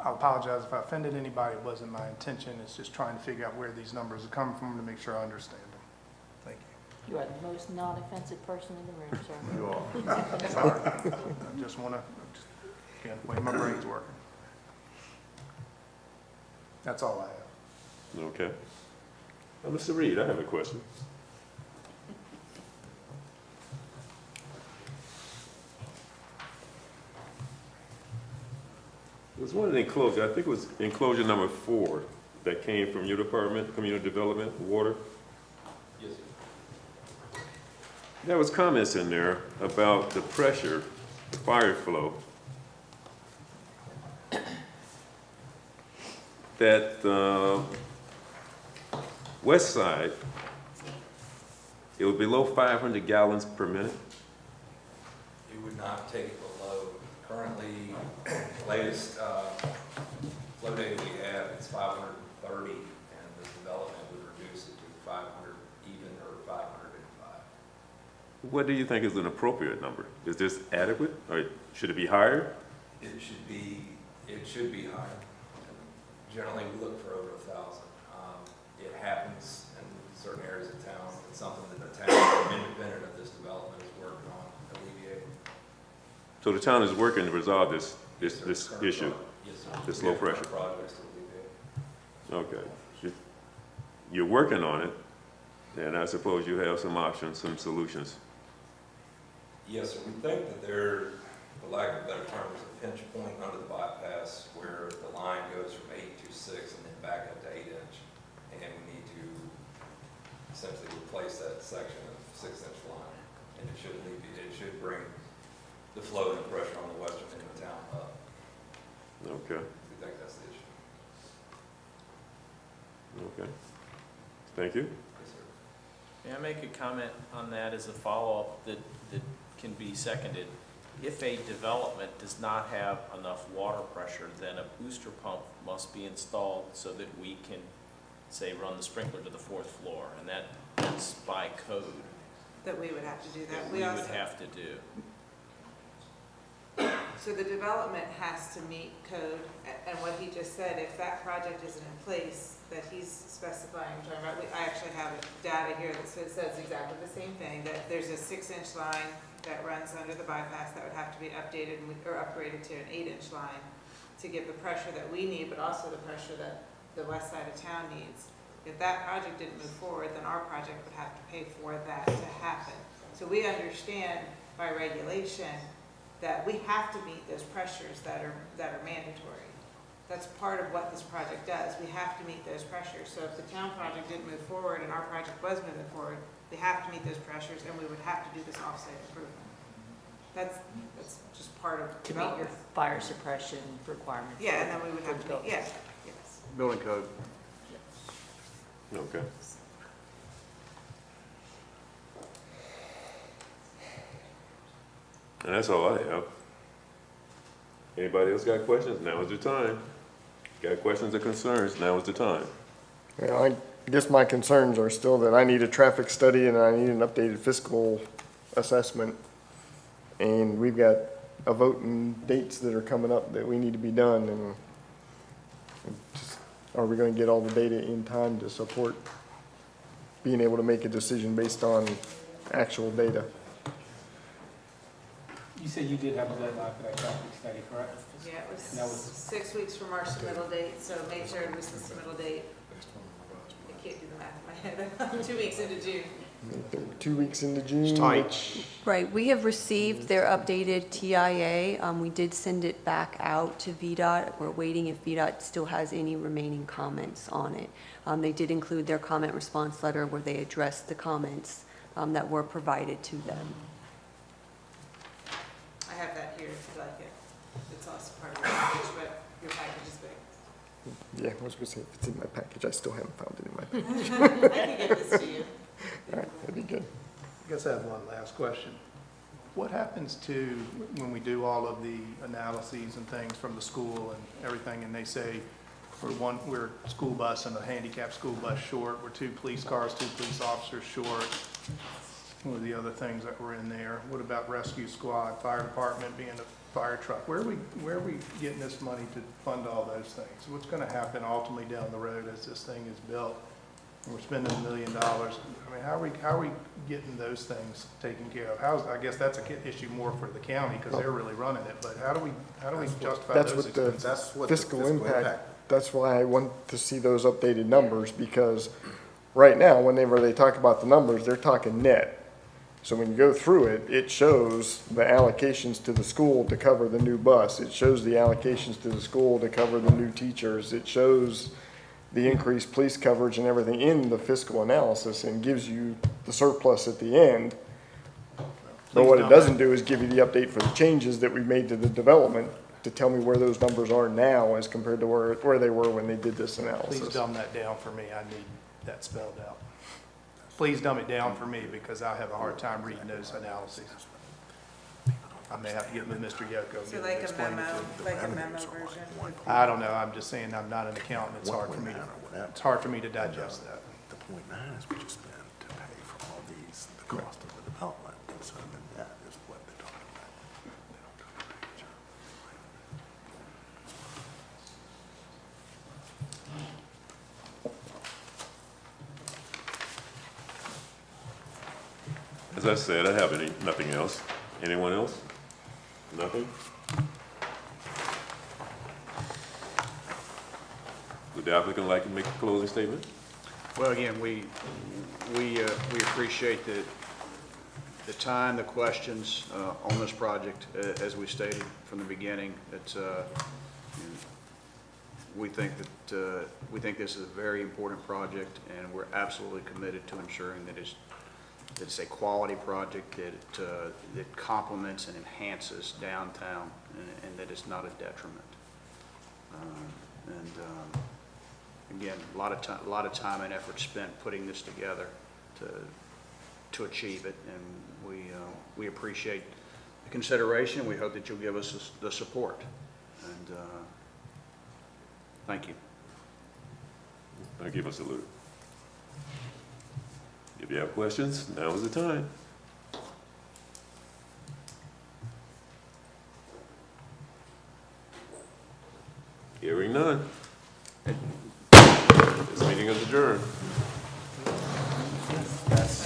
I apologize if I offended anybody, it wasn't my intention, it's just trying to figure out where these numbers are coming from to make sure I understand them. Thank you. You are the most non-offensive person in the room, sir. You all. Sorry. I just want to, again, the way my brain's working. That's all I have. Okay. Mr. Reed, I have a question. There was one enclosure, I think it was enclosure number 4, that came from your department, community development, water. Yes, sir. There was comments in there about the pressure, the fire flow, that west side, it was below 500 gallons per minute. It would not take it below, currently, latest flow data we have, it's 530, and this development would reduce it to 500 even, or 505. What do you think is an appropriate number? Is this adequate, or should it be higher? It should be higher. Generally, we look for over 1,000. It happens in certain areas of town. It's something that the town, independent of this development, is working on alleviating. So the town is working to resolve this Yes, sir. Current issue, Yes, sir. this We low have current pressure. projects to alleviate. Okay. You're working on it, and I suppose you have some options, some solutions. Yes, sir. We think that there, for lack of a better term, is a pinch point under the bypass where the line goes from 8 to 6 and then back up to 8 inch. And we need to essentially replace that section of 6-inch line. And it should bring the flow and pressure on the western end of town up. Okay, We think that's the issue. okay. Thank you. Yes, sir. May I make a comment on that as a follow-up that can be seconded? If a development does not have enough water pressure, then a booster pump must be installed so that we can, say, run the sprinkler to the 4th floor, and that's by code That we would have to do that. that we would have to do. So the development has to meet code, and what he just said, if that project isn't in place that he's specifying, talking about, I actually have data here that says exactly the same thing, that there's a 6-inch line that runs under the bypass that would have to be updated or upgraded to an 8-inch line to give the pressure that we need, but also the pressure that the west side of town needs. If that project didn't move forward, then our project would have to pay for that to happen. So we understand by regulation that we have to meet those pressures that are mandatory. That's part of what this project does. We have to meet those pressures. So if the town project didn't move forward and our project was moving forward, we have to meet those pressures, and we would have to do this offsite improvement. That's just part of To meet your development. fire suppression requirements. Yeah, and then we would have to meet, building. yes. Building code. Okay. And that's all I have. Anybody else got questions? Now is the time. Got questions or concerns? Now is the time. Well, I guess my concerns are still that I need a traffic study and I need an updated fiscal assessment. And we've got a vote and dates that are coming up that we need to be done, and are we gonna get all the data in time to support being able to make a decision based on actual data? You said you did have a deadline for that traffic study, correct? Yeah, it was That was- 6 weeks from our submittal date, so May 3rd was the submittal date. I can't do the math in my head. 2 weeks into June. 2 weeks into June? It's tight. Right, we have received their updated TIA. We did send it back out to VDOT. We're waiting if VDOT still has any remaining comments on it. They did include their comment response letter where they addressed the comments that were provided to them. I have that here if you'd like it. It's also part of the package, but your package is big. Yeah, I was gonna say, if it's in my package, I still haven't found it in my package. I can give this to you. All right, that'd be good. I guess I have one last question. What happens to, when we do all of the analyses and things from the school and everything, and they say, we're a school bus and a handicapped school bus short, we're 2 police cars, 2 police officers short. What are the other things that were in there? What about rescue squad, fire department being a fire truck? Where are we getting this money to fund all those things? What's gonna happen ultimately down the road as this thing is built? And we're spending $1 million. I mean, how are we getting those things taken care of? I guess that's an issue more for the county, because they're really running it, but how do we justify That's those what the expenses? That's what the fiscal impact that's why I want to see those updated numbers, because right now, whenever they talk about the numbers, they're talking net. So when you go through it, it shows the allocations to the school to cover the new bus. It shows the allocations to the school to cover the new teachers. It shows the increased police coverage and everything in the fiscal analysis, and gives you the surplus at the end. But what it doesn't do is give you the update for the changes that we made to the development to tell me where those numbers are now as compared to where they were when they did this analysis. Please dumb that down for me. I need that spelled out. Please dumb it down for me, because I have a hard time reading those analyses. I may have to get with Mr. Yoko. So like a memo, like a memo version? I don't know. I'm just saying I'm not an accountant. It's hard for me to digest that. The .9 is what you spend to pay for all these, the cost of the development, and so then that is what they're talking about. They don't talk about each other. As I said, I have nothing else. Anyone else? Nothing? Would the applicant like to make a closing statement? Well, again, we appreciate the time, the questions on this project. As we stated from the beginning, it's, we think this is a very important project, and we're absolutely committed to ensuring that it's a quality project, that complements and enhances downtown, and that it's not a detriment. Again, a lot of time and effort spent putting this together to achieve it, and we appreciate the consideration. We hope that you'll give us the support, and thank you. Thank you, Mr. Luke. If you have questions, now is the time. Hearing none. This meeting is adjourned. That's